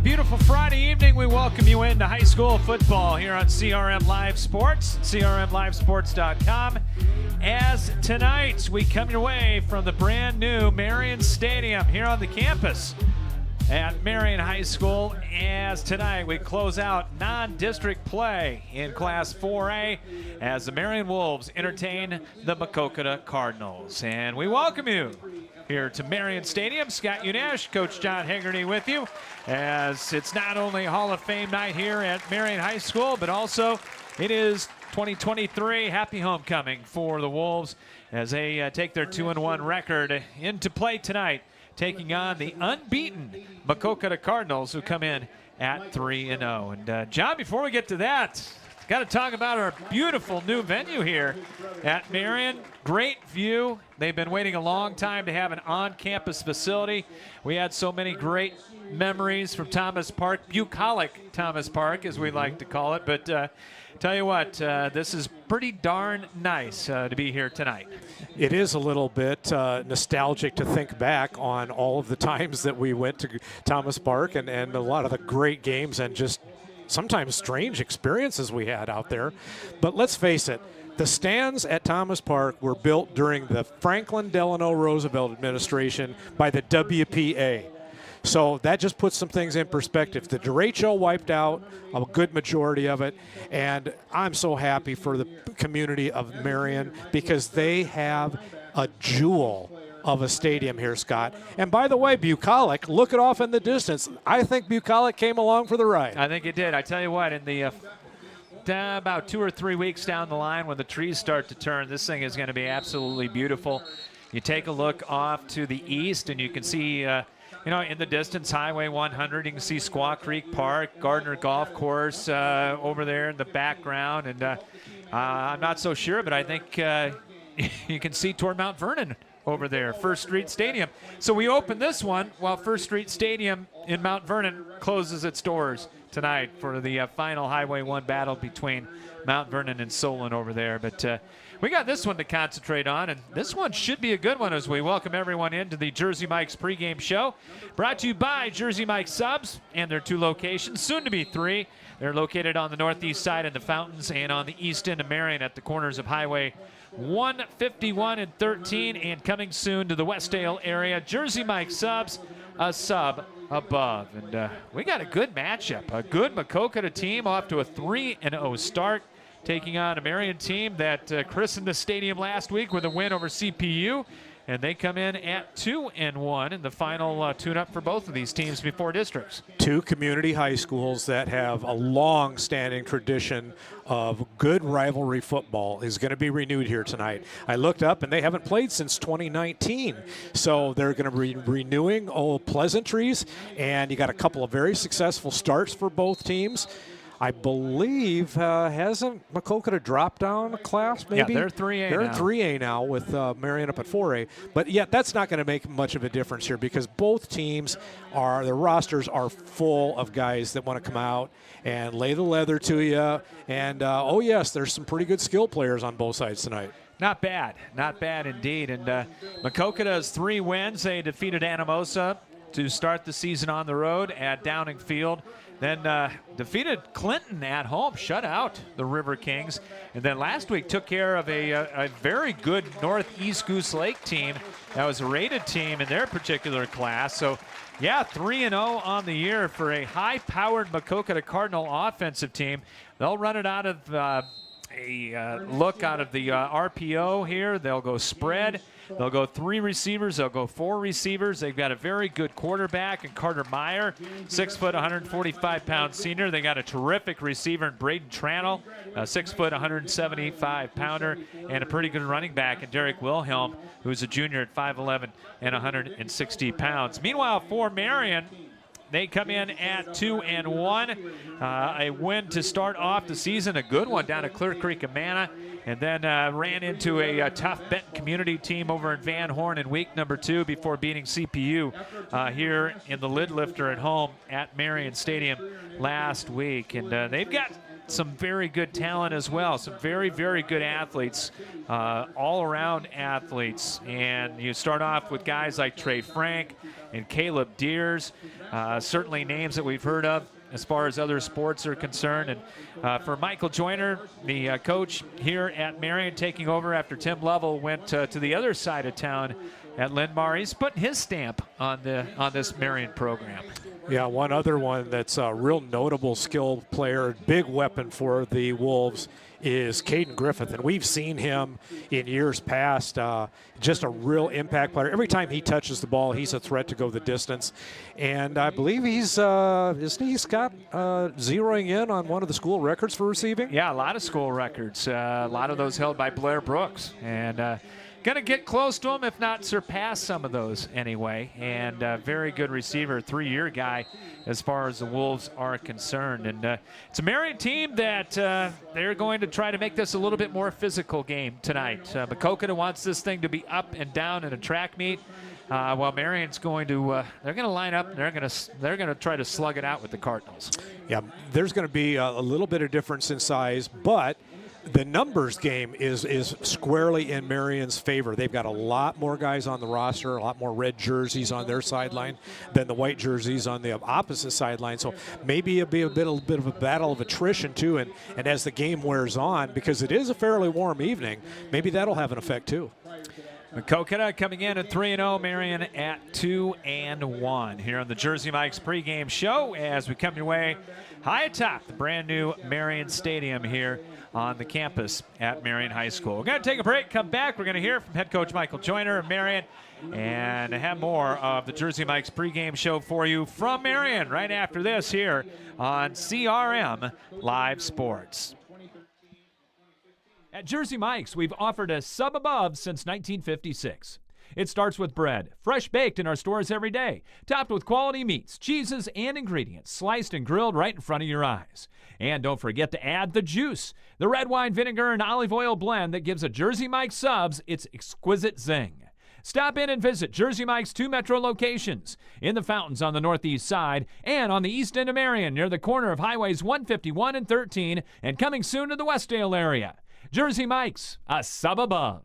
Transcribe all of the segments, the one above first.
beautiful Friday evening. We welcome you into high school football here on CRM Live Sports, crmlivesports.com. As tonight, we come your way from the brand new Marion Stadium here on the campus at Marion High School. As tonight, we close out non-district play in Class 4A as the Marion Wolves entertain the Maquoketa Cardinals. And we welcome you here to Marion Stadium. Scott Unash, Coach John Hegarty with you, as it's not only Hall of Fame night here at Marion High School, but also it is 2023 happy homecoming for the Wolves as they take their 2-1 record into play tonight, taking on the unbeaten Maquoketa Cardinals, who come in at 3-0. And John, before we get to that, got to talk about our beautiful new venue here at Marion. Great view. They've been waiting a long time to have an on-campus facility. We had so many great memories from Thomas Park, bucolic Thomas Park, as we like to call it. But tell you what, this is pretty darn nice to be here tonight. It is a little bit nostalgic to think back on all of the times that we went to Thomas Park and a lot of the great games and just sometimes strange experiences we had out there. But let's face it, the stands at Thomas Park were built during the Franklin Delano Roosevelt administration by the WPA. So that just puts some things in perspective. The derecho wiped out a good majority of it, and I'm so happy for the community of Marion because they have a jewel of a stadium here, Scott. And by the way, bucolic, look it off in the distance. I think bucolic came along for the ride. I think it did. I tell you what, in the about 2 or 3 weeks down the line when the trees start to turn, this thing is going to be absolutely beautiful. You take a look off to the east and you can see in the distance, Highway 100. You can see Squaw Creek Park, Gardner Golf Course over there in the background. And I'm not so sure, but I think you can see toward Mount Vernon over there, First Street Stadium. So we open this one while First Street Stadium in Mount Vernon closes its doors tonight for the final Highway 1 battle between Mount Vernon and Solon over there. But we got this one to concentrate on, and this one should be a good one as we welcome everyone into the Jersey Mike's pregame show. Brought to you by Jersey Mike's Subs and their 2 locations, soon to be 3. They're located on the northeast side in the Fountains and on the east end of Marion at the corners of Highway 151 and 13, and coming soon to the Westdale area. Jersey Mike's Subs, a sub above. And we got a good matchup, a good Maquoketa team off to a 3-0 start, taking on a Marion team that christened the stadium last week with a win over CPU. And they come in at 2-1 in the final tune-up for both of these teams before districts. 2 community high schools that have a long-standing tradition of good rivalry football is going to be renewed here tonight. I looked up, and they haven't played since 2019. So they're going to be renewing old pleasantries, and you got a couple of very successful starts for both teams. I believe, hasn't Maquoketa dropped down a class, maybe? Yeah, they're 3A They're now. in 3A now with Marion up at 4A. But, yet that's not going to make much of a difference here because both teams their rosters are full of guys that want to come out and lay the leather to you. And, oh, yes, there's some pretty good skill players on both sides tonight. Not bad indeed. And Maquoketa has 3 wins. They defeated Anamosa to start the season on the road at Downing Field. Then defeated Clinton at home, shut out the River Kings. And then last week took care of a very good Northeast Goose Lake team. That was a rated team in their particular class. So, yeah, 3-0 on the year for a high-powered Maquoketa Cardinal offensive team. They'll run it out of a look out of the RPO here. They'll go spread. They'll go 3 receivers. They'll go 4 receivers. They've got a very good quarterback in Carter Meyer, 6 foot, 145-pound senior. They got a terrific receiver in Braden Tranel, a 6 foot, 175-pounder, and a pretty good running back in Derek Wilhelm, who's a junior at 5'11 and 160 pounds. Meanwhile, for Marion, they come in at 2-1. A win to start off the season, a good one down at Clear Creek, Amana, and then ran into a tough Benton community team over in Van Horn in week number 2 before beating CPU here in the lid lifter at home at Marion Stadium last week. And they've got some very good talent as well. Some very, very good athletes, all-around athletes. And you start off with guys like Trey Frank and Caleb Deers, certainly names that we've heard of as far as other sports are concerned. And for Michael Joyner, the coach here at Marion, taking over after Tim Lovell went to the other side of town at Linn-Mar, he's putting his stamp on this Marion program. Yeah, one other one that's a real notable skilled player, big weapon for the Wolves, is Caden Griffith. And we've seen him in years past, just a real impact player. Every time he touches the ball, he's a threat to go the distance. And I believe he's Scott, zeroing in on one of the school records for receiving? Yeah, a lot of school records. A lot of those held by Blair Brooks. And going to get close to him, if not surpass some of those anyway. And very good receiver, 3-year guy as far as the Wolves are concerned. And it's a Marion team that they're going to try to make this a little bit more physical game tonight. Maquoketa wants this thing to be up and down in a track meet. While Marion's going to, they're going to line up and they're going to try to slug it out with the Cardinals. Yeah, there's going to be a little bit of difference in size, but the numbers game is squarely in Marion's favor. They've got a lot more guys on the roster, a lot more red jerseys on their sideline than the white jerseys on the opposite sideline. So maybe it'll be a bit of a battle of attrition too. And as the game wears on, because it is a fairly warm evening, maybe that'll have an effect too. Maquoketa coming in at 3-0, Marion at 2-1 here on the Jersey Mike's pregame show as we come your way high atop the brand new Marion Stadium here on the campus at Marion High School. We're going to take a break, come back. We're going to hear from head coach Michael Joyner of Marion and have more of the Jersey Mike's pregame show for you from Marion right after this here on CRM Live Sports. At Jersey Mike's, we've offered a sub above since 1956. It starts with bread, fresh baked in our stores every day, topped with quality meats, cheeses, and ingredients, sliced and grilled right in front of your eyes. And don't forget to add the juice, the red wine vinegar and olive oil blend that gives a Jersey Mike's subs its exquisite zing. Stop in and visit Jersey Mike's 2 metro locations, in the Fountains on the northeast side and on the east end of Marion near the corner of Highways 151 and 13 and coming soon to the Westdale area. Jersey Mike's, a sub above.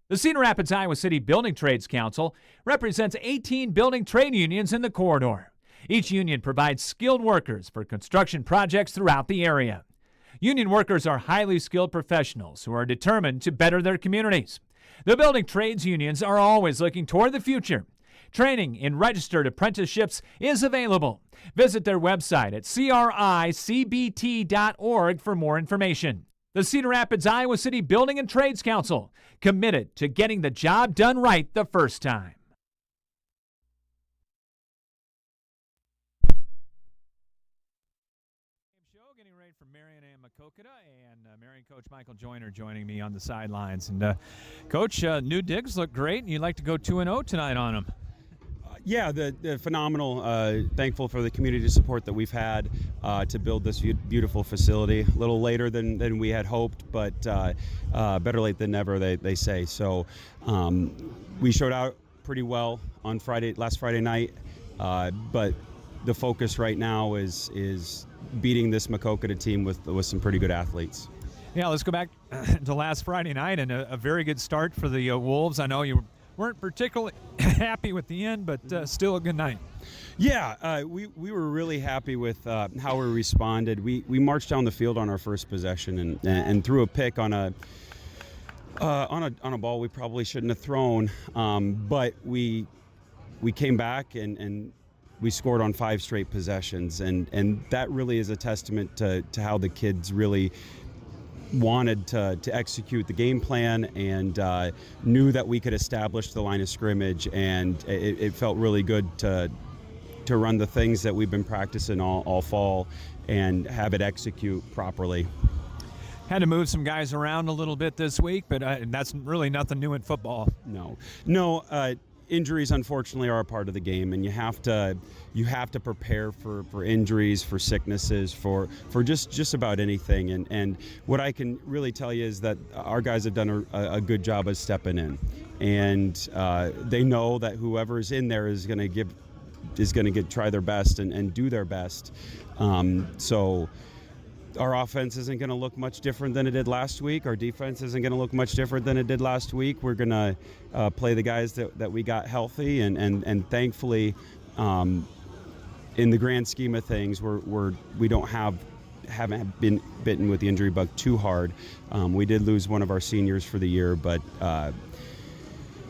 The Cedar Rapids, Iowa City Building Trades Council represents 18 building trade unions in the corridor. Each union provides skilled workers for construction projects throughout the area. Union workers are highly skilled professionals who are determined to better their communities. The building trades unions are always looking toward the future. Training in registered apprenticeships is available. Visit their website at cricbt.org for more information. The Cedar Rapids, Iowa City Building and Trades Council, committed to getting the job done right the first time. Show getting ready for Marion and Maquoketa, and Marion coach Michael Joyner joining me on the sidelines. And Coach, new digs look great, and you'd like to go 2-0 tonight on them. Yeah, the phenomenal. Thankful for the community support that we've had to build this beautiful facility. A little later than we had hoped, but better late than never, they say. So we showed out pretty well on last Friday night, but the focus right now is beating this Maquoketa team with some pretty good athletes. Yeah, let's go back to last Friday night and a very good start for the Wolves. I know you weren't particularly happy with the end, but still a good night. Yeah, we were really happy with how we responded. We marched down the field on our first possession and threw a pick on a ball we probably shouldn't have thrown, but we came back and we scored on 5 straight possessions, and that really is a testament to how the kids really wanted to execute the game plan and knew that we could establish the line of scrimmage, and it felt really good to run the things that we've been practicing all fall and have it execute properly. Had to move some guys around a little bit this week, but that's really nothing new in football. No. Injuries, unfortunately, are a part of the game, and you have to prepare for injuries, for sicknesses, for just about anything. And what I can really tell you is that our guys have done a good job of stepping in, and they know that whoever is in there is going to try their best and do their best. So our offense isn't going to look much different than it did last week. Our defense isn't going to look much different than it did last week. We're going to play the guys that we got healthy, and thankfully, in the grand scheme of things, we haven't been bitten with the injury bug too hard. We did lose one of our seniors for the year, but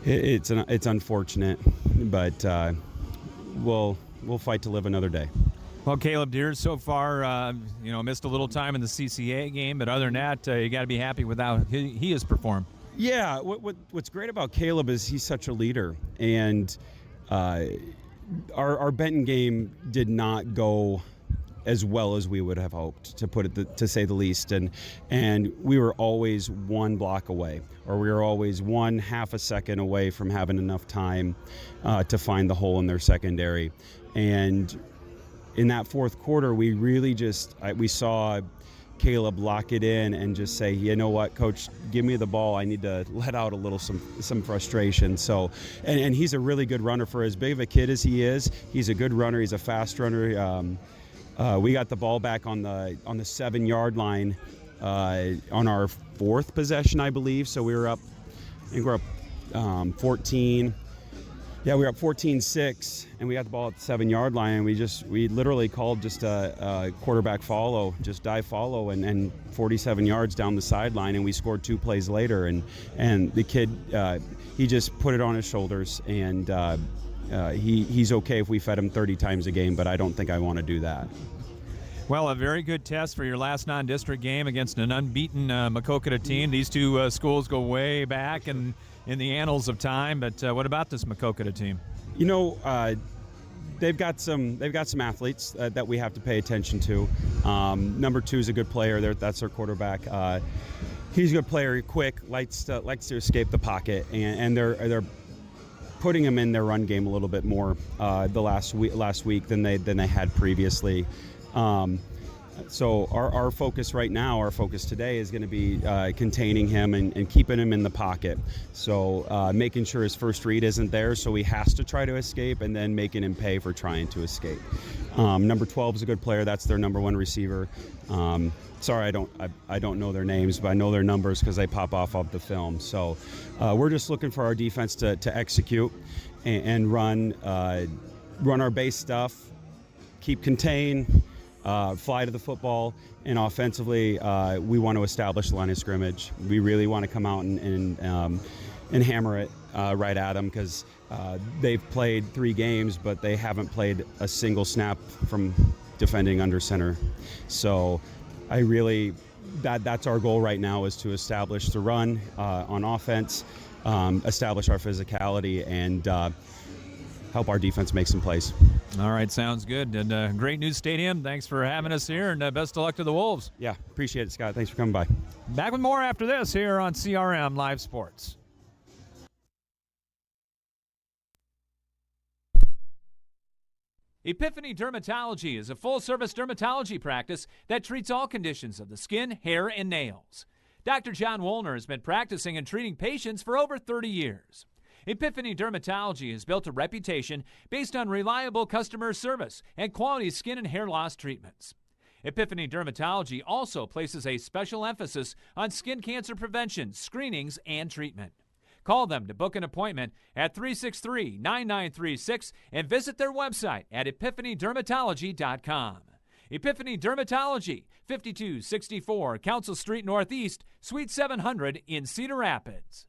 it's unfortunate. But we'll fight to live another day. Well, Caleb Deere so far, missed a little time in the CCA game, but other than that, you got to be happy with how he has performed. Yeah, what's great about Caleb is he's such a leader, and our Benton game did not go as well as we would have hoped, to say the least, and we were always one block away, or we were always one half a second away from having enough time to find the hole in their secondary. And in that fourth quarter, we really we saw Caleb lock it in and just say, you know what, Coach, give me the ball. I need to let out a little some frustration. So, and he's a really good runner for as big of a kid as he is. He's a good runner. He's a fast runner. We got the ball back on the 7-yard line on our fourth possession, I believe. So we were up, I think we're up 14. Yeah, we were up 14-6, and we got the ball at the 7-yard line, and we literally called just a quarterback follow, just dive follow, and 47 yards down the sideline, and we scored 2 plays later. And the kid, he just put it on his shoulders, and he's okay if we fed him 30 times a game, but I don't think I want to do that. Well, a very good test for your last non-district game against an unbeaten Maquoketa team. These two schools go way back in the annals of time, but what about this Maquoketa team? You know, they've got some athletes that we have to pay attention to. Number 2 is a good player. That's their quarterback. He's a good player, quick, likes to escape the pocket, and they're putting him in their run game a little bit more the last week than they had previously. So our focus right now, our focus today is going to be containing him and keeping him in the pocket. So making sure his first read isn't there, so he has to try to escape, and then making him pay for trying to escape. Number 12 is a good player. That's their number 1 receiver. Sorry, I don't know their names, but I know their numbers because they pop off of the film. So we're just looking for our defense to execute and run our base stuff, keep contained, fly to the football, and offensively, we want to establish the line of scrimmage. We really want to come out and hammer it right at them, because they've played 3 games, but they haven't played a single snap from defending under center. So that's our goal right now, is to establish the run on offense, establish our physicality, and help our defense make some plays. All right, sounds good. And great new stadium. Thanks for having us here, and best of luck to the Wolves. Yeah, appreciate it, Scott. Thanks for coming by. Back with more after this here on CRM Live Sports. Epiphany Dermatology is a full-service dermatology practice that treats all conditions of the skin, hair, and nails. Dr. John Wollner has been practicing and treating patients for over 30 years. Epiphany Dermatology has built a reputation based on reliable customer service and quality skin and hair loss treatments. Epiphany Dermatology also places a special emphasis on skin cancer prevention, screenings, and treatment. Call them to book an appointment at 363-9936 and visit their website at epiphanydermatology.com. Epiphany Dermatology, 5264 Council Street Northeast, Suite 700 in Cedar Rapids.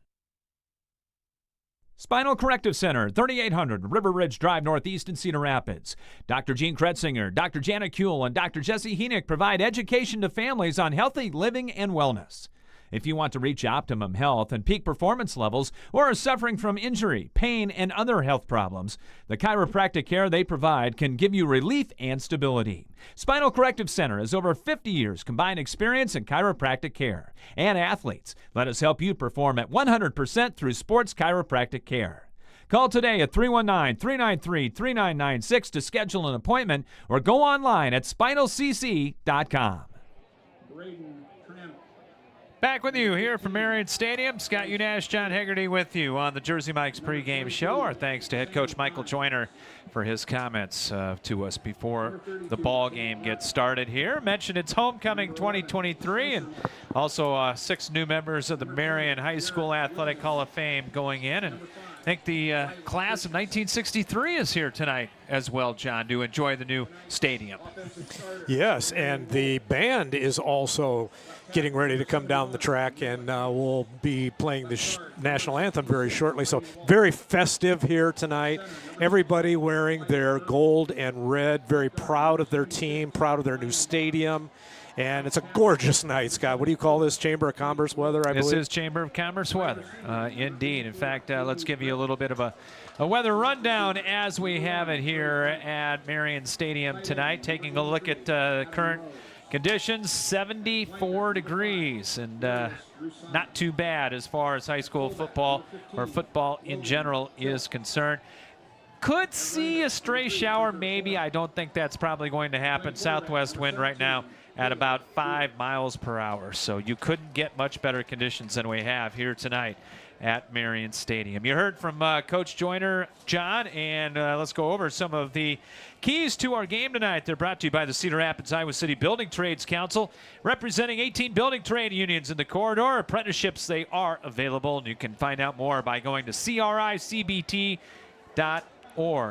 Spinal Corrective Center, 3800 River Ridge Drive Northeast in Cedar Rapids. Dr. Gene Kretzinger, Dr. Janet Kuehl, and Dr. Jesse Henick provide education to families on healthy living and wellness. If you want to reach optimum health and peak performance levels, or are suffering from injury, pain, and other health problems, the chiropractic care they provide can give you relief and stability. Spinal Corrective Center has over 50 years combined experience in chiropractic care. And athletes, let us help you perform at 100% through sports chiropractic care. Call today at 319-393-3996 to schedule an appointment, or go online at spinalcc.com. Back with you here from Marion Stadium. Scott Unash, John Hegarty with you on the Jersey Mike's pregame show. Our thanks to head coach Michael Joyner for his comments to us before the ball game gets started here. Mentioned it's homecoming 2023, and also 6 new members of the Marion High School Athletic Hall of Fame going in. And I think the class of 1963 is here tonight as well, John, to enjoy the new stadium. Yes, and the band is also getting ready to come down the track, and we'll be playing the national anthem very shortly. So very festive here tonight. Everybody wearing their gold and red, very proud of their team, proud of their new stadium. And it's a gorgeous night, Scott. What do you call this? Chamber of Commerce weather, I believe? This is Chamber of Commerce weather, indeed. In fact, let's give you a little bit of a weather rundown as we have it here at Marion Stadium tonight. Taking a look at current conditions, 74 degrees, and not too bad as far as high school football or football in general is concerned. Could see a stray shower, maybe. I don't think that's probably going to happen. Southwest wind right now at about 5 miles per hour. So you couldn't get much better conditions than we have here tonight at Marion Stadium. You heard from Coach Joyner, John, and let's go over some of the keys to our game tonight. They're brought to you by the Cedar Rapids Iowa City Building Trades Council, representing 18 building trade unions in the corridor. Apprenticeships, they are available, and you can find out more by going to cricbt.org.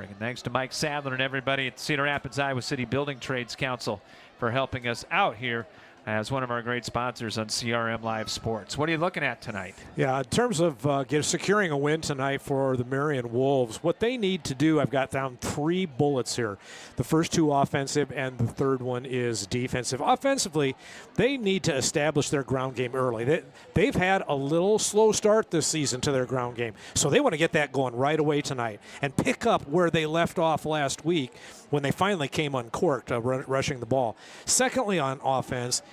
And thanks to Mike Sadler and everybody at the Cedar Rapids Iowa City Building Trades Council for helping us out here as one of our great sponsors on CRM Live Sports. What are you looking at tonight? Yeah, in terms of securing a win tonight for the Marion Wolves, what they need to do, I've got down 3 bullets here. The first 2 offensive, and the third one is defensive. Offensively, they need to establish their ground game early. They've had a little slow start this season to their ground game, so they want to get that going right away tonight and pick up where they left off last week when they finally came uncorked rushing the ball. Secondly, on offense,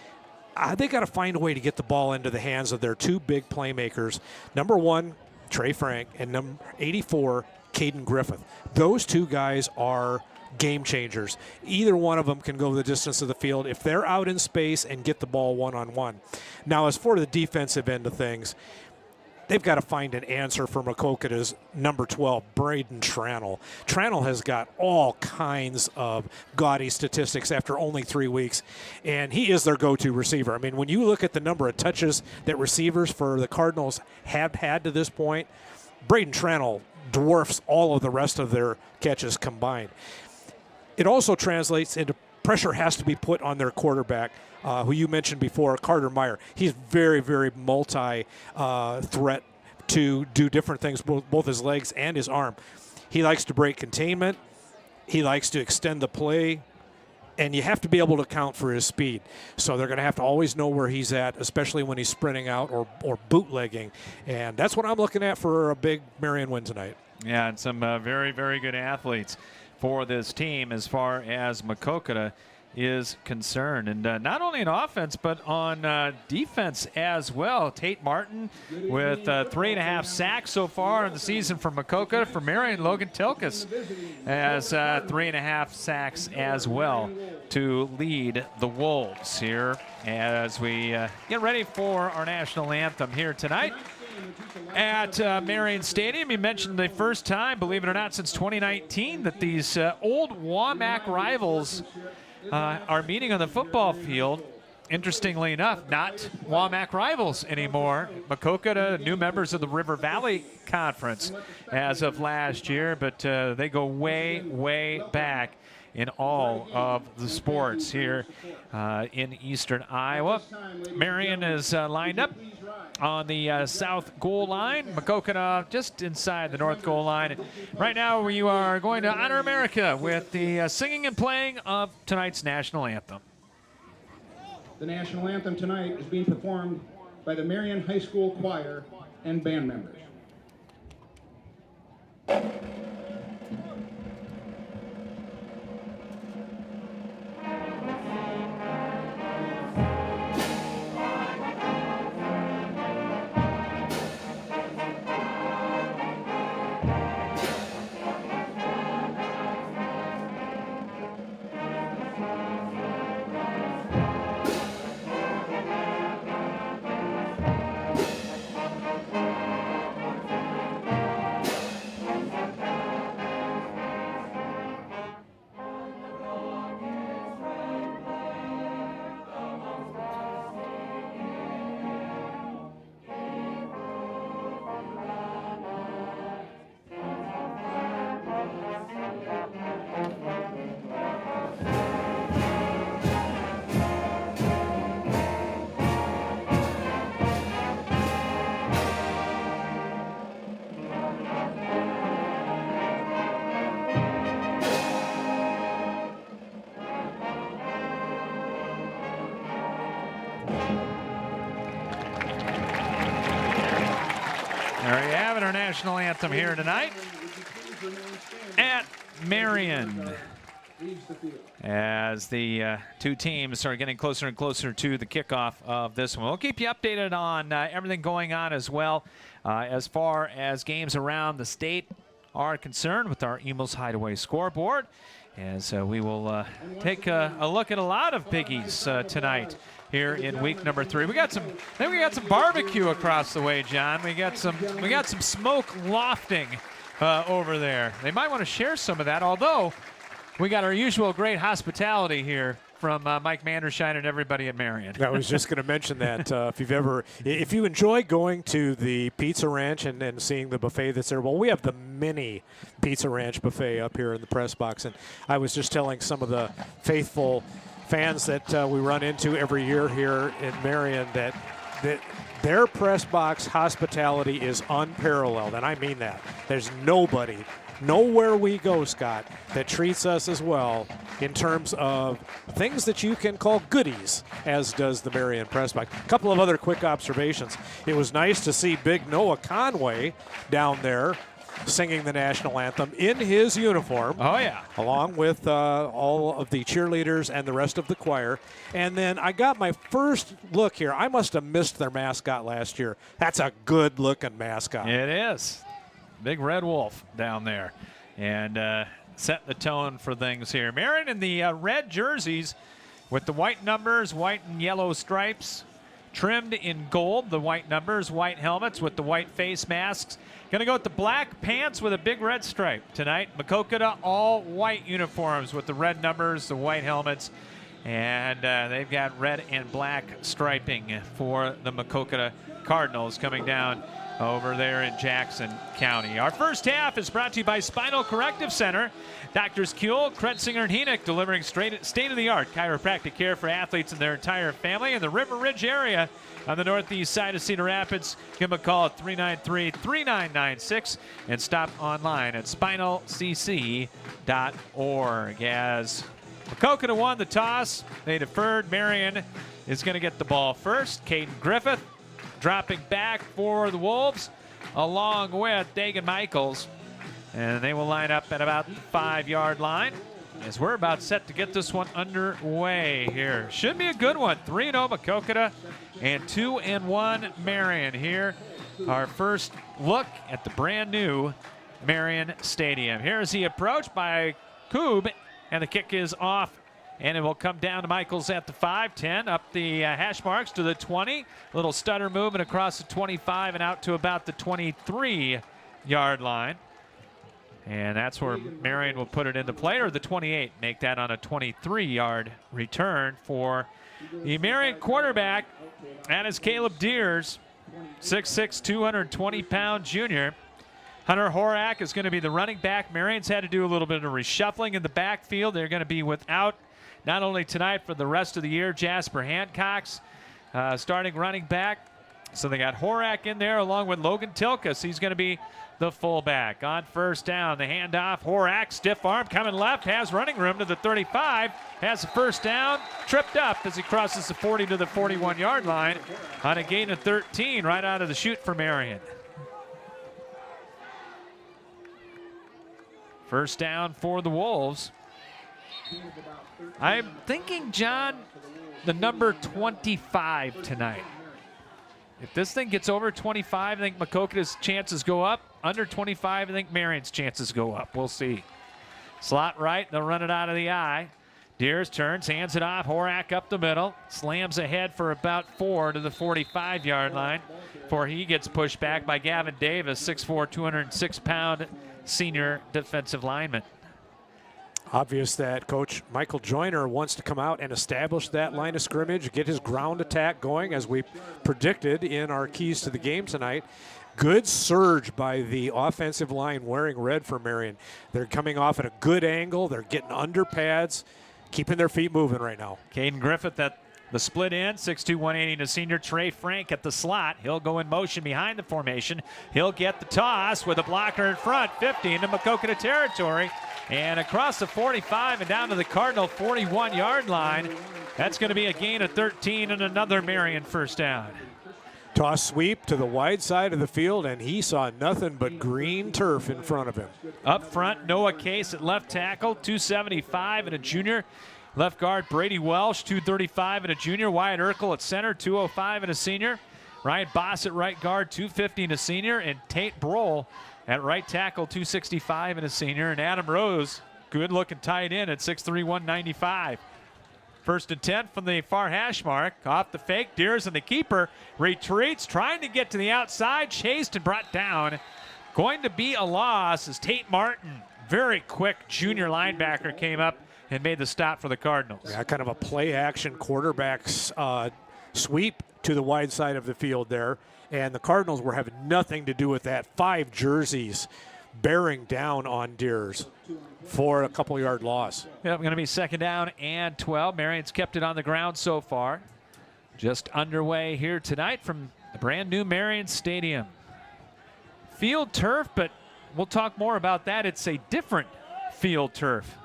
they got to find a way to get the ball into the hands of their 2 big playmakers. Number 1, Trey Frank, and number 84, Caden Griffith. Those 2 guys are game changers. Either one of them can go the distance of the field if they're out in space and get the ball one-on-one. Now, as for the defensive end of things, they've got to find an answer for Maquoketa's number 12, Braden Tranel. Tranel has got all kinds of gaudy statistics after only 3 weeks, and he is their go-to receiver. I mean, when you look at the number of touches that receivers for the Cardinals have had to this point, Braden Tranel dwarfs all of the rest of their catches combined. It also translates into pressure has to be put on their quarterback, who you mentioned before, Carter Meyer. He's very, very multi-threat to do different things, both his legs and his arm. He likes to break containment. He likes to extend the play. And you have to be able to account for his speed. So they're going to have to always know where he's at, especially when he's sprinting out or bootlegging. And that's what I'm looking at for a big Marion win tonight. Yeah, and some very, very good athletes for this team as far as Maquoketa is concerned. And not only in offense, but on defense as well. Tate Martin with 3.5 sacks so far in the season for Maquoketa. For Marion, Logan Tilkus has 3.5 sacks as well to lead the Wolves here as we get ready for our national anthem here tonight at Marion Stadium. You mentioned the first time, believe it or not, since 2019 that these old WAMAC rivals are meeting on the football field. Interestingly enough, not WAMAC rivals anymore. Maquoketa, new members of the River Valley Conference as of last year, but they go way, way back in all of the sports here in eastern Iowa. Marion is lined up on the south goal line. Maquoketa just inside the north goal line. And right now we are going to honor America with the singing and playing of tonight's national anthem. The national anthem tonight is being performed by the Marion High School Choir and band members. national anthem here tonight at Marion, as the two teams are getting closer and closer to the kickoff of this one. We'll keep you updated on everything going on as well, as far as games around the state are concerned, with our Eagles Hideaway scoreboard, as we will take a look at a lot of biggies tonight here in week number 3. We got some barbecue across the way, John. We got some smoke lofting over there. They might want to share some of that, although we got our usual great hospitality here from Mike Mandershine and everybody at Marion. I was just going to mention that if you enjoy going to the Pizza Ranch and seeing the buffet that's there, well, we have the mini Pizza Ranch buffet up here in the press box, and I was just telling some of the faithful fans that we run into every year here in Marion that their press box hospitality is unparalleled, and I mean that. There's nowhere we go, Scott, that treats us as well in terms of things that you can call goodies, as does the Marion press box. A couple of other quick observations. It was nice to see big Noah Conway down there singing the national anthem in his uniform. Oh, yeah. Along with all of the cheerleaders and the rest of the choir. And then I got my first look here. I must have missed their mascot last year. That's a good-looking mascot. It is. Big red wolf down there. And set the tone for things here. Marion in the red jerseys with the white numbers, white and yellow stripes, trimmed in gold, the white numbers, white helmets with the white face masks. Going to go with the black pants with a big red stripe tonight. Maquoketa, all white uniforms with the red numbers, the white helmets, and they've got red and black striping for the Maquoketa Cardinals coming down over there in Jackson County. Our first half is brought to you by Spinal Corrective Center. Doctors Kuehl, Kretzinger, and Henick delivering state-of-the-art chiropractic care for athletes and their entire family in the River Ridge area on the northeast side of Cedar Rapids. Give them a call at 393-3996 and stop online at spinalcc.org. As Maquoketa won the toss, they deferred. Marion is going to get the ball first. Caden Griffith dropping back for the Wolves, along with Dagan Michaels. And they will line up at about the 5-yard line as we're about set to get this one underway here. Should be a good one. 3-0 Maquoketa and 2-1 Marion here. Our first look at the brand new Marion Stadium. Here's the approach by Koob, and the kick is off. And it will come down to Michaels at the 5-10, up the hash marks to the 20. Little stutter movement across the 25 and out to about the 23-yard line. And that's where Marion will put it into play, or the 28. Make that on a 23-yard return for the Marion quarterback. That is Caleb Deers, 6'6", 220-pound junior. Hunter Horak is going to be the running back. Marion's had to do a little bit of reshuffling in the backfield. They're going to be without, not only tonight, for the rest of the year, Jasper Hancock's starting running back. So they got Horak in there along with Logan Tilkus. He's going to be the fullback. On first down, the handoff. Horak, stiff arm, coming left, has running room to the 35, has the first down, tripped up as he crosses the 40 to the 41-yard line on a gain of 13 right out of the chute for Marion. First down for the Wolves. I'm thinking, John, the number 25 tonight. If this thing gets over 25, I think Maquoketa's chances go up. Under 25, I think Marion's chances go up. We'll see. Slot right, they'll run it out of the eye. Deers turns, hands it off. Horak up the middle, slams ahead for about 4 to the 45-yard line before he gets pushed back by Gavin Davis, 6'4", 206-pound senior defensive lineman. Obvious that Coach Michael Joyner wants to come out and establish that line of scrimmage, get his ground attack going, as we predicted in our keys to the game tonight. Good surge by the offensive line wearing red for Marion. They're coming off at a good angle. They're getting under pads, keeping their feet moving right now. Caden Griffith at the split end, 6'2", 180 to senior. Trey Frank at the slot. He'll go in motion behind the formation. He'll get the toss with a blocker in front, 50 into Maquoketa territory. And across the 45 and down to the Cardinal 41-yard line. That's going to be a gain of 13 and another Marion first down. Toss sweep to the wide side of the field, and he saw nothing but green turf in front of him. Up front, Noah Case at left tackle, 275 and a junior. Left guard, Brady Welsh, 235 and a junior. Wyatt Urkel at center, 205 and a senior. Ryan Boss at right guard, 250 and a senior. And Tate Brohl at right tackle, 265 and a senior. And Adam Rose, good-looking tight end at 6'3", 195. First and 10 from the far hash mark. Off the fake, Deers and the keeper retreats, trying to get to the outside, chased and brought down. Going to be a loss as Tate Martin, very quick junior linebacker, came up and made the stop for the Cardinals. Yeah, kind of a play-action quarterback sweep to the wide side of the field there. And the Cardinals were having nothing to do with that. 5 jerseys bearing down on Deers for a couple-yard loss. Yep, going to be second down and 12. Marion's kept it on the ground so far. Just underway here tonight from the brand-new Marion Stadium. Field turf, but we'll talk more about that. It's a different field turf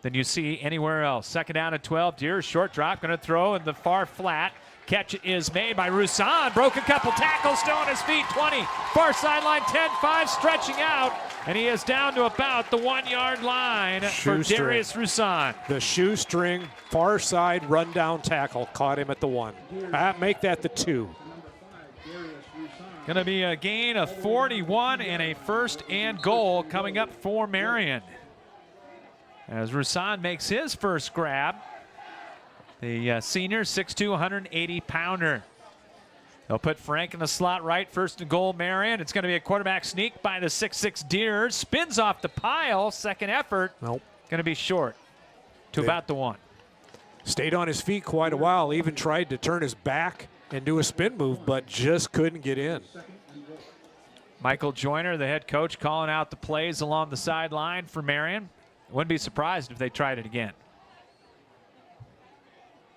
than you see anywhere else. Second down and 12. Deers short drop, going to throw in the far flat. Catch is made by Roussan. Broke a couple tackles, still on his feet. 20, far sideline, 10-5, stretching out. And he is down to about the 1-yard line for Darius Roussan. The shoestring, far side rundown tackle caught him at the 1. Make that the 2. Going to be a gain of 41 and a first and goal coming up for Marion. As Roussan makes his first grab. The senior, 6'2", 180-pounder. They'll put Frank in the slot right, first and goal, Marion. It's going to be a quarterback sneak by the 6'6" Deers. Spins off the pile, second effort. Nope. Going to be short to about the 1. Stayed on his feet quite a while, even tried to turn his back and do a spin move, but just couldn't get in. Michael Joyner, the head coach, calling out the plays along the sideline for Marion. Wouldn't be surprised if they tried it again.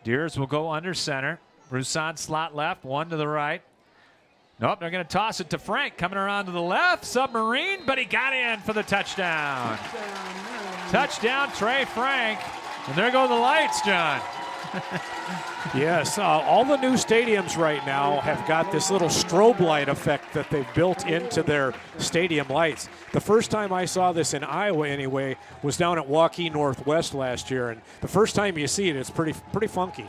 Deers will go under center. Roussan slot left, 1 to the right. Nope, they're going to toss it to Frank, coming around to the left. Submarine, but he got in for the touchdown. Touchdown, Trey Frank. And there go the lights, John. Yes, all the new stadiums right now have got this little strobe light effect that they've built into their stadium lights. The first time I saw this in Iowa anyway was down at Waukee Northwest last year, and the first time you see it, it's pretty funky.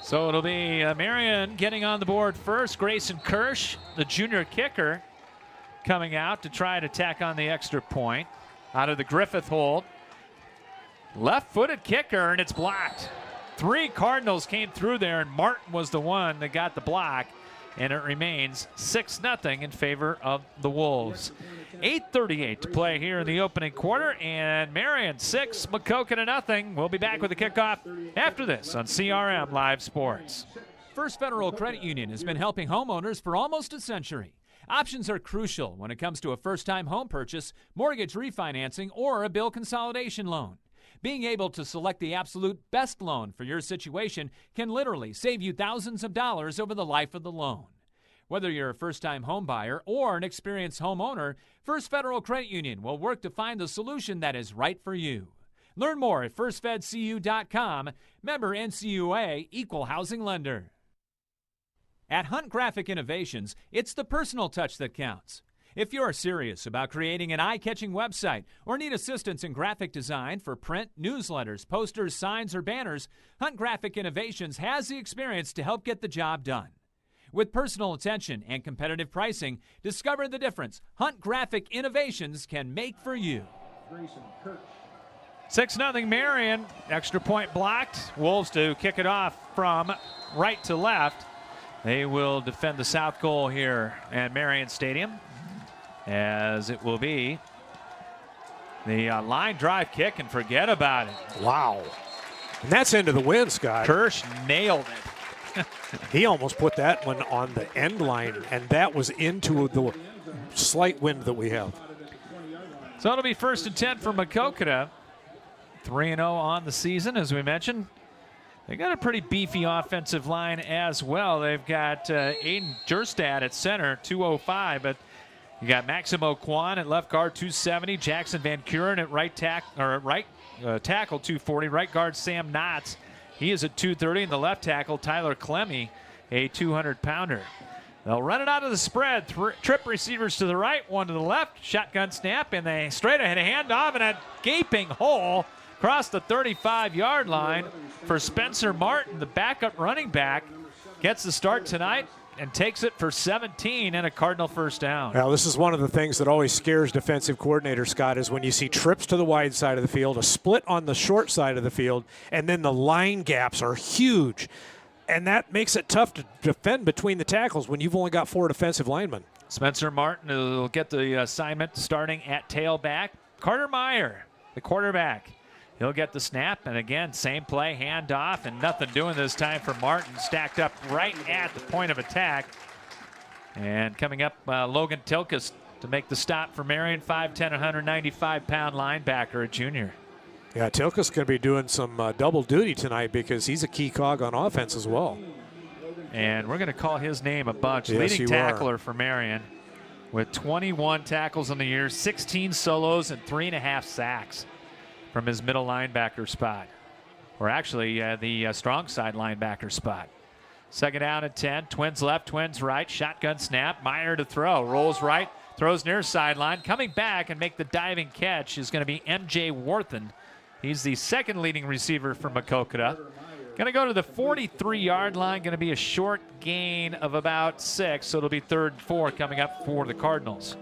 So it'll be Marion getting on the board first. Grayson Kirsch, the junior kicker, coming out to try to tack on the extra point out of the Griffith hold. Left-footed kicker, and it's blocked. 3 Cardinals came through there, and Martin was the one that got the block, and it remains 6-0 in favor of the Wolves. 8:38 to play here in the opening quarter, and Marion 6, Maquoketa 0. We'll be back with the kickoff after this on CRM Live Sports. First Federal Credit Union has been helping homeowners for almost a century. Options are crucial when it comes to a first-time home purchase, mortgage refinancing, or a bill consolidation loan. Being able to select the absolute best loan for your situation can literally save you thousands of dollars over the life of the loan. Whether you're a first-time home buyer or an experienced homeowner, First Federal Credit Union will work to find the solution that is right for you. Learn more at firstfedcu.com. Member NCUA, Equal Housing Lender. At Hunt Graphic Innovations, it's the personal touch that counts. If you're serious about creating an eye-catching website or need assistance in graphic design for print, newsletters, posters, signs, or banners, Hunt Graphic Innovations has the experience to help get the job done. With personal attention and competitive pricing, discover the difference Hunt Graphic Innovations can make for you. 6-0 Marion. Extra point blocked. Wolves to kick it off from right to left. They will defend the south goal here at Marion Stadium, as it will be the line drive kick, and forget about it. Wow. And that's into the wind, Scott. Kirsch nailed it. He almost put that one on the end line, and that was into the slight wind that we have. So it'll be first and 10 for Maquoketa. 3-0 on the season, as we mentioned. They got a pretty beefy offensive line as well. They've got Aiden Jerstad at center, 205, but you got Maximo Kwan at left guard, 270. Jackson Van Kuren at right tackle, 240. Right guard Sam Knotts, he is at 230. And the left tackle Tyler Clemmy a 200-pounder. They'll run it out of the spread. Trip receivers to the right, one to the left. Shotgun snap, and they straight ahead handoff, and a gaping hole across the 35-yard line for Spencer Martin, the backup running back. Gets the start tonight and takes it for 17 and a Cardinal first down. Now, this is one of the things that always scares defensive coordinator Scott, is when you see trips to the wide side of the field, a split on the short side of the field, and then the line gaps are huge. And that makes it tough to defend between the tackles when you've only got 4 defensive linemen. Spencer Martin will get the assignment starting at tailback. Carter Meyer, the quarterback. He'll get the snap, and again, same play, handoff, and nothing doing this time for Martin, stacked up right at the point of attack. And coming up, Logan Tilkus to make the stop for Marion, 5'10", 195-pound linebacker, a junior. Yeah, Tilkus going to be doing some double duty tonight because he's a key cog on offense as well. And we're going to call his name a bunch. Yes, Leading tackler for Marion with 21 tackles in the year, 16 solos, and 3.5 sacks from his middle linebacker spot, or actually the strong side linebacker spot. Second down and 10, twins left, twins right, shotgun snap, Meyer to throw, rolls right, throws near sideline, coming back and make the diving catch is going to be M.J. Worthen. He's the second leading receiver for Maquoketa. Going to go to the 43-yard line, going to be a short gain of about 6, so it'll be 3rd and 4 coming up for the Cardinals.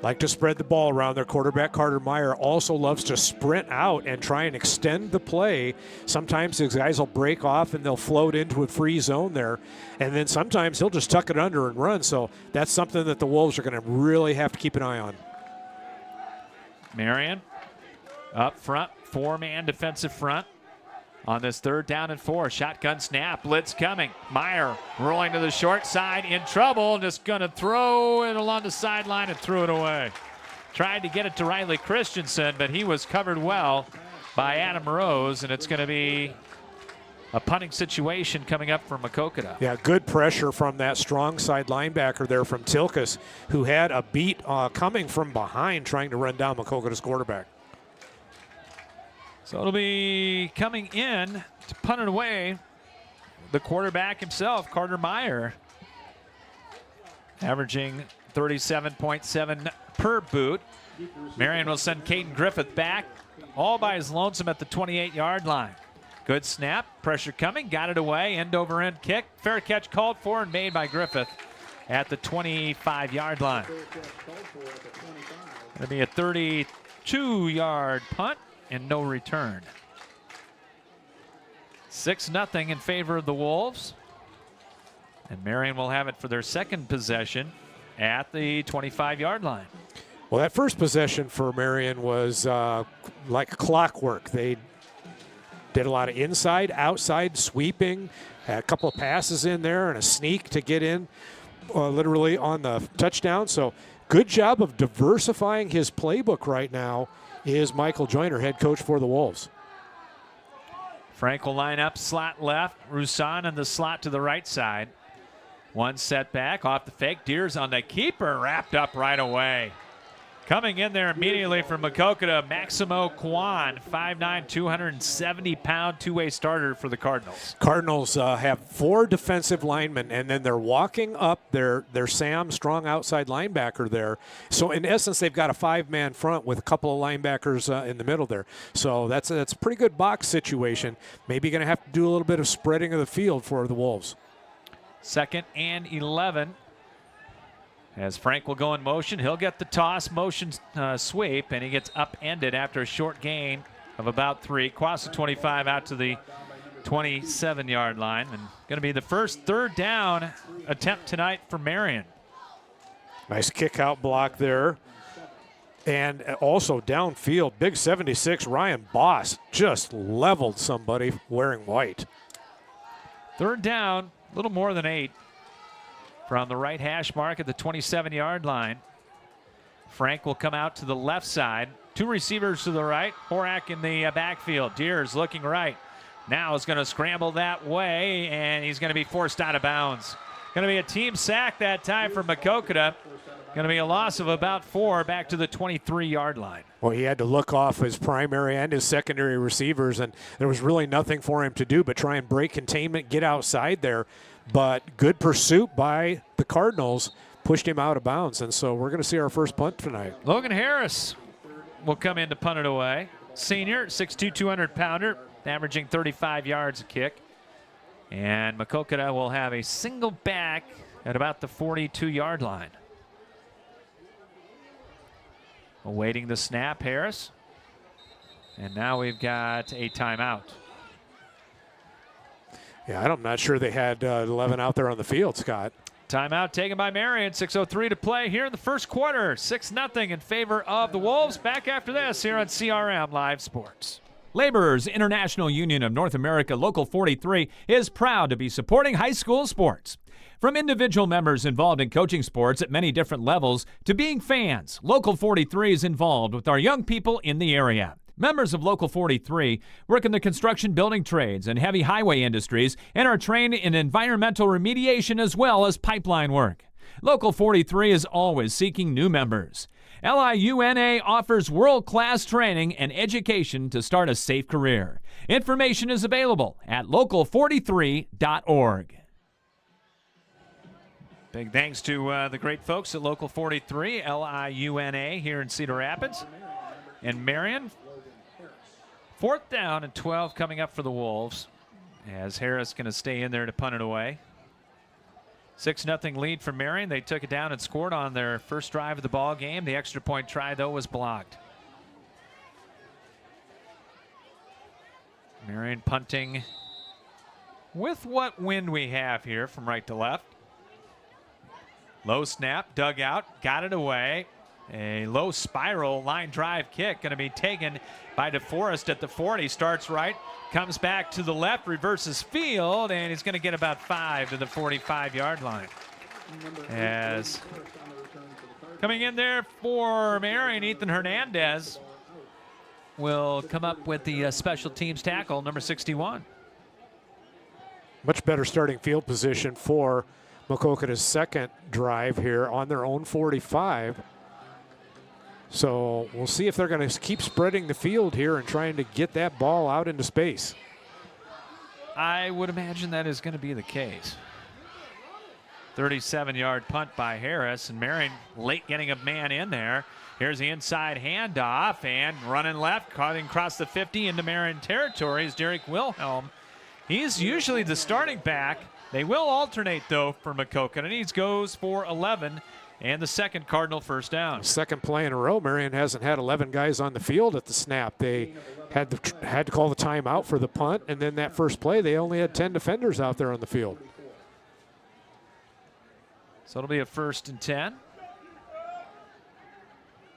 Like to spread the ball around. Their quarterback, Carter Meyer, also loves to sprint out and try and extend the play. Sometimes his guys will break off and they'll float into a free zone there. And then sometimes he'll just tuck it under and run. So that's something that the Wolves are going to really have to keep an eye on. Marion up front, 4-man defensive front. On this 3rd down and 4, shotgun snap, blitz coming. Meyer rolling to the short side, in trouble, just going to throw it along the sideline and threw it away. Tried to get it to Riley Christensen, but he was covered well by Adam Rose, and it's going to be a punting situation coming up for Maquoketa. Yeah, good pressure from that strong side linebacker there from Tilkus, who had a beat coming from behind trying to run down Maquoketa's quarterback. So it'll be coming in to punt it away, the quarterback himself, Carter Meyer, averaging 37.7 per boot. Marion will send Caden Griffith back all by his lonesome at the 28-yard line. Good snap, pressure coming, got it away, end-over-end kick. Fair catch called for and made by Griffith at the 25-yard line. It'll be a 32-yard punt and no return. 6-0 in favor of the Wolves. And Marion will have it for their second possession at the 25-yard line. Well, that first possession for Marion was like clockwork. They did a lot of inside, outside sweeping, had a couple of passes in there and a sneak to get in literally on the touchdown. So good job of diversifying his playbook right now is Michael Joyner, head coach for the Wolves. Frank will line up slot left, Roussan in the slot to the right side. One setback off the fake. Deers on the keeper, wrapped up right away. Coming in there immediately from Maquoketa, Maximo Kwan, 5'9", 270-pound two-way starter for the Cardinals. Cardinals have 4 defensive linemen, and then they're walking up their Sam strong outside linebacker there. So in essence, they've got a 5-man front with a couple of linebackers in the middle there. So that's a pretty good box situation. Maybe going to have to do a little bit of spreading of the field for the Wolves. 2nd and 11. As Frank will go in motion, he'll get the toss motion sweep, and he gets upended after a short gain of about 3. Across the 25 out to the 27-yard line. And going to be the first 3rd down attempt tonight for Marion. Nice kick out block there. And also downfield, big 76, Ryan Boss just leveled somebody wearing white. 3rd down, a little more than 8. From the right hash mark at the 27-yard line. Frank will come out to the left side. 2 receivers to the right. Horak in the backfield. Deers looking right. Now is going to scramble that way, and he's going to be forced out of bounds. Going to be a team sack that time for Maquoketa. Going to be a loss of about 4 back to the 23-yard line. Well, he had to look off his primary and his secondary receivers, and there was really nothing for him to do but try and break containment, get outside there. but good pursuit by the Cardinals pushed him out of bounds, and so we're going to see our first punt tonight. Logan Harris will come in to punt it away. Senior, 6'2", 200-pounder, averaging 35 yards a kick. And Maquoketa will have a single back at about the 42-yard line. Awaiting the snap, Harris. And now we've got a timeout. Yeah, I'm not sure they had 11 out there on the field, Scott. Timeout taken by Marion. 6:03 to play here in the first quarter. 6-0 in favor of the Wolves. Back after this here on CRM Live Sports. Laborers International Union of North America Local 43 is proud to be supporting high school sports. From individual members involved in coaching sports at many different levels to being fans, Local 43 is involved with our young people in the area. Members of Local 43 work in the construction building trades and heavy highway industries and are trained in environmental remediation as well as pipeline work. Local 43 is always seeking new members. LIUNA offers world-class training and education to start a safe career. Information is available at local43.org. Big thanks to the great folks at Local 43, LIUNA here in Cedar Rapids. And Marion, 4th down and 12 coming up for the Wolves, as Harris going to stay in there to punt it away. 6-0 lead for Marion. They took it down and scored on their first drive of the ball game. The extra point try, though, was blocked. Marion punting with what wind we have here from right to left. Low snap, dug out, got it away. A low spiral line drive kick going to be taken by DeForest at the 40. Starts right, comes back to the left, reverses field, and he's going to get about 5 to the 45-yard line. As coming in there for Marion, Ethan Hernandez will come up with the special teams tackle, number 61. Much better starting field position for Maquoketa's second drive here on their own 45. So we'll see if they're going to keep spreading the field here and trying to get that ball out into space. I would imagine that is going to be the case. 37-yard punt by Harris, and Marion late getting a man in there. Here's the inside handoff, and running left, cutting across the 50 into Marion territory is Derek Wilhelm. He's usually the starting back. They will alternate, though, for Maquoketa, and he goes for 11. And the second Cardinal first down. Second play in a row. Marion hasn't had 11 guys on the field at the snap. They had to call the timeout for the punt, and then that first play, they only had 10 defenders out there on the field. So it'll be a 1st and 10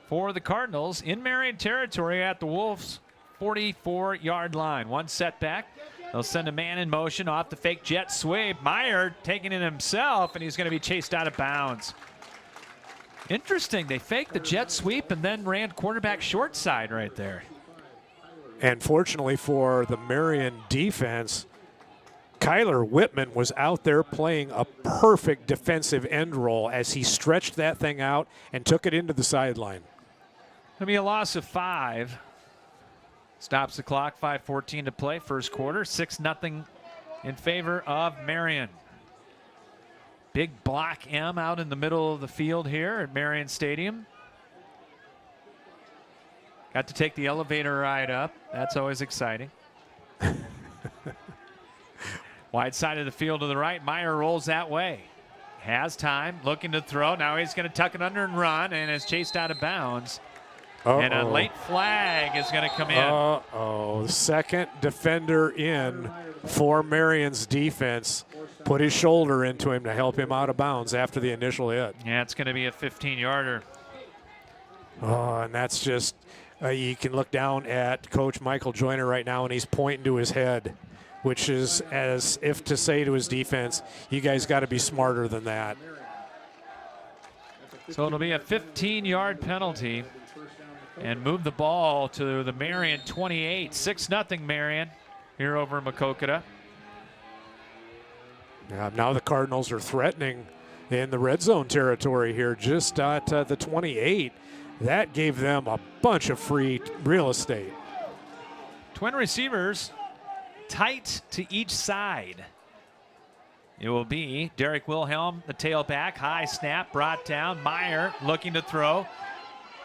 for the Cardinals in Marion territory at the Wolves' 44-yard line. One setback. They'll send a man in motion off the fake jet sweep. Meyer taking it himself, and he's going to be chased out of bounds. Interesting. They faked the jet sweep and then ran quarterback short side right there. And fortunately for the Marion defense, Kyler Whitman was out there playing a perfect defensive end roll as he stretched that thing out and took it into the sideline. Going to be a loss of 5. Stops the clock, 5:14 to play, first quarter. 6-0 in favor of Marion. Big block M out in the middle of the field here at Marion Stadium. Got to take the elevator ride up. That's always exciting. Wide side of the field to the right. Meyer rolls that way. Has time, looking to throw. Now he's going to tuck it under and run, and is chased out of bounds. And a late flag is going to come in. Second defender in for Marion's defense. Put his shoulder into him to help him out of bounds after the initial hit. Yeah, it's going to be a 15-yarder. Oh, and that's just, you can look down at Coach Michael Joyner right now, and he's pointing to his head, which is as if to say to his defense, you guys got to be smarter than that. So it'll be a 15-yard penalty and move the ball to the Marion 28. 6-0 Marion here over Maquoketa. Now the Cardinals are threatening in the red zone territory here, just at the 28. That gave them a bunch of free real estate. Twin receivers tight to each side. It will be Derek Wilhelm, the tailback. High snap, brought down. Meyer looking to throw.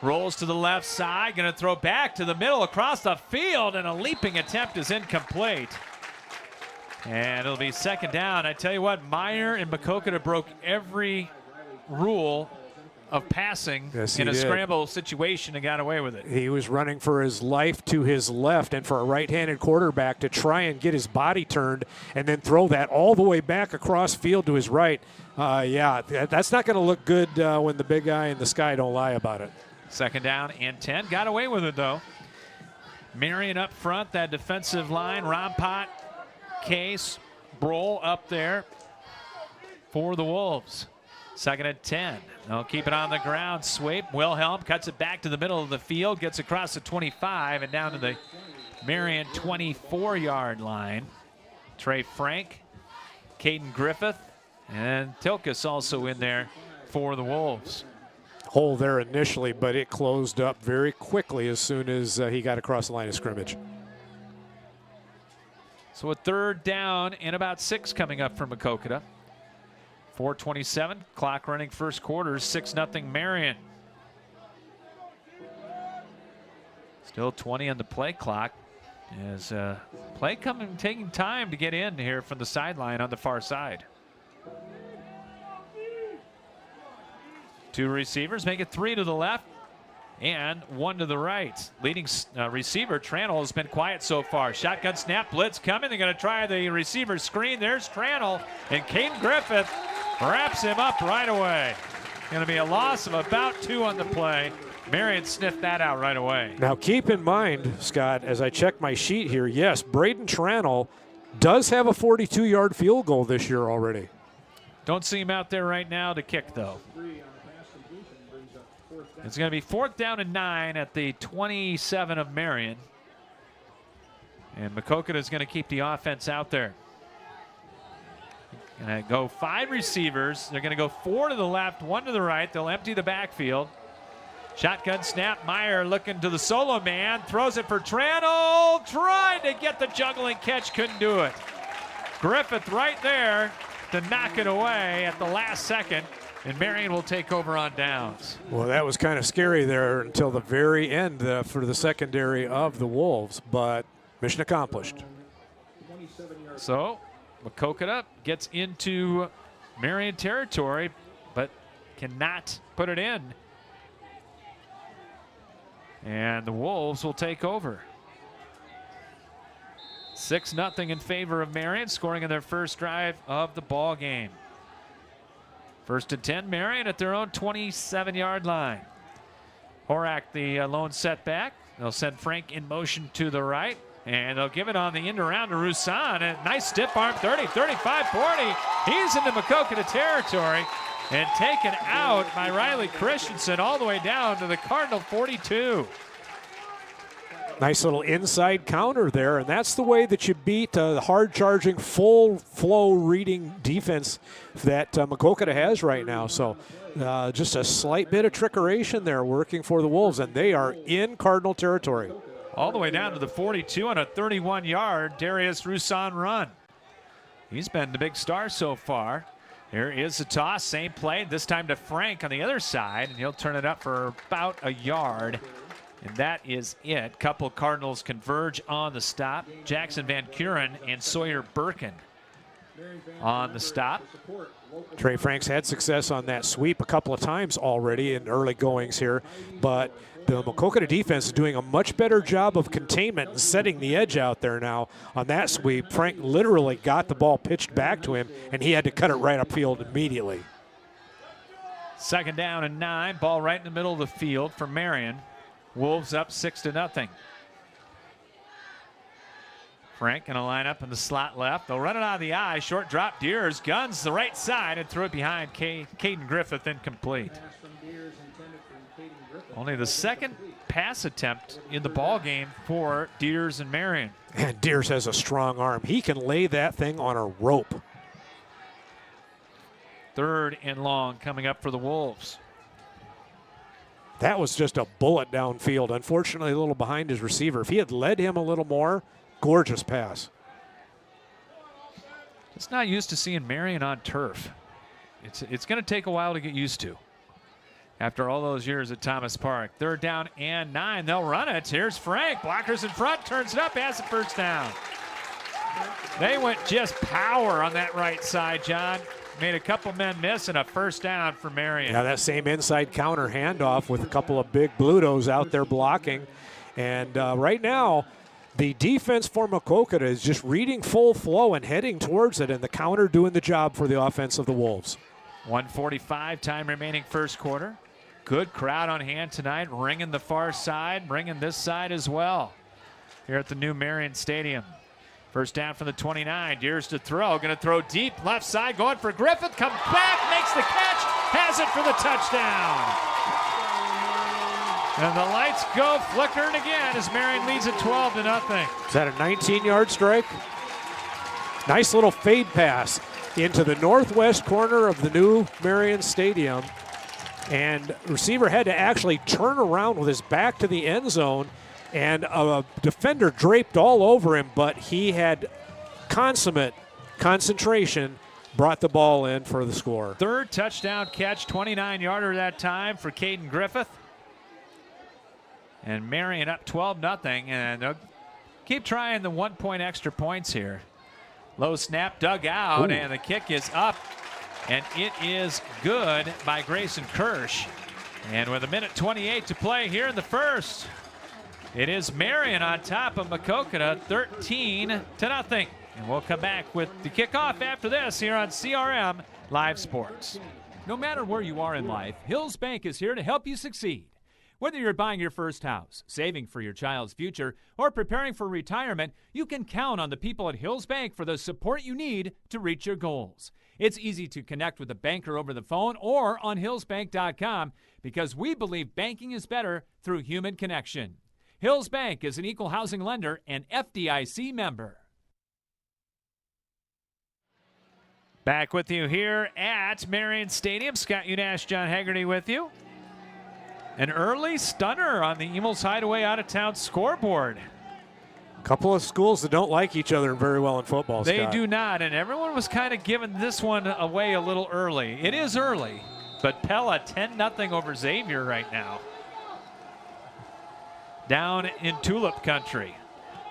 Rolls to the left side, going to throw back to the middle across the field, and a leaping attempt is incomplete. And it'll be second down. I tell you what, Meyer and Maquoketa broke every rule of passing in a scramble situation and got away with it. He was running for his life to his left, and for a right-handed quarterback to try and get his body turned and then throw that all the way back across field to his right, yeah, that's not going to look good when the big guy in the sky don't lie about it. Second down and 10. Got away with it, though. Marion up front, that defensive line. Rompot, Case, Brohl up there for the Wolves. Second and 10. They'll keep it on the ground. Sweep. Wilhelm cuts it back to the middle of the field, gets across the 25 and down to the Marion 24-yard line. Trey Frank, Caden Griffith, and Tilkus also in there for the Wolves. Hole there initially, but it closed up very quickly as soon as he got across the line of scrimmage. So a third down and about 6 coming up for Maquoketa. 4:27, clock running first quarter, 6-0 Marion. Still 20 on the play clock. As play taking time to get in here from the sideline on the far side. 2 receivers, make it 3 to the left and 1 to the right. Leading receiver, Tranel, has been quiet so far. Shotgun snap, blitz coming. They're going to try the receiver screen. There's Tranel, and Caden Griffith wraps him up right away. Going to be a loss of about 2 on the play. Marion sniffed that out right away. Now keep in mind, Scott, as I check my sheet here, yes, Braden Tranel does have a 42-yard field goal this year already. Don't see him out there right now to kick, though. It's going to be 4th down and 9 at the 27 of Marion. And Maquoketa is going to keep the offense out there. Going to go 5 receivers. They're going to go 4 to the left, 1 to the right. They'll empty the backfield. Shotgun snap. Meyer looking to the solo man. Throws it for Tranel. Tried to get the juggling catch. Couldn't do it. Griffith right there to knock it away at the last second. And Marion will take over on downs. Well, that was kind of scary there until the very end for the secondary of the Wolves, but mission accomplished. So Maquoketa gets into Marion territory, but cannot put it in. And the Wolves will take over. 6-0 in favor of Marion, scoring in their first drive of the ball game. 1st and 10, Marion at their own 27-yard line. Horak, the lone setback. They'll send Frank in motion to the right, and they'll give it on the end around to Roussan. And nice stiff arm, 30, 35, 40. He's into Maquoketa territory and taken out by Riley Christensen all the way down to the Cardinal 42. Nice little inside counter there, and that's the way that you beat the hard-charging, full-flow reading defense that Maquoketa has right now. So just a slight bit of trickeration there working for the Wolves, and they are in Cardinal territory. All the way down to the 42 on a 31-yard Darius Roussan run. He's been the big star so far. There is the toss, same play, this time to Frank on the other side, and he'll turn it up for about a yard. And that is it. Couple Cardinals converge on the stop. Jackson Van Kuren and Sawyer Birkin on the stop. Trey Franks had success on that sweep a couple of times already in early goings here, but the Maquoketa defense is doing a much better job of containment and setting the edge out there now on that sweep. Frank literally got the ball pitched back to him, and he had to cut it right upfield immediately. 2nd down and 9. Ball right in the middle of the field for Marion. Wolves up 6-0. Frank going to line up in the slot left. They'll run it out of the eye. Short drop. Deers guns the right side and throw it behind Caden Griffith, incomplete. Only the 2nd pass attempt in the ball game for Deers and Marion. And Deers has a strong arm. He can lay that thing on a rope. 3rd and long coming up for the Wolves. That was just a bullet downfield. Unfortunately, a little behind his receiver. If he had led him a little more, gorgeous pass. It's not used to seeing Marion on turf. It's going to take a while to get used to. After all those years at Thomas Park. 3rd down and 9. They'll run it. Here's Frank. Blockers in front. Turns it up. Has a first down. They went just power on that right side, John. Made a couple men miss and a first down for Marion. Yeah, that same inside counter handoff with a couple of big Blutos out there blocking. And right now, the defense for Maquoketa is just reading full flow and heading towards it, and the counter doing the job for the offense of the Wolves. 1:45 time remaining first quarter. Good crowd on hand tonight, ringing the far side, ringing this side as well here at the new Marion Stadium. First down from the 29. Deers to throw. Going to throw deep left side. Going for Griffith. Comes back. Makes the catch. Has it for the touchdown. And the lights go flickering again as Marion leads at 12-0. Is that a 19-yard strike? Nice little fade pass into the northwest corner of the new Marion Stadium. And receiver had to actually turn around with his back to the end zone, and a defender draped all over him, but he had consummate concentration, brought the ball in for the score. 3rd touchdown catch, 29-yarder that time for Caden Griffith. And Marion up 12-0, and they'll keep trying the 1-point extra points here. Low snap dug out, and the kick is up. And it is good by Grayson Kirsch. And with 1:28 to play here in the first, it is Marion on top of Maquoketa, 13-0. And we'll come back with the kickoff after this here on CRM Live Sports. No matter where you are in life, Hills Bank is here to help you succeed. Whether you're buying your first house, saving for your child's future, or preparing for retirement, you can count on the people at Hills Bank for the support you need to reach your goals. It's easy to connect with a banker over the phone or on hillsbank.com because we believe banking is better through human connection. Hills Bank is an equal housing lender and FDIC member. Back with you here at Marion Stadium. Scott Unash, John Haggerty with you. An early stunner on the Emils Hideaway out-of-town scoreboard. A couple of schools that don't like each other very well in football, They Scott. do not, and everyone was kind of giving this one away a little early. It is early, but Pella 10-0 over Xavier right now. Down in Tulip Country.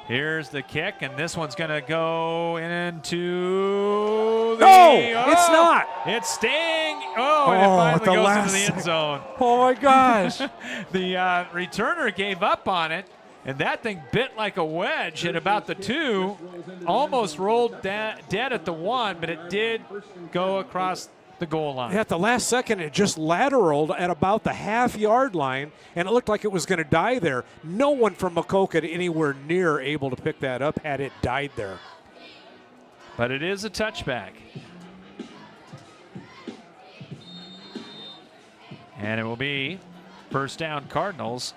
Here's the kick, and this one's going to go into the... No, it's not. It's staying. And it finally goes into the end zone. Oh, my gosh. The returner gave up on it, and that thing bit like a wedge at about the 2. Almost rolled dead at the 1, but it did go across the goal line. At the last second, it just lateraled at about the half-yard line, and it looked like it was going to die there. No one from Maquoketa anywhere near able to pick that up had it died there. But it is a touchback. And it will be first down Cardinals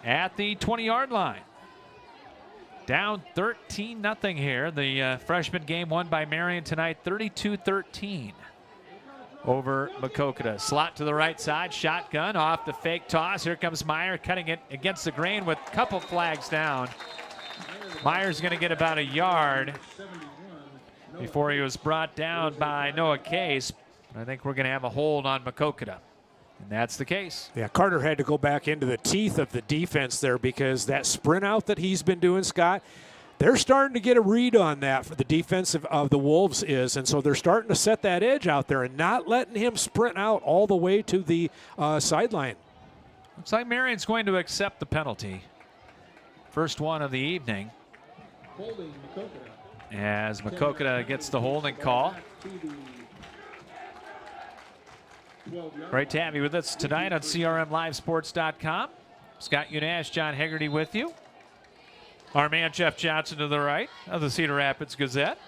at the 20-yard line. Down 13-0 here. The freshman game won by Marion tonight, 32-13 over Maquoketa. Slot to the right side, shotgun off the fake toss. Here comes Meyer cutting it against the grain with a couple flags down. Meyer's going to get about a yard before he was brought down by Noah Case. I think we're going to have a hold on Maquoketa. And that's the case. Yeah, Carter had to go back into the teeth of the defense there because that sprint out that he's been doing, Scott, they're starting to get a read on that for the defensive of the Wolves is, and so they're starting to set that edge out there and not letting him sprint out all the way to the sideline. Looks like Marion's going to accept the penalty. First one of the evening. As Maquoketa gets the holding call. Great to have you with us tonight on CRMLiveSports.com. Scott Unash, John Haggerty with you. Our man Jeff Johnson to the right of the Cedar Rapids Gazette.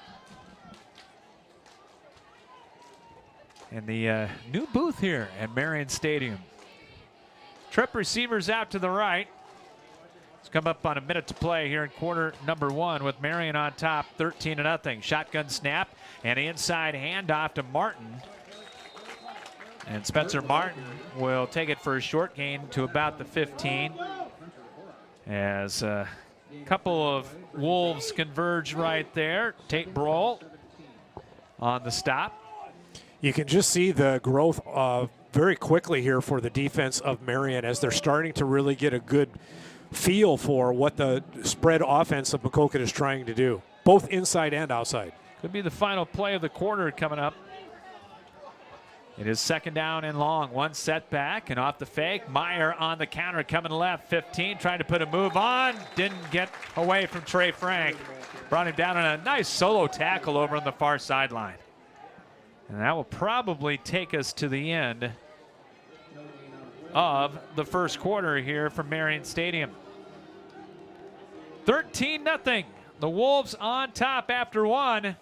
And the new booth here at Marion Stadium. Trip receivers out to the right. It's come up on a minute to play here in quarter number 1 with Marion on top, 13-0. Shotgun snap and inside handoff to Martin. And Spencer Martin will take it for a short gain to about the 15 as Couple of Wolves converge right there. Tate Broll on the stop. You can just see the growth very quickly here for the defense of Marion as they're starting to really get a good feel for what the spread offense of Maquoketa is trying to do, both inside and outside. Could be the final play of the quarter coming up. It is second down and long. One setback and off the fake. Meyer on the counter coming left. 15 trying to put a move on. Didn't get away from Trey Frank. Brought him down on a nice solo tackle over on the far sideline. And that will probably take us to the end of the first quarter here from Marion Stadium. 13-0. The Wolves on top after one.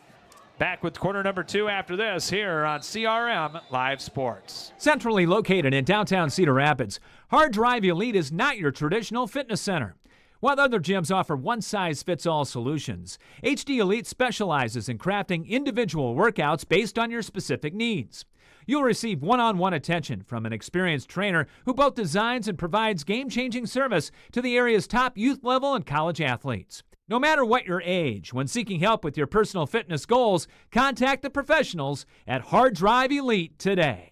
Back with quarter number 2 after this here on CRM Live Sports. Centrally located in downtown Cedar Rapids, Hard Drive Elite is not your traditional fitness center. While other gyms offer one-size-fits-all solutions, HD Elite specializes in crafting individual workouts based on your specific needs. You'll receive one-on-one attention from an experienced trainer who both designs and provides game-changing service to the area's top youth level and college athletes. No matter what your age, when seeking help with your personal fitness goals, contact the professionals at Hard Drive Elite today.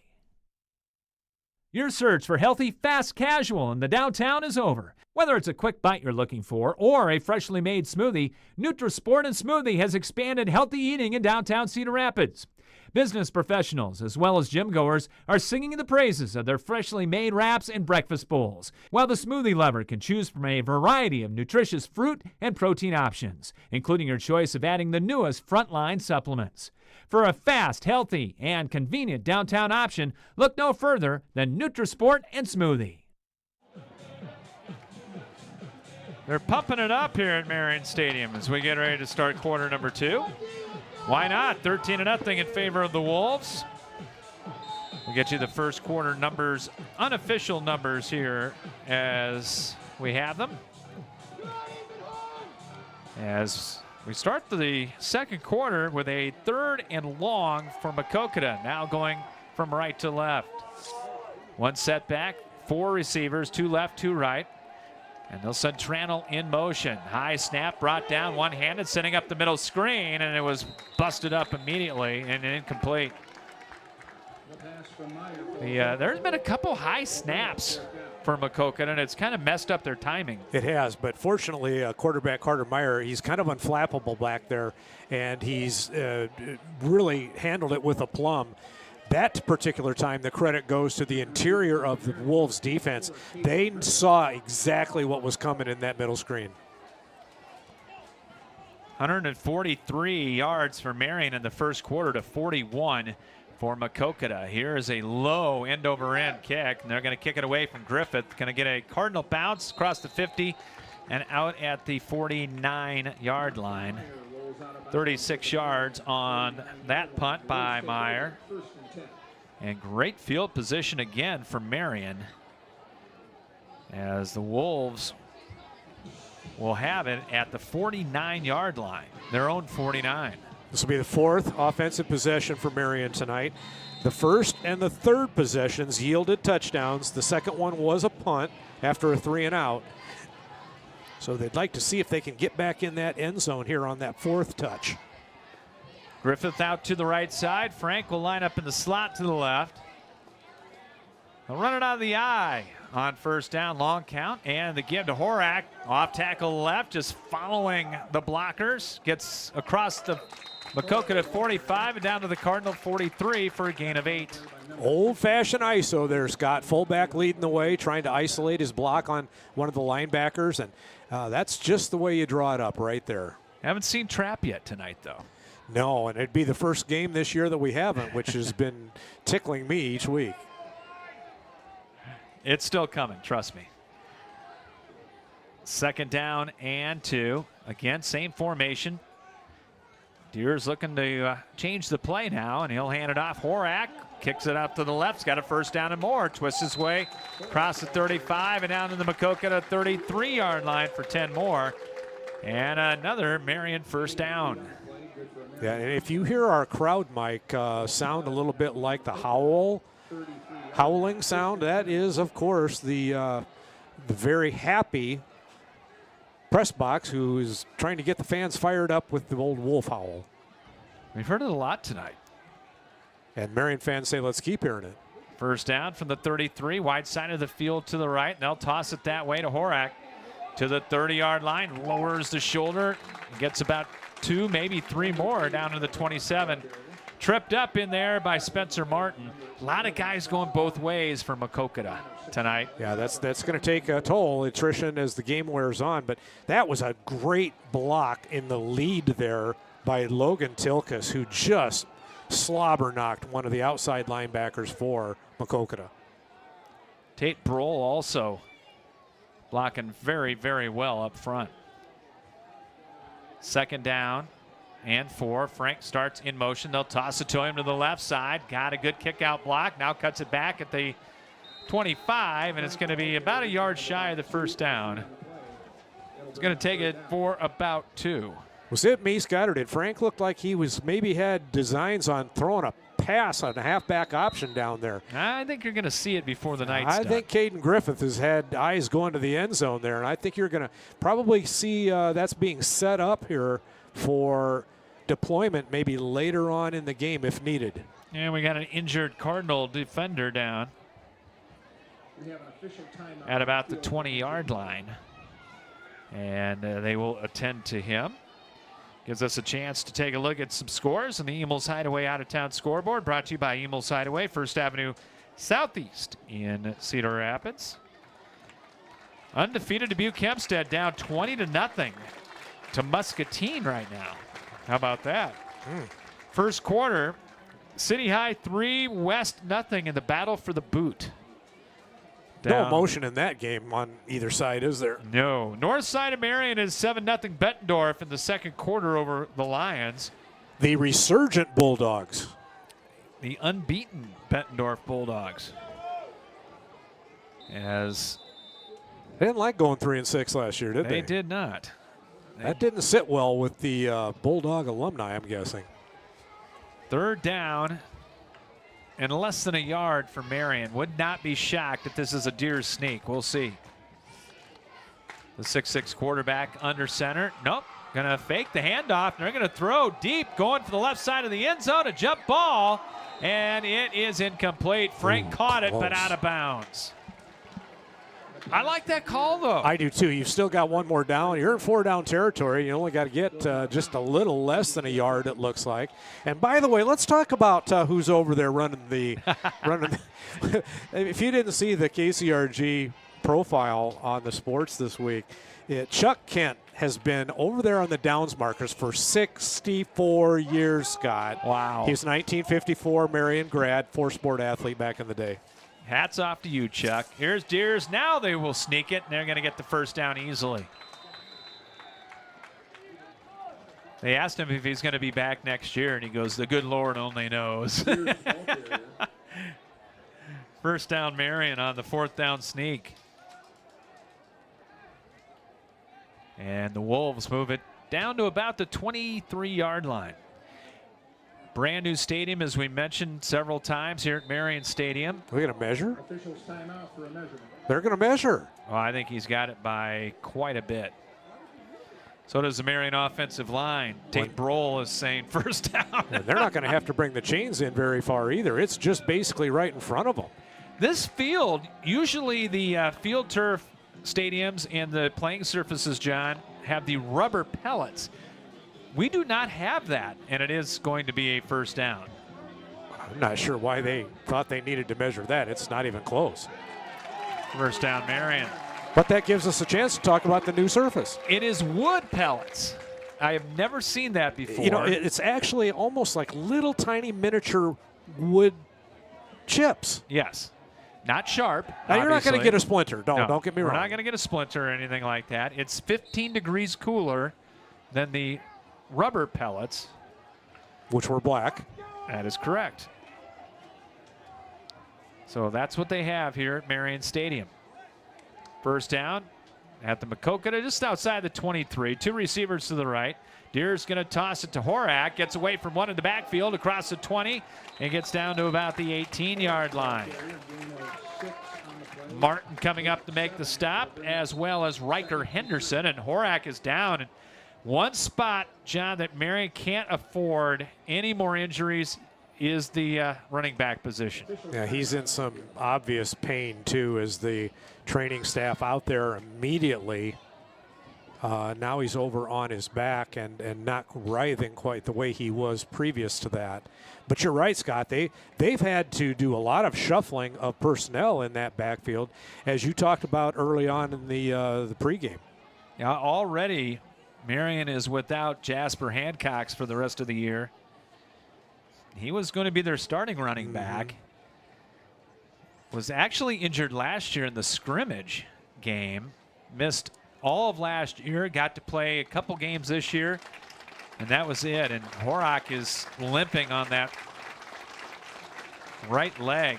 Your search for healthy, fast casual in the downtown is over. Whether it's a quick bite you're looking for or a freshly made smoothie, NutriSport and Smoothie has expanded healthy eating in downtown Cedar Rapids. Business professionals, as well as gym goers, are singing the praises of their freshly made wraps and breakfast bowls, while the smoothie lover can choose from a variety of nutritious fruit and protein options, including your choice of adding the newest frontline supplements. For a fast, healthy, and convenient downtown option, look no further than NutriSport and Smoothie. They're pumping it up here at Marion Stadium as we get ready to start quarter number 2. Why not? 13-0 in favor of the Wolves. We'll get you the first quarter numbers, unofficial numbers here as we have them. As we start the second quarter with a 3rd and long for Maquoketa, now going from right to left. One setback, 4 receivers, 2 left, 2 right. And they'll send Tranel in motion. High snap brought down one-handed, setting up the middle screen, and it was busted up immediately and incomplete. There's been a couple high snaps for Maquoketa, and it's kind of messed up their timing. It has, but fortunately, quarterback Carter Meyer, he's kind of unflappable back there, and he's really handled it with aplomb. That particular time, the credit goes to the interior of the Wolves defense. They saw exactly what was coming in that middle screen. 143 yards for Marion in the first quarter to 41 for Maquoketa. Here is a low end-over-end kick, and they're going to kick it away from Griffith. Going to get a Cardinal bounce across the 50 and out at the 49-yard line. 36 yards on that punt by Meyer. And great field position again for Marion as the Wolves will have it at the 49-yard line, their own 49. This will be the 4th offensive possession for Marion tonight. The first and the third possessions yielded touchdowns. The second one was a punt after a 3-and-out. So they'd like to see if they can get back in that end zone here on that 4th touch. Griffith out to the right side. Frank will line up in the slot to the left. They'll run it out of the eye on first down, long count, and the give to Horak. Off tackle left, just following the blockers. Gets across the Maquoketa 45 and down to the Cardinal 43 for a gain of 8. Old-fashioned ISO there, Scott. Fullback leading the way, trying to isolate his block on one of the linebackers, and that's just the way you draw it up right there. Haven't seen trap yet tonight, though. No, and it'd be the first game this year that we haven't, which has been tickling me each week. It's still coming, trust me. Second down and 2. Again, same formation. Deere's looking to change the play now, and he'll hand it off. Horak kicks it up to the left. He's got a first down and more. Twists his way across the 35 and down to the Maquoketa 33-yard line for 10 more. And another Marion first down. Yeah, and if you hear our crowd mic sound a little bit like the howling sound, that is, of course, the very happy press box who is trying to get the fans fired up with the old wolf howl. We've heard it a lot tonight. And Marion fans say, let's keep hearing it. First down from the 33, wide side of the field to the right, and they'll toss it that way to Horak to the 30-yard line, lowers the shoulder, gets about 2, maybe 3 more down to the 27. Tripped up in there by Spencer Martin. A lot of guys going both ways for Maquoketa tonight. Yeah, that's going to take a toll, attrition, as the game wears on. But that was a great block in the lead there by Logan Tilkus, who just slobber knocked one of the outside linebackers for Maquoketa. Tate Brohl also blocking very, very well up front. Second down and 4. Frank starts in motion. They'll toss it to him to the left side. Got a good kick out block. Now cuts it back at the 25, and it's going to be about a yard shy of the first down. It's going to take it for about 2. Was it me, Scott, or did Frank look like he was maybe had designs on throwing a pass on a halfback option down there? I think you're going to see it before the night's I done. think Caden Griffith has had eyes going to the end zone there, and I think you're going to probably see that's being set up here for deployment maybe later on in the game if needed. And we got an injured Cardinal defender down We have an official timeout. at about the 20-yard line. And they will attend to him. Gives us a chance to take a look at some scores on the Emils Hideaway out-of-town scoreboard, brought to you by Emils Hideaway, 1st Avenue Southeast in Cedar Rapids. Undefeated Dubuque Hempstead down 20-0 to Muscatine right now. How about that? First quarter, City High 3, West 0 in the battle for the boot. No emotion in that game on either side, is there? No. North side of Marion is 7-0 Bettendorf in the second quarter over the Lions. The resurgent Bulldogs. The unbeaten Bettendorf Bulldogs. As They didn't like going 3-6 last year, did they? they did not. That didn't sit well with the Bulldog alumni, I'm guessing. Third down and less than a yard for Marion. Would not be shocked if this is a deer sneak. We'll see. The 6'6 quarterback under center. Nope. Going to fake the handoff. They're going to throw deep, going for the left side of the end zone. A jump ball, and it is incomplete. Frank caught it, but out of bounds. I like that call, though. I do, too. You've still got one more down. You're in 4-down territory. You only got to get just a little less than a yard, it looks like. And by the way, let's talk about who's over there running the if you didn't see the KCRG profile on the sports this week, Chuck Kent has been over there on the downs markers for 64 years, Scott. Wow. He was 1954 Marion grad, 4-sport athlete back in the day. Hats off to you, Chuck. Here's Deers. Now they will sneak it, and they're going to get the first down easily. They asked him if he's going to be back next year, and he goes, the good Lord only knows. First down Marion on the 4th down sneak. And the Wolves move it down to about the 23-yard line. Brand new stadium, as we mentioned several times here at Marion Stadium. We're going to measure? Officials timeout for a measurement. They're going to measure. Oh, I think he's got it by quite a bit. So does the Marion offensive line. Tate Brohl is saying first down. And they're not going to have to bring the chains in very far either. It's just basically right in front of them. This field, usually the field turf stadiums and the playing surfaces, John, have the rubber pellets. We do not have that, and it is going to be a first down. I'm not sure why they thought they needed to measure that. It's not even close. First down, Marion. But that gives us a chance to talk about the new surface. It is wood pellets. I have never seen that before. You know, it's actually almost like little tiny miniature wood chips. Yes. Not sharp. Now, you're not going to obviously. get a splinter. No, Don't get me wrong. We're not going to get a splinter or anything like that. It's 15 degrees cooler than the rubber pellets. Which were black. That is correct. So that's what they have here at Marion Stadium. First down, at the Maquoketa, just outside the 23. Two receivers to the right. Deere's going to toss it to Horak. Gets away from one in the backfield across the 20 and gets down to about the 18-yard line. Martin coming up to make the stop, as well as Riker Henderson, and Horak is down. And one spot, John, that Marion can't afford any more injuries is the running back position. Yeah, he's in some obvious pain, too, as the training staff out there immediately. Now he's over on his back and not writhing quite the way he was previous to that. But you're right, Scott. They've had to do a lot of shuffling of personnel in that backfield, as you talked about early on in the pregame. Yeah, already Marion is without Jasper Hancock for the rest of the year. He was going to be their starting running back. Was actually injured last year in the scrimmage game. Missed all of last year. Got to play a couple games this year. And that was it. And Horak is limping on that right leg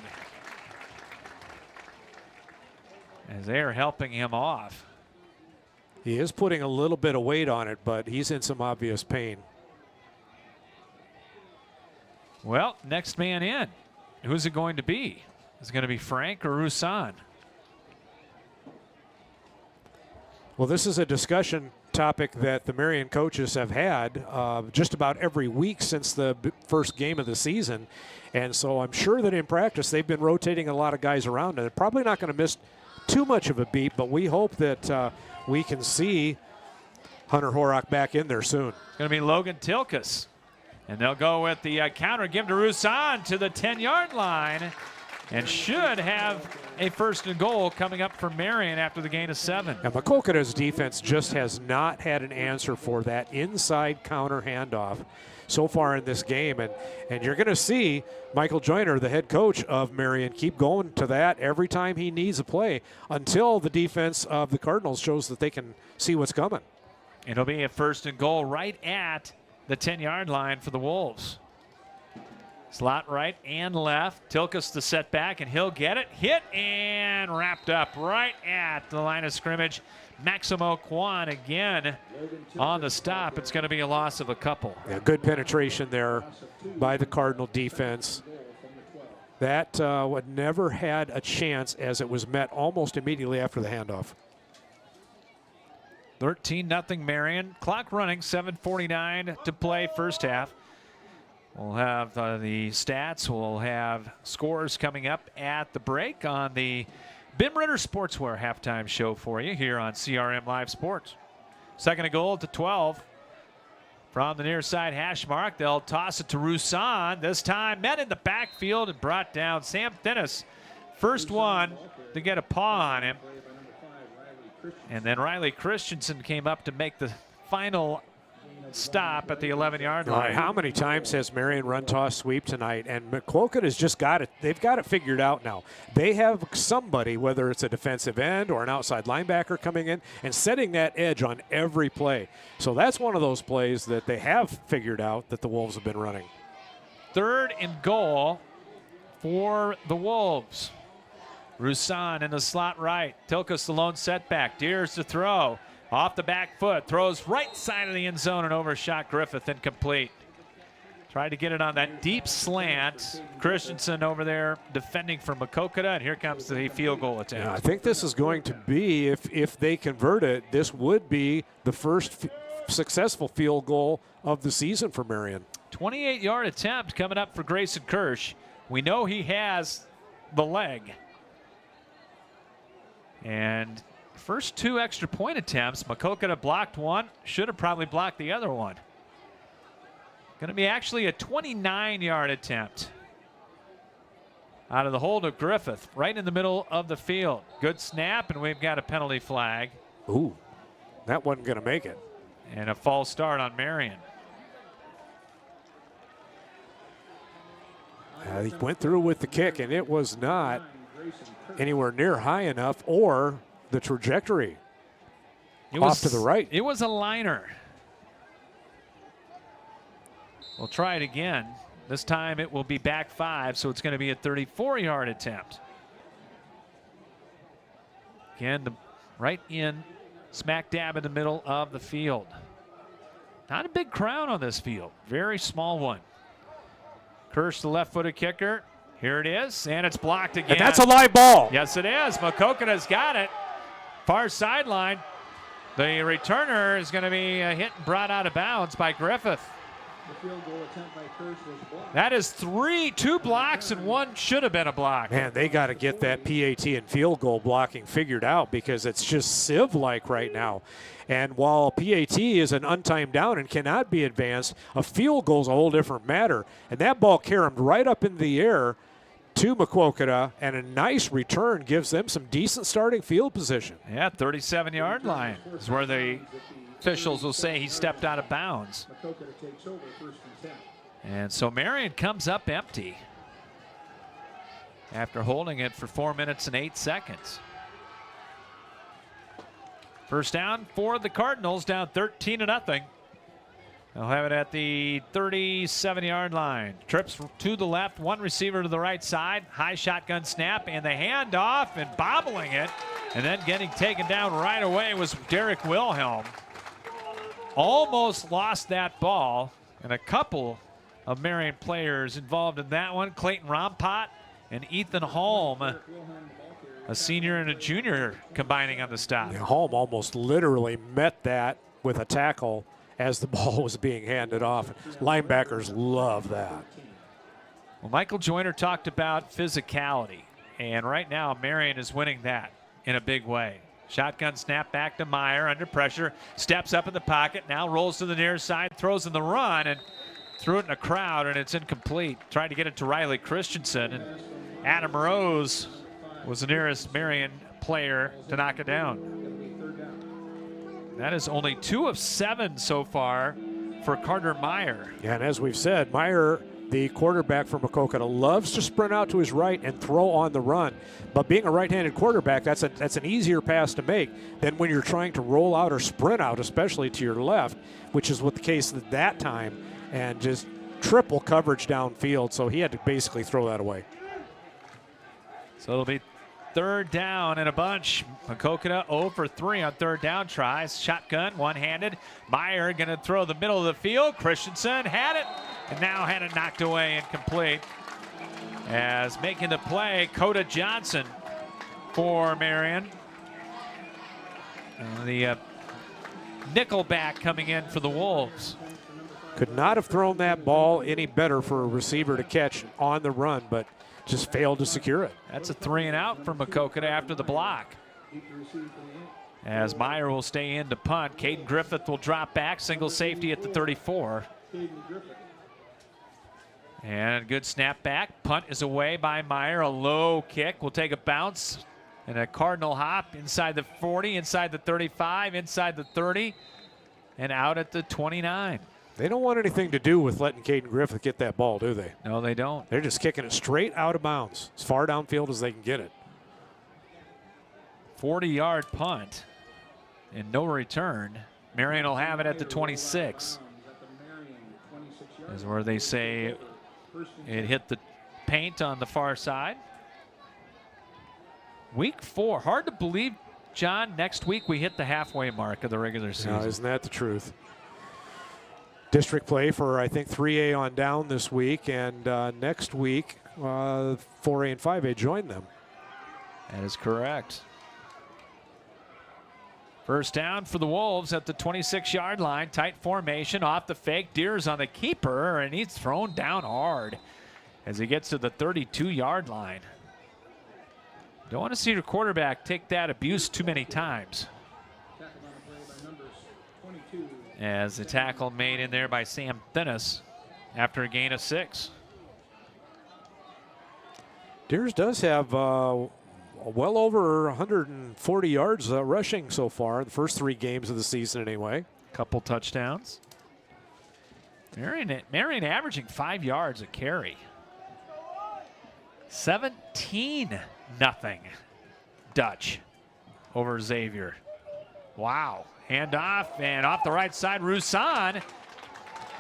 as they are helping him off. He is putting a little bit of weight on it, but he's in some obvious pain. Well, next man in. Who's it going to be? Is it going to be Frank or Roussan? Well, this is a discussion topic that the Marion coaches have had just about every week since the first game of the season. And so I'm sure that in practice they've been rotating a lot of guys around, and they're probably not going to miss too much of a beat, but we hope that we can see Hunter Horak back in there soon. It's going to be Logan Tilkus. And they'll go with the counter, give to Roussan to the 10-yard line, and should have a first and goal coming up for Marion after the gain of 7. Now, Maquoketa's defense just has not had an answer for that inside counter handoff so far in this game. And you're going to see Michael Joyner, the head coach of Marion, keep going to that every time he needs a play until the defense of the Cardinals shows that they can see what's coming. It'll be a first and goal right at the 10-yard line for the Wolves. Slot right and left. Tilkus the setback, and he'll get it. Hit and wrapped up right at the line of scrimmage. Maximo Kwan again on the stop. It's going to be a loss of a couple. Yeah, good penetration there by the Cardinal defense. That would never had a chance as it was met almost immediately after the handoff. 13-0 Marion. Clock running, 7:49 to play first half. We'll have the stats. We'll have scores coming up at the break on the Bim Ritter Sportswear halftime show for you here on CRM Live Sports. Second and goal to 12. From the near side hash mark, they'll toss it to Roussan. This time met in the backfield and brought down Sam Thinnis. First one to get a paw on him. And then Riley Christensen came up to make the final stop at the 11-yard line. How many times has Marion run toss sweep tonight? And Maquoketa has just got it. They've got it figured out now. They have somebody, whether it's a defensive end or an outside linebacker, coming in and setting that edge on every play. So that's one of those plays that they have figured out that the Wolves have been running. Third and goal for the Wolves. Roussan in the slot right. Tilkus the lone setback. Deers to throw. Off the back foot. Throws right side of the end zone and overshot Griffith. Incomplete. Tried to get it on that deep slant. Christensen over there defending for Maquoketa. And here comes the field goal attempt. Yeah, I think this is going to be, if they convert it, this would be the first successful field goal of the season for Marion. 28-yard attempt coming up for Grayson Kirsch. We know he has the leg. And first two extra point attempts, Maquoketa blocked one, should have probably blocked the other one. Going to be actually a 29-yard attempt out of the hold of Griffith, right in the middle of the field. Good snap, and we've got a penalty flag. Ooh, that wasn't going to make it. And a false start on Marion. He went through with the kick, and it was not anywhere near high enough, or the trajectory off to the right. It was a liner. We'll try it again. This time it will be back 5, so it's going to be a 34-yard attempt. Again, right in smack dab in the middle of the field. Not a big crowd on this field. Very small one. Kirsch, the left-footed kicker. Here it is, and it's blocked again. And that's a live ball. Yes, it is. Maquoketa's got it. Far sideline. The returner is going to be hit and brought out of bounds by Griffith. The field goal attempt by Kirsch was blocked. That is two blocks, and one should have been a block. Man, they got to get that PAT and field goal blocking figured out because it's just sieve-like right now. And while PAT is an untimed down and cannot be advanced, a field goal is a whole different matter. And that ball caromed right up in the air to Maquoketa, and a nice return gives them some decent starting field position. Yeah, 37-yard line is where the officials will say he stepped out of bounds. Maquoketa takes over, 1st and 10. And so Marion comes up empty after holding it for 4 minutes and 8 seconds. First down for the Cardinals, down 13-0. They'll have it at the 37-yard line. Trips to the left, one receiver to the right side. High shotgun snap and the handoff and bobbling it. And then getting taken down right away was Derek Wilhelm. Almost lost that ball. And a couple of Marion players involved in that one. Clayton Rompot and Ethan Holm, a senior and a junior, combining on the stop. Yeah, Holm almost literally met that with a tackle as the ball was being handed off. Linebackers love that. Well, Michael Joyner talked about physicality, and right now Marion is winning that in a big way. Shotgun snap back to Meyer under pressure, steps up in the pocket, now rolls to the near side, throws in the run, and threw it in a crowd, and it's incomplete. Tried to get it to Riley Christensen, and Adam Rose was the nearest Marion player to knock it down. That is only 2 of 7 so far for Carter Meyer. Yeah, and as we've said, Meyer, the quarterback for Maquoketa, loves to sprint out to his right and throw on the run. But being a right-handed quarterback, that's an easier pass to make than when you're trying to roll out or sprint out, especially to your left, which is what the case at that time, and just triple coverage downfield. So he had to basically throw that away. So it'll be 3rd down and a bunch. Maquoketa 0 for 3 on 3rd down tries. Shotgun, one-handed. Meyer going to throw the middle of the field. Christensen had it, and now had it knocked away incomplete. As making the play, Coda Johnson for Marion. The nickelback coming in for the Wolves. Could not have thrown that ball any better for a receiver to catch on the run, but just failed to secure it. That's a 3 and out for Maquoketa after the block. As Meyer will stay in to punt. Caden Griffith will drop back, single safety at the 34. And a good snap back. Punt is away by Meyer. A low kick will take a bounce. And a Cardinal hop inside the 40, inside the 35, inside the 30, and out at the 29. They don't want anything to do with letting Caden Griffith get that ball, do they? No, they don't. They're just kicking it straight out of bounds, as far downfield as they can get it. 40-yard punt and no return. Marion will have it at the 26. Is where they say it hit the paint on the far side. Week 4. Hard to believe, John, next week we hit the halfway mark of the regular season. No, isn't that the truth? District play for, I think, 3A on down this week, and next week 4A and 5A join them. That is correct. First down for the Wolves at the 26-yard line. Tight formation off the fake. Deers on the keeper, and he's thrown down hard as he gets to the 32-yard line. Don't want to see your quarterback take that abuse too many times. As the tackle made in there by Sam Thinnis after a gain of 6. Deers does have well over 140 yards rushing so far, the first 3 games of the season anyway. Couple touchdowns. Marion averaging 5 yards a carry. 17-0 Dutch over Xavier. Wow. Hand off, and off the right side, Roussan.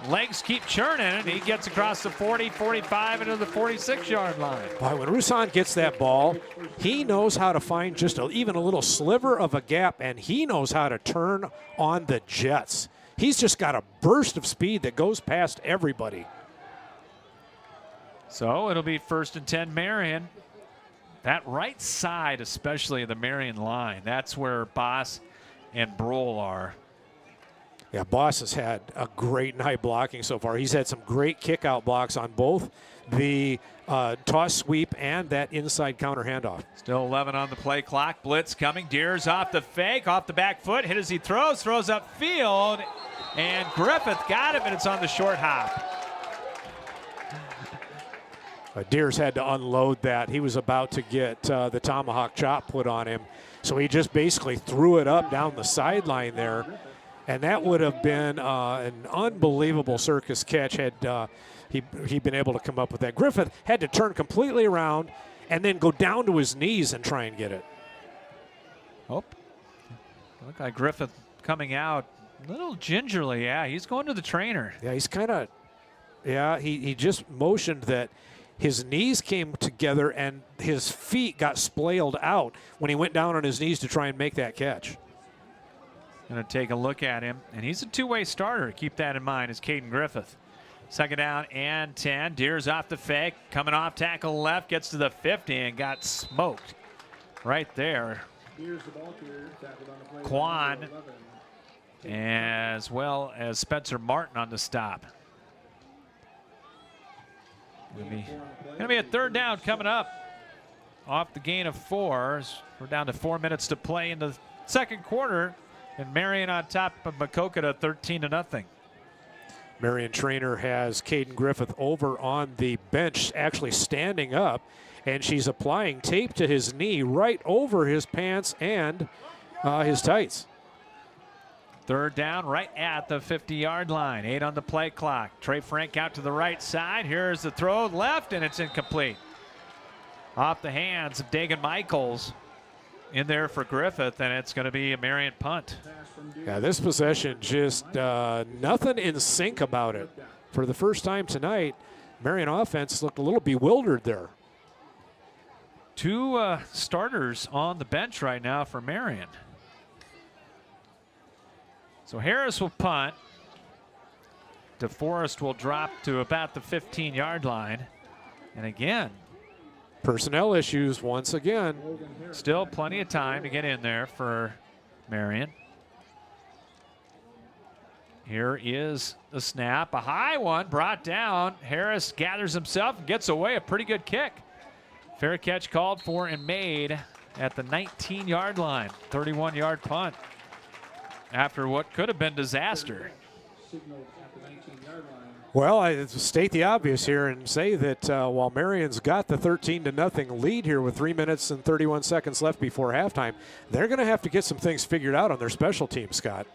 legs keep churning, and he gets across the 40, 45, into the 46-yard line. Boy, when Roussan gets that ball, he knows how to find just even a little sliver of a gap, and he knows how to turn on the jets. He's just got a burst of speed that goes past everybody. So it'll be 1st and 10 Marion. That right side, especially of the Marion line, that's where Boss and Brohl are. Yeah, Boss has had a great night blocking so far. He's had some great kick-out blocks on both the toss sweep and that inside counter handoff. Still 11 on the play clock. Blitz coming. Deers off the fake, off the back foot. Hit as he throws upfield. And Griffith got him, and it's on the short hop. Deers had to unload that. He was about to get the tomahawk chop put on him. So he just basically threw it up down the sideline there. And that would have been an unbelievable circus catch had he been able to come up with that. Griffith had to turn completely around and then go down to his knees and try and get it. Oh, look like Griffith coming out a little gingerly. Yeah, he's going to the trainer. Yeah, he's kind of, he just motioned that his knees came together and his feet got splayed out when he went down on his knees to try and make that catch. Going to take a look at him, and he's a two-way starter. Keep that in mind, is Caden Griffith. 2nd down and 10. Deers off the fake, coming off tackle left, gets to the 50 and got smoked right there. Quan, as well as Spencer Martin on the stop. Going to be a 3rd down coming up off the gain of 4. We're down to 4 minutes to play in the 2nd quarter, and Marion on top of Maquoketa 13-0. Marion trainer has Caden Griffith over on the bench, actually standing up, and she's applying tape to his knee right over his pants and his tights. 3rd down right at the 50-yard line. 8 on the play clock. Trey Frank out to the right side. Here's the throw left, and it's incomplete. Off the hands of Dagan Michaels. In there for Griffith, and it's going to be a Marion punt. Yeah, this possession just nothing in sync about it. For the first time tonight, Marion offense looked a little bewildered there. 2 starters on the bench right now for Marion. So Harris will punt. DeForest will drop to about the 15-yard line. And again, personnel issues once again. Still plenty of time to get in there for Marion. Here is the snap. A high one brought down. Harris gathers himself and gets away. A pretty good kick. Fair catch called for and made at the 19-yard line. 31-yard punt after what could have been disaster. Well, I state the obvious here and say that while Marion's got the 13-0 lead here with 3 minutes and 31 seconds left before halftime, they're going to have to get some things figured out on their special team, Scott.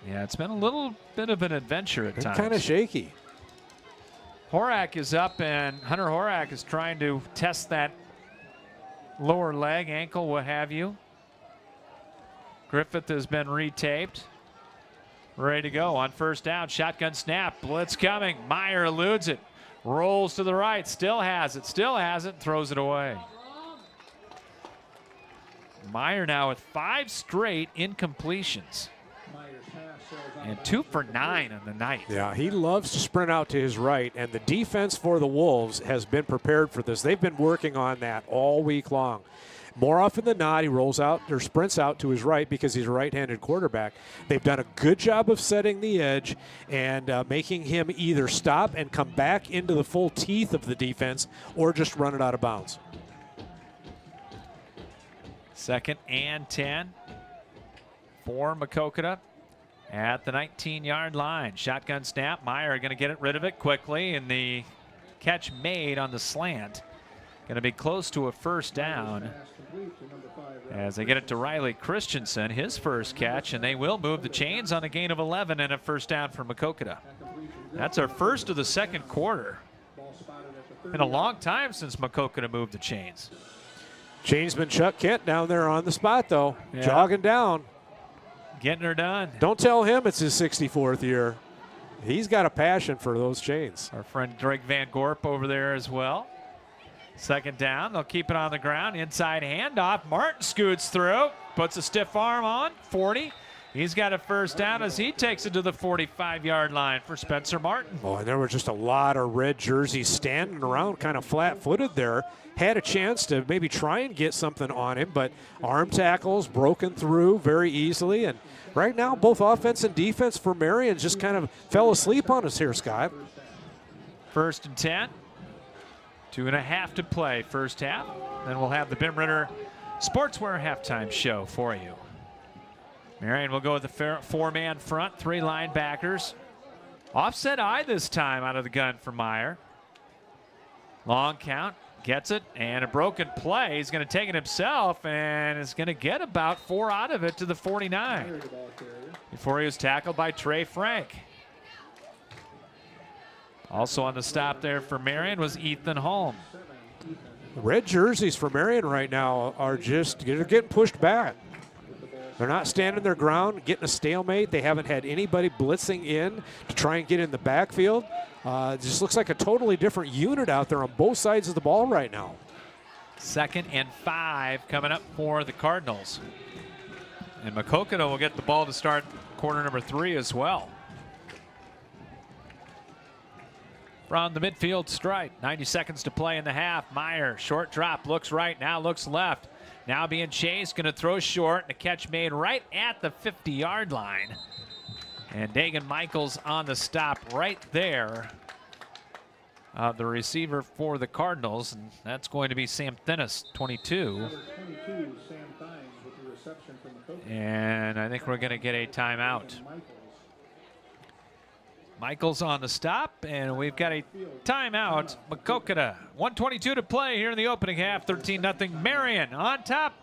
Yeah, it's been a little bit of an adventure at times. Kind of shaky. Horak is up, and Hunter Horak is trying to test that lower leg, ankle, what have you. Griffith has been retaped. Ready to go on 1st down. Shotgun snap. Blitz coming. Meyer eludes it. Rolls to the right. Still has it. Still has it. Throws it away. Meyer now with 5 straight incompletions. And 2 for 9 on the night. Yeah, he loves to sprint out to his right, and the defense for the Wolves has been prepared for this. They've been working on that all week long. More often than not, he rolls out or sprints out to his right because he's a right-handed quarterback. They've done a good job of setting the edge and making him either stop and come back into the full teeth of the defense or just run it out of bounds. 2nd and 10 for Maquoketa at the 19-yard line. Shotgun snap. Meyer going to get rid of it quickly, and the catch made on the slant. Going to be close to a 1st down as they get it to Riley Christensen, his first catch, and they will move the chains on a gain of 11 and a 1st down for Maquoketa. That's our first of the 2nd quarter. Been a long time since Maquoketa moved the chains. Chainsman Chuck Kent down there on the spot, though, jogging down. Getting her done. Don't tell him it's his 64th year. He's got a passion for those chains. Our friend Drake Van Gorp over there as well. Second down, they'll keep it on the ground. Inside handoff, Martin scoots through, puts a stiff arm on, 40. He's got a first down as he takes it to the 45-yard line for Spencer Martin. Oh, and there were just a lot of red jerseys standing around kind of flat-footed there. Had a chance to maybe try and get something on him, but arm tackles broken through very easily. And right now, both offense and defense for Marion just kind of fell asleep on us here, Scott. 1st and 10. 2.5 to play first half. Then we'll have the Bim Ritter Sportswear halftime show for you. Marion will go with the 4-man front, 3 linebackers. Offset eye this time out of the gun for Meyer. Long count, gets it, and a broken play. He's going to take it himself and is going to get about 4 out of it to the 49 before he was tackled by Trey Frank. Also on the stop there for Marion was Ethan Holm. Red jerseys for Marion right now are they're getting pushed back. They're not standing their ground, getting a stalemate. They haven't had anybody blitzing in to try and get in the backfield. It just looks like a totally different unit out there on both sides of the ball right now. 2nd and 5 coming up for the Cardinals. And Maquoketa will get the ball to start quarter number 3 as well. From the midfield stripe, 90 seconds to play in the half. Meyer, short drop, looks right, now looks left. Now being chased, going to throw short, and a catch made right at the 50-yard line. And Dagan Michaels on the stop right there. The receiver for the Cardinals, and that's going to be Sam Thinnis, 22. Number 22, Sam Thines with the reception from the coach. And I think we're going to get a timeout. Michaels on the stop, and we've got a timeout. Maquoketa, 1:22 to play here in the opening half. 13-0 Marion on top.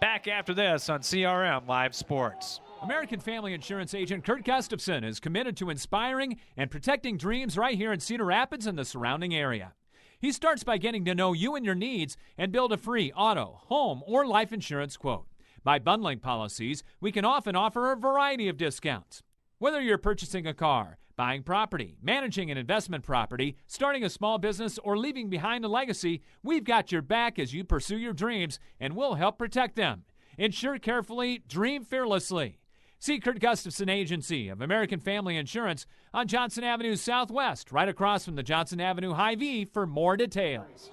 Back after this on CRM Live Sports. American Family Insurance agent Kurt Gustafson is committed to inspiring and protecting dreams right here in Cedar Rapids and the surrounding area. He starts by getting to know you and your needs and build a free auto, home, or life insurance quote. By bundling policies, we can often offer a variety of discounts. Whether you're purchasing a car, buying property, managing an investment property, starting a small business, or leaving behind a legacy, we've got your back as you pursue your dreams, and we'll help protect them. Insure carefully, dream fearlessly. See Kurt Gustafson Agency of American Family Insurance on Johnson Avenue Southwest, right across from the Johnson Avenue Hy-Vee for more details.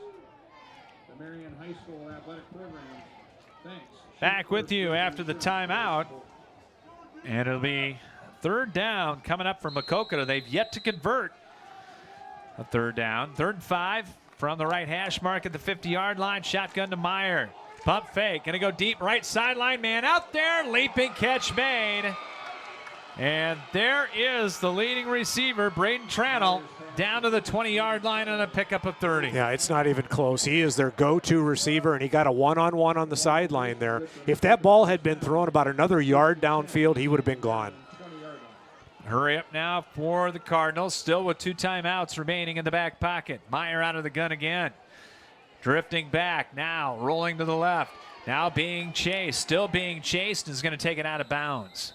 The Marion High School Athletic Program. Thanks. Back with you after the timeout. And it'll be 3rd down coming up for Maquoketa. They've yet to convert a 3rd down. 3rd and 5 from the right hash mark at the 50-yard line. Shotgun to Meyer. Pump fake. Going to go deep right sideline. Man out there. Leaping catch made. And there is the leading receiver, Braden Trannell, down to the 20-yard line on a pickup of 30. Yeah, it's not even close. He is their go-to receiver, and he got a one-on-one on the sideline there. If that ball had been thrown about another yard downfield, he would have been gone. Hurry up now for the Cardinals, still with 2 timeouts remaining in the back pocket. Meyer out of the gun again. Drifting back now, rolling to the left. Now being chased, still being chased, is going to take it out of bounds.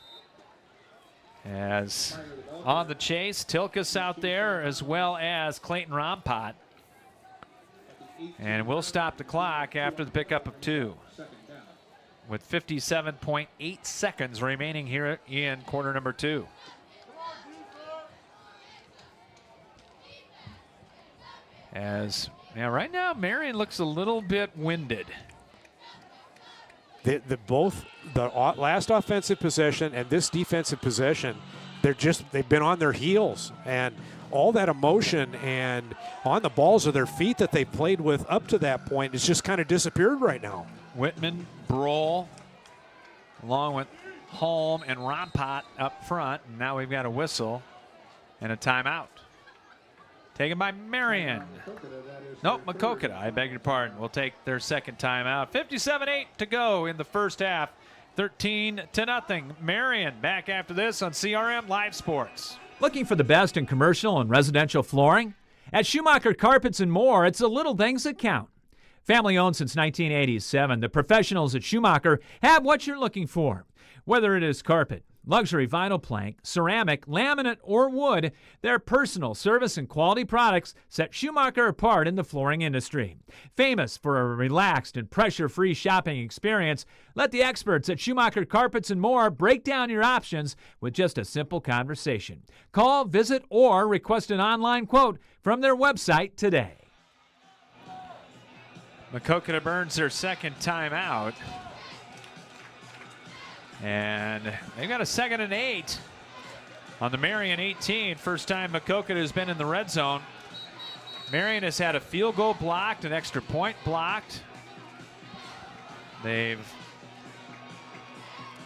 As on the chase, Tilkus out there as well as Clayton Rompot. And we'll stop the clock after the pickup of 2. With 57.8 seconds remaining here in quarter number 2. As now, right now, Marion looks a little bit winded. Both the last offensive possession and this defensive possession, they've been on their heels, and all that emotion and on the balls of their feet that they played with up to that point has just kind of disappeared right now. Whitman, Brohl, along with Holm and Rompot up front, and now we've got a whistle and a timeout. Taken by Marion. Nope, Maquoketa, I beg your pardon. We'll take their second timeout. 57-8 to go in the first half. 13-0. Marion back after this on CRM Live Sports. Looking for the best in commercial and residential flooring? At Schumacher Carpets and More, it's the little things that count. Family owned since 1987, the professionals at Schumacher have what you're looking for. Whether it is carpet, luxury vinyl plank, ceramic, laminate, or wood, their personal service and quality products set Schumacher apart in the flooring industry. Famous for a relaxed and pressure-free shopping experience, let the experts at Schumacher Carpets and More break down your options with just a simple conversation. Call, visit, or request an online quote from their website today. Maquoketa burns their second timeout. And they've got a 2nd and 8 on the Marion 18. First time Maquoketa has been in the red zone. Marion has had a field goal blocked, an extra point blocked. They've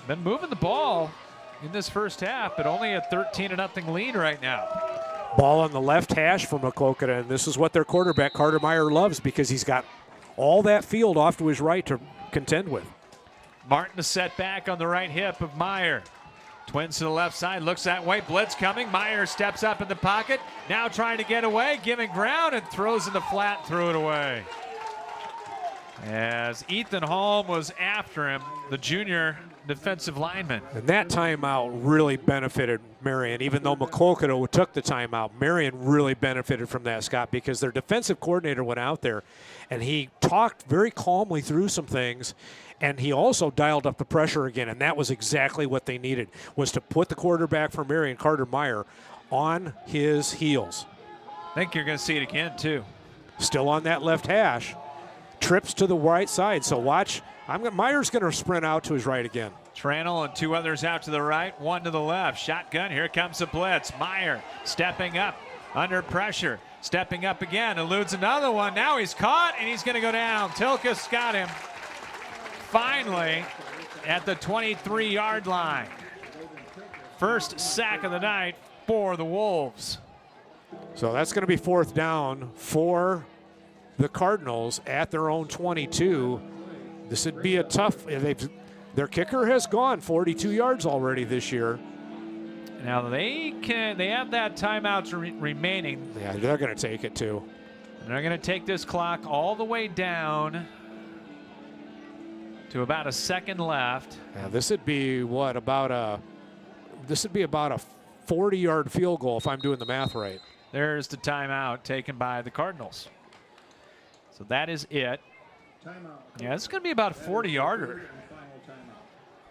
been moving the ball in this first half, but only a 13-0 lead right now. Ball on the left hash for Maquoketa, and this is what their quarterback, Carter Meyer, loves because he's got all that field off to his right to contend with. Martin is set back on the right hip of Meyer. Twins to the left side, looks that way, blitz coming. Meyer steps up in the pocket, now trying to get away, giving ground, and throws in the flat, threw it away. As Ethan Holm was after him, the junior defensive lineman. And that timeout really benefited Marion. Even though Maquoketa took the timeout, Marion really benefited from that, Scott, because their defensive coordinator went out there and he talked very calmly through some things, and he also dialed up the pressure again, and that was exactly what they needed, was to put the quarterback for Marion, Carter Meyer, on his heels. I think you're going to see it again, too. Still on that left hash. Trips to the right side, so watch. Meyer's going to sprint out to his right again. Tranel and 2 others out to the right, 1 to the left. Shotgun, here comes the blitz. Meyer stepping up under pressure. Stepping up again, eludes another one. Now he's caught, and he's going to go down. Tilkus got him finally at the 23-yard line. First sack of the night for the Wolves. So that's going to be 4th down for the Cardinals at their own 22. This would be a tough. Their kicker has gone 42 yards already this year. Now they have that timeouts remaining. Yeah, they're going to take it too. And they're going to take this clock all the way down to about a second left. Yeah, this would be what, about a 40-yard field goal if I'm doing the math right. There's the timeout taken by the Cardinals. So that is it. Yeah, it's going to be about a 40-yarder.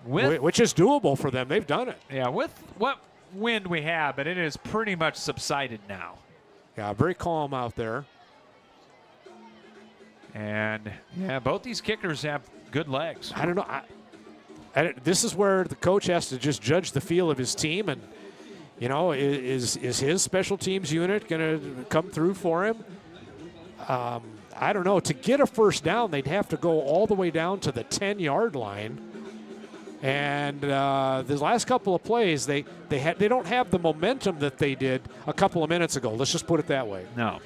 Which is doable for them. They've done it. Yeah, with what wind we have, but it is pretty much subsided now. Yeah, very calm out there. And, yeah, both these kickers have good legs. I don't know. This is where the coach has to just judge the feel of his team. And, you know, is his special teams unit going to come through for him? I don't know. To get a first down, they'd have to go all the way down to the 10-yard line. And the last couple of plays, they don't have the momentum that they did a couple of minutes ago. Let's just put it that way. No.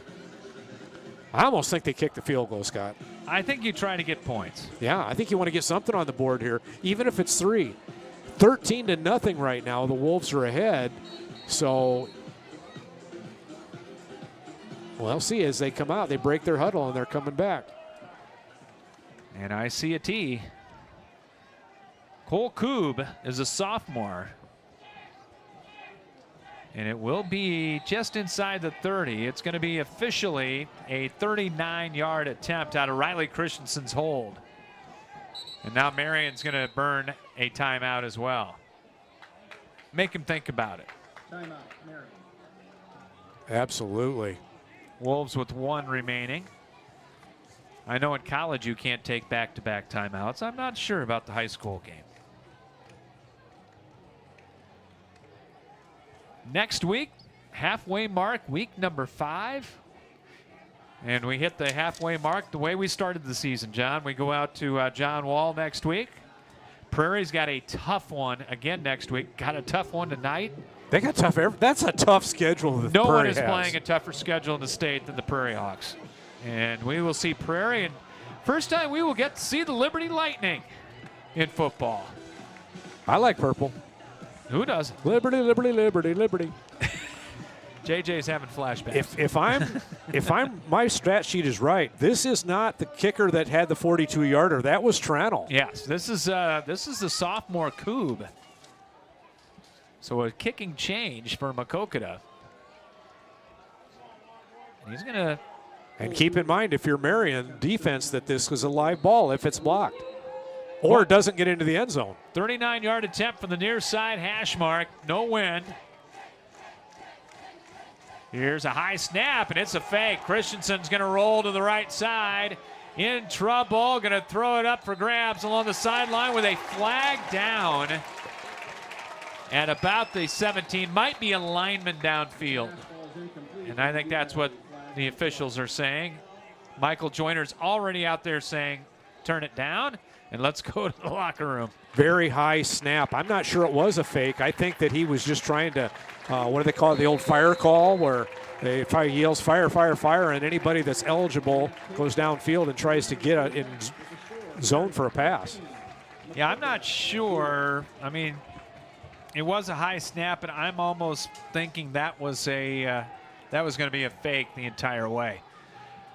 I almost think they kicked the field goal, Scott. I think you try to get points. Yeah, I think you want to get something on the board here, even if it's 3. 13-0 right now. The Wolves are ahead. So we'll see as they come out. They break their huddle, and they're coming back. And I see a T. Cole Koob is a sophomore. And it will be just inside the 30. It's going to be officially a 39-yard attempt out of Riley Christensen's hold. And now Marion's going to burn a timeout as well. Make him think about it. Timeout, Marion. Absolutely. Wolves with 1 remaining. I know in college you can't take back-to-back timeouts. I'm not sure about the high school game. Next week, halfway mark, week number 5. And we hit the halfway mark the way we started the season, John. We go out to John Wall next week. Prairie's got a tough one again next week. Got a tough one tonight. They got tough. That's a tough schedule. That No Prairie one is has. playing a tougher schedule in the state than the Prairie Hawks. And we will see Prairie. And first time we will get to see the Liberty Lightning in football. I like purple. Who doesn't? Liberty, liberty, liberty, liberty. JJ's having flashbacks. If my stat sheet is right, this is not the kicker that had the 42-yarder. That was Tranel. Yes, this is the sophomore Koob. So a kicking change for Maquoketa. He's going to... And keep in mind, if you're Marion defense, that this was a live ball if it's blocked. Or it doesn't get into the end zone. 39-yard attempt from the near side hash mark. No wind. Here's a high snap, and it's a fake. Christensen's going to roll to the right side. In trouble. Going to throw it up for grabs along the sideline with a flag down at about the 17. Might be a lineman downfield. And I think that's what the officials are saying. Michael Joyner's already out there saying, turn it down, and let's go to the locker room. Very high snap. I'm not sure it was a fake. I think that he was just trying to, what do they call it, the old fire call, where they yells fire, fire, fire, and anybody that's eligible goes downfield and tries to get in zone for a pass. Yeah, I'm not sure. I mean, it was a high snap, and I'm almost thinking that was going to be a fake the entire way.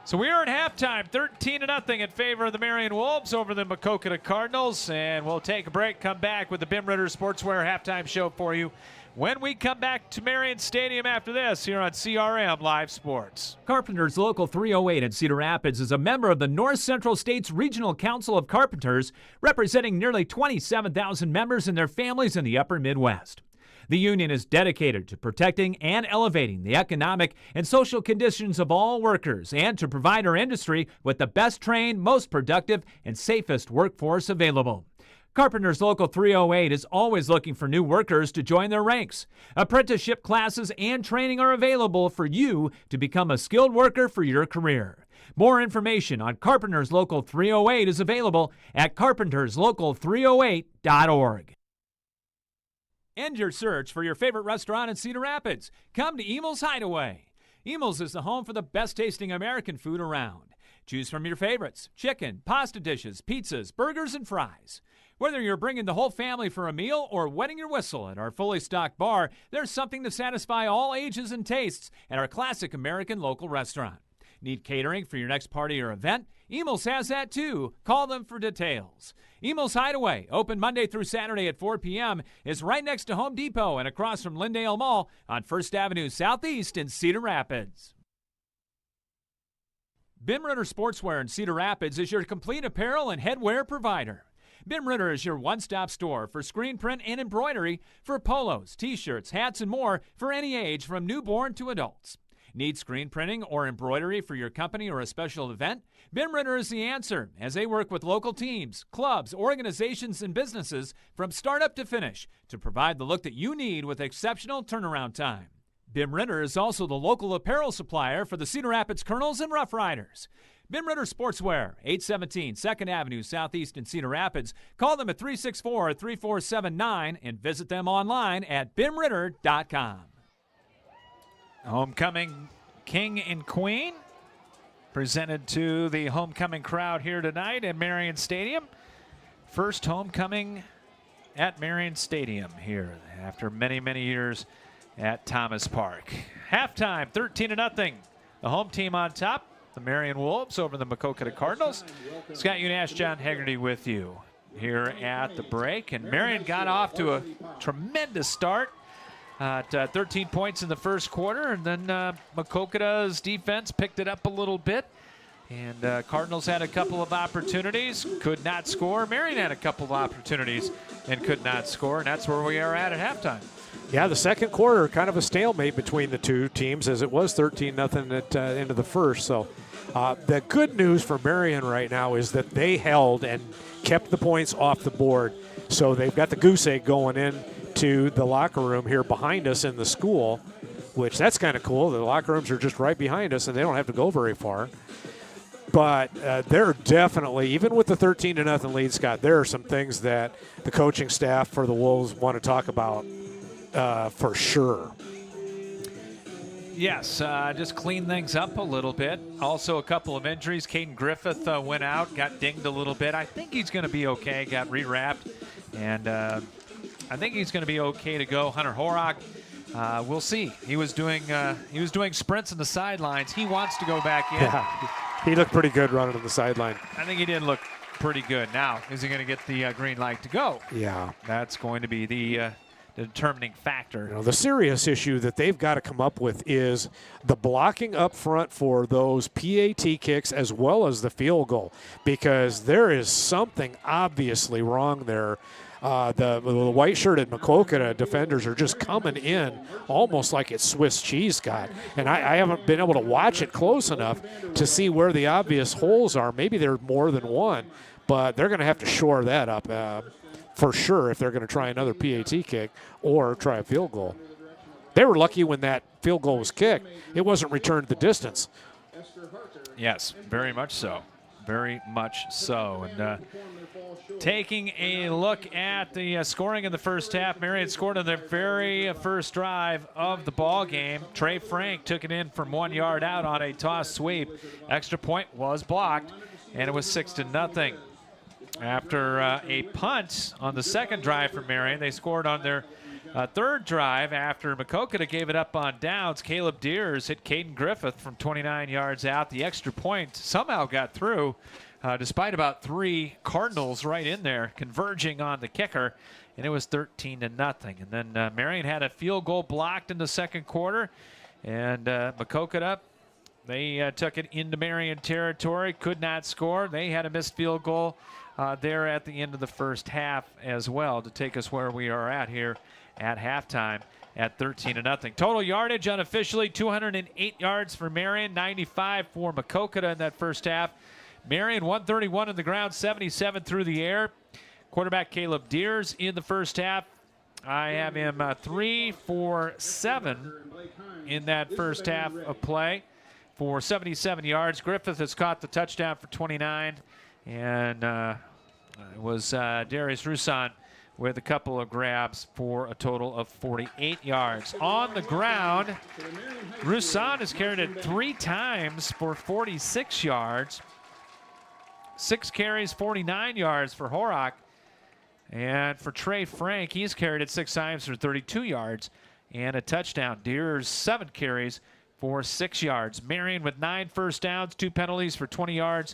So we are at halftime, 13-0 in favor of the Marion Wolves over the Maquoketa Cardinals. And we'll take a break, come back with the Bim Ritter Sportswear halftime show for you when we come back to Marion Stadium after this here on CRM Live Sports. Carpenters Local 308 in Cedar Rapids is a member of the North Central States Regional Council of Carpenters, representing nearly 27,000 members and their families in the upper Midwest. The union is dedicated to protecting and elevating the economic and social conditions of all workers and to provide our industry with the best trained, most productive, and safest workforce available. Carpenters Local 308 is always looking for new workers to join their ranks. Apprenticeship classes and training are available for you to become a skilled worker for your career. More information on Carpenters Local 308 is available at carpenterslocal308.org. End your search for your favorite restaurant in Cedar Rapids. Come to Emil's Hideaway. Emil's is the home for the best tasting American food around. Choose from your favorites: chicken, pasta dishes, pizzas, burgers, and fries. Whether you're bringing the whole family for a meal or wetting your whistle at our fully stocked bar, there's something to satisfy all ages and tastes at our classic American local restaurant. Need catering for your next party or event? Emil's has that too. Call them for details. Emil's Hideaway, open Monday through Saturday at 4 p.m., is right next to Home Depot and across from Lyndale Mall on 1st Avenue Southeast in Cedar Rapids. Bim Ritter Sportswear in Cedar Rapids is your complete apparel and headwear provider. Bim Ritter is your one-stop store for screen print and embroidery for polos, t-shirts, hats, and more for any age from newborn to adults. Need screen printing or embroidery for your company or a special event? Bim Ritter is the answer, as they work with local teams, clubs, organizations, and businesses from startup to finish to provide the look that you need with exceptional turnaround time. Bim Ritter is also the local apparel supplier for the Cedar Rapids Colonels and Rough Riders. Bim Ritter Sportswear, 817 2nd Avenue Southeast in Cedar Rapids. Call them at 364-3479 and visit them online at bimritter.com. Homecoming King and Queen presented to the homecoming crowd here tonight at Marion Stadium. First homecoming at Marion Stadium here after many, many years at Thomas Park. Halftime, 13-0. The home team on top, the Marion Wolves over the Maquoketa Cardinals. Scott Unash, John Hegarty with you here at the break. And Marion got off to a tremendous start. 13 points in the first quarter, and then Maquoketa's defense picked it up a little bit. And Cardinals had a couple of opportunities, could not score. Marion had a couple of opportunities and could not score, and that's where we are at halftime. Yeah, the second quarter, kind of a stalemate between the two teams, as it was 13-0 at the end of the first. So the good news for Marion right now is that they held and kept the points off the board. So they've got the goose egg going in to the locker room here behind us in the school, which that's kind of cool. The locker rooms are just right behind us, and they don't have to go very far. But they're definitely, even with the 13-0 lead, Scott, there are some things that the coaching staff for the Wolves want to talk about for sure. Yes, just clean things up a little bit. Also a couple of injuries. Caden Griffith went out, got dinged a little bit. I think he's going to be okay, got rewrapped. And I think he's going to be okay to go. Hunter Horak, we'll see. He was doing sprints on the sidelines. He wants to go back in. Yeah, he looked pretty good running on the sideline. I think he did look pretty good. Now, is he going to get the green light to go? Yeah. That's going to be the determining factor. You know, the serious issue that they've got to come up with is the blocking up front for those PAT kicks as well as the field goal, because there is something obviously wrong there. The white-shirted Maquoketa defenders are just coming in almost like it's Swiss cheese, Scott. And I haven't been able to watch it close enough to see where the obvious holes are. Maybe there are more than one, but they're going to have to shore that up for sure if they're going to try another PAT kick or try a field goal. They were lucky when that field goal was kicked. It wasn't returned the distance. Yes, very much so. Very much so. And taking a look at the scoring in the first half, Marion scored on their very first drive of the ball game. Trey Frank took it in from 1 yard out on a toss sweep. Extra point was blocked, and it was 6-0. After a punt on the second drive for Marion, they scored on their third drive after Maquoketa gave it up on downs. Caleb Deers hit Caden Griffith from 29 yards out. The extra point somehow got through, despite about 3 Cardinals right in there converging on the kicker, and it was 13-0. And then Marion had a field goal blocked in the second quarter, and Maquoketa, they took it into Marion territory, could not score. They had a missed field goal there at the end of the first half as well to take us where we are at here at halftime at 13-0. Total yardage unofficially 208 yards for Marion, 95 for Maquoketa in that first half. Marion 131 on the ground, 77 through the air. Quarterback Caleb Deers in the first half. I have him 3 for 7 in that first half of play for 77 yards. Griffith has caught the touchdown for 29, and it was Darius Roussan with a couple of grabs for a total of 48 yards. On the ground, Roussan has carried it 3 times for 46 yards. 6 carries, 49 yards for Horak. And for Trey Frank, he's carried it 6 times for 32 yards and a touchdown. Deers 7 carries for 6 yards. Marion with 9 first downs, 2 penalties for 20 yards,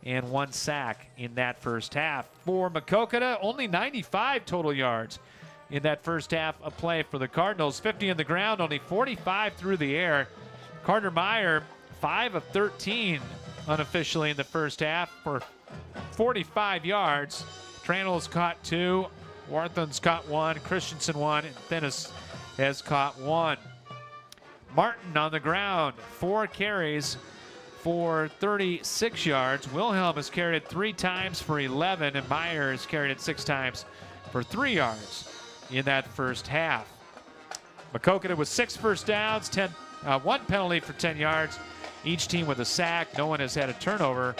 and 1 sack in that first half. For Maquoketa, only 95 total yards in that first half of play for the Cardinals. 50 on the ground, only 45 through the air. Carter Meyer, 5 of 13 unofficially in the first half for 45 yards. Tranel's caught 2, Warthen's caught 1, Christensen 1, and Thinnis has caught 1. Martin on the ground, 4 carries for 36 yards. Wilhelm has carried it 3 times for 11, and Meyer has carried it 6 times for 3 yards in that first half. Maquoketa with 6 first downs, 1 penalty for 10 yards. Each team with a sack. No one has had a turnover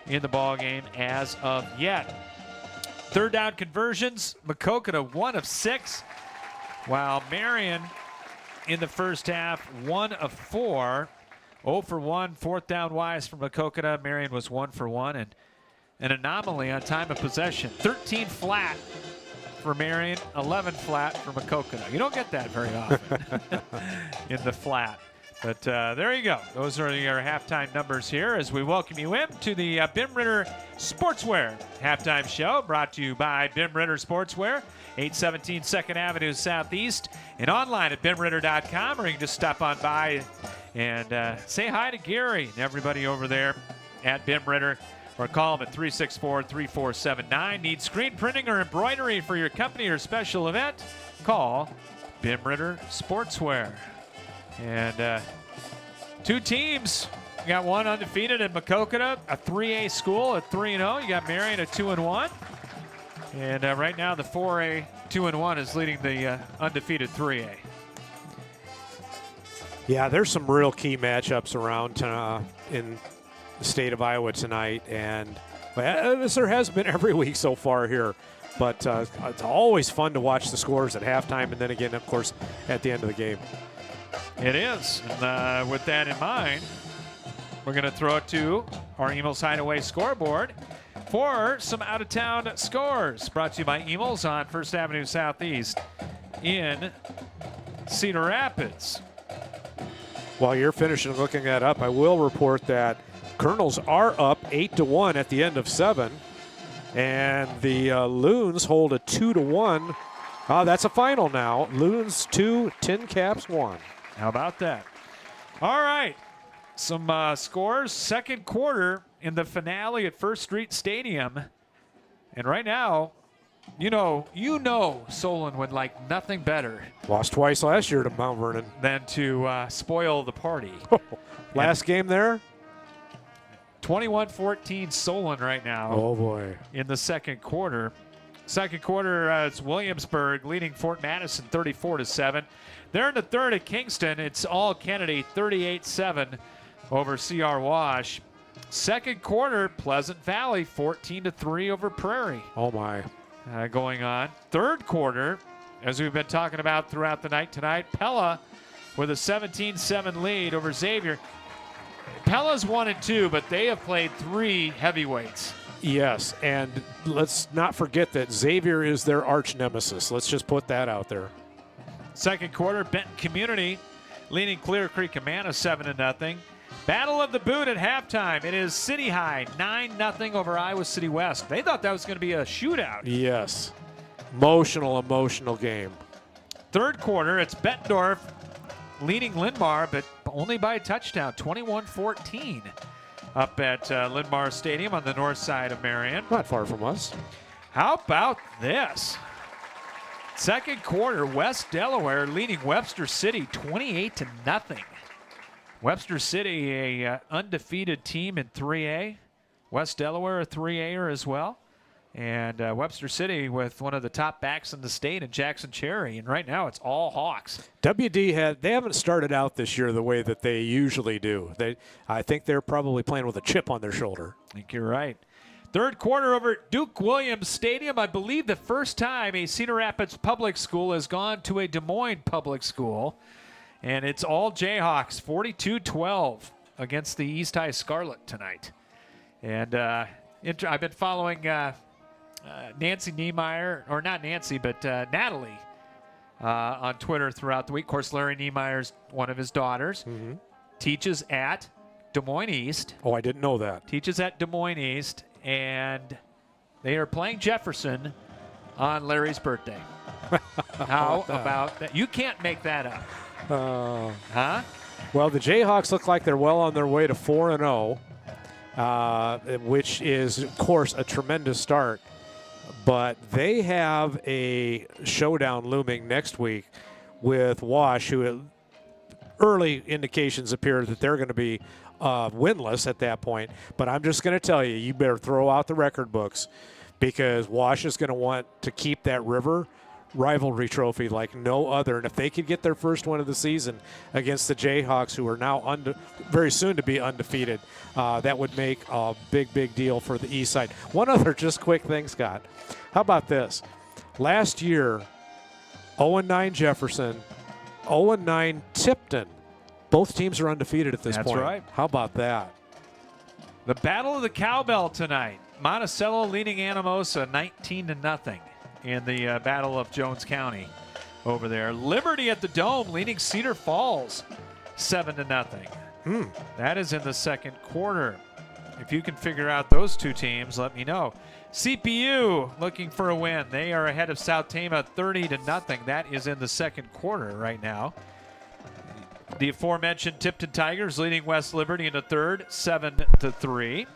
in the ball game as of yet. Third down conversions, Maquoketa 1 of 6, while Marion in the first half 1 of 4. 0 for 1, 4th down wise for Maquoketa. Marion was 1 for 1, and an anomaly on time of possession. 13 flat for Marion, 11 flat for Maquoketa. You don't get that very often in the flat. But there you go. Those are your halftime numbers here as we welcome you in to the Bim Ritter Sportswear halftime show, brought to you by Bim Ritter Sportswear, 817 2nd Avenue Southeast, and online at bimritter.com, or you can just stop on by and say hi to Gary and everybody over there at Bim Ritter, or call them at 364-3479. Need screen printing or embroidery for your company or special event? Call Bim Ritter Sportswear. And 2 teams. You got one undefeated at Maquoketa, a 3A school at 3-0. You got Marion at 2-1. And right now the 4A 2-1 is leading the undefeated 3A. Yeah, there's some real key matchups around in the state of Iowa tonight, and as there has been every week so far here. But it's always fun to watch the scores at halftime, and then again, of course, at the end of the game. It is. And with that in mind, we're going to throw it to our Emils Hideaway scoreboard for some out-of-town scores. Brought to you by Emils on 1st Avenue Southeast in Cedar Rapids. While you're finishing looking that up, I will report that Colonels are up 8-1 at the end of 7, and the Loons hold a 2-1 That's a final now. Loons 2, Tin Caps 1. How about that? All right. Some scores. Second quarter in the finale at First Street Stadium. And right now, you know Solon would like nothing better Lost twice last year to Mount Vernon. than to spoil the party. Last game there? 21-14 Solon right now. Oh, boy. In the second quarter. Second quarter, it's Williamsburg leading Fort Madison 34-7. There in the third at Kingston, it's all Kennedy 38-7 over CR Wash. Second quarter, Pleasant Valley 14-3 over Prairie. Oh, my. Going on. Third quarter, as we've been talking about throughout the night tonight, Pella with a 17-7 lead over Xavier. Pella's 1-2, but they have played 3 heavyweights. Yes, and let's not forget that Xavier is their arch nemesis. Let's just put that out there. Second quarter, Benton Community leading Clear Creek Amana 7-0. Battle of the Boot at halftime. It is City High 9-0 over Iowa City West. They thought that was going to be a shootout. Yes. Emotional game. Third quarter, it's Bettendorf leading Linn-Mar, but only by a touchdown, 21-14. Up at Linn-Mar Stadium on the north side of Marion. Not far from us. How about this? Second quarter, West Delaware leading Webster City 28-0. Webster City, a undefeated team in 3A. West Delaware, a 3A-er as well. And Webster City with one of the top backs in the state in Jackson Cherry. And right now it's all Hawks. WD they haven't started out this year the way that they usually do. I think they're probably playing with a chip on their shoulder. I think you're right. Third quarter over at Duke Williams Stadium. I believe the first time a Cedar Rapids public school has gone to a Des Moines public school. And it's all Jayhawks, 42-12 against the East High Scarlet tonight. And I've been following Nancy Niemeyer, or not Nancy, but Natalie on Twitter throughout the week. Of course, Larry Niemeyer's one of his daughters. Mm-hmm. Teaches at Des Moines East. Oh, I didn't know that. Teaches at Des Moines East, and they are playing Jefferson on Larry's birthday. How about that? You can't make that up. Huh? Well, the Jayhawks look like they're well on their way to 4-0, which is, of course, a tremendous start. But they have a showdown looming next week with Wash, who early indications appear that they're going to be winless at that point. But I'm just going to tell you, you better throw out the record books, because Wash is going to want to keep that river rivalry trophy like no other. And if they could get their first win of the season against the Jayhawks, who are now very soon to be undefeated, that would make a big deal for the East Side. One other just quick thing, Scott. How about this? Last year, 0-9 Jefferson, 0-9 Tipton. Both teams are undefeated at this point. That's right. How about that? The Battle of the Cowbell tonight. Monticello leading Anamosa 19-0 in the Battle of Jones County over there. Liberty at the Dome leading Cedar Falls 7-0. That is in the second quarter. If you can figure out those two teams, let me know. CPU looking for a win. They are ahead of South Tama 30-0. That is in the second quarter right now. The aforementioned Tipton Tigers leading West Liberty in the third, 7-3.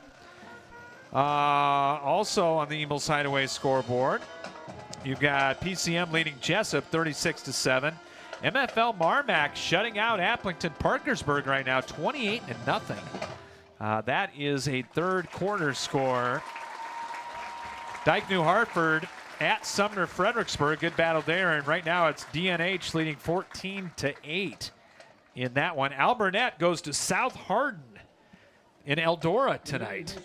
Also on the Emils Hideaway scoreboard, you've got PCM leading Jessup 36-7. MFL Marmac shutting out Applington Parkersburg right now 28-0. That is a third quarter score. Dyke New Hartford at Sumner Fredericksburg. Good battle there. And right now it's DNH leading 14-8 in that one. Alburnett goes to South Hardin in Eldora tonight.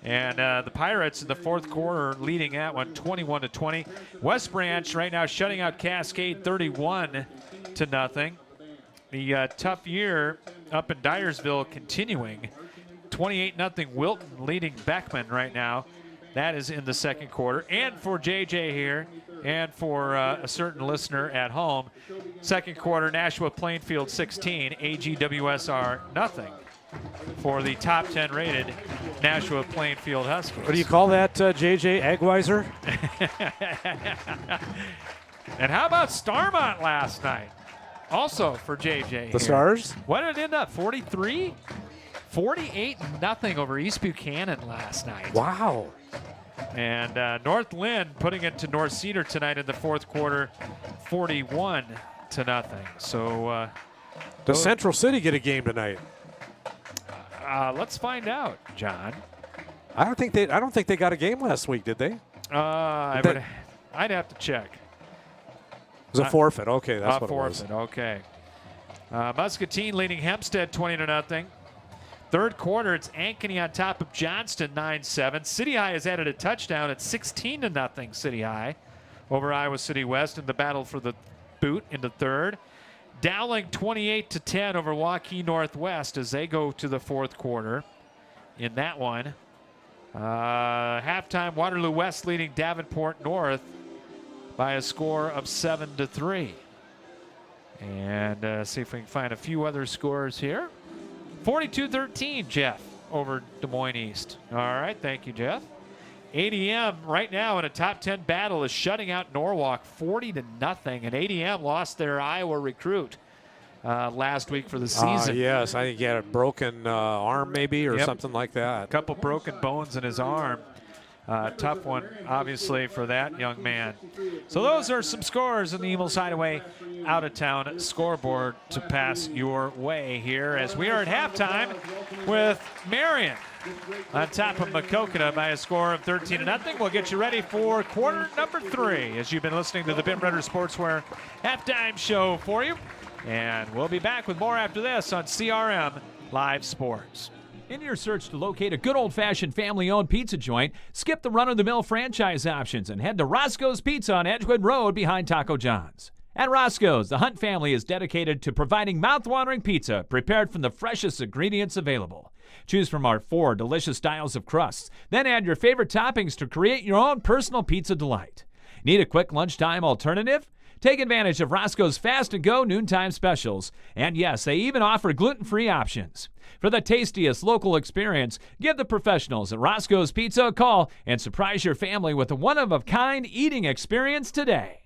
And the Pirates in the fourth quarter leading that one 21-20. West Branch right now shutting out Cascade 31-0. The tough year up in Dyersville continuing. 28-0 Wilton leading Beckman right now. That is in the second quarter. And for JJ here, and for a certain listener at home, second quarter Nashua Plainfield 16, AGWSR nothing for the top 10 rated Nashua Plainfield Huskies. What do you call that, JJ Agweiser? And how about Starmont last night? Also for JJ. The here. Stars? What did it end up? 43? 48-0 over East Buchanan last night. Wow. And North Lynn putting it to North Cedar tonight in the fourth quarter, 41-0. So Does Central City get a game tonight? let's find out, John. I don't think they got a game last week, did they? I'd have to check. It was a forfeit. Okay, that's what forfeit. it was. Okay. Muscatine leading Hempstead 20-0. Third quarter, it's Ankeny on top of Johnston 9-7. City High has added a touchdown at 16-0 City High over Iowa City West in the battle for the boot in the third. Dowling 28-10 over Waukee Northwest as they go to the fourth quarter in that one. Halftime, Waterloo West leading Davenport North by a score of 7-3. And see if we can find a few other scores here. 42-13, Jeff, over Des Moines East. All right, thank you, Jeff. ADM right now in a top 10 battle is shutting out Norwalk 40-0, and ADM lost their Iowa recruit last week for the season. Yes, I think he had a broken arm maybe or something like that. A couple broken bones in his arm. Tough one, obviously, for that young man. So those are some scores in the Eagles Hideaway out-of-town scoreboard to pass your way here as we are at halftime with Marion on top of Maquoketa by a score of 13-0. We'll get you ready for quarter number 3 as you've been listening to the Bim Redder Sportswear halftime show for you. And we'll be back with more after this on CRM Live Sports. In your search to locate a good old-fashioned family-owned pizza joint, skip the run-of-the-mill franchise options and head to Roscoe's Pizza on Edgewood Road behind Taco John's. At Roscoe's, the Hunt family is dedicated to providing mouth-watering pizza prepared from the freshest ingredients available. Choose from our 4 delicious styles of crusts, then add your favorite toppings to create your own personal pizza delight. Need a quick lunchtime alternative? Take advantage of Roscoe's Fast and Go noontime specials. And yes, they even offer gluten-free options. For the tastiest local experience, give the professionals at Roscoe's Pizza a call and surprise your family with a one-of-a-kind eating experience today.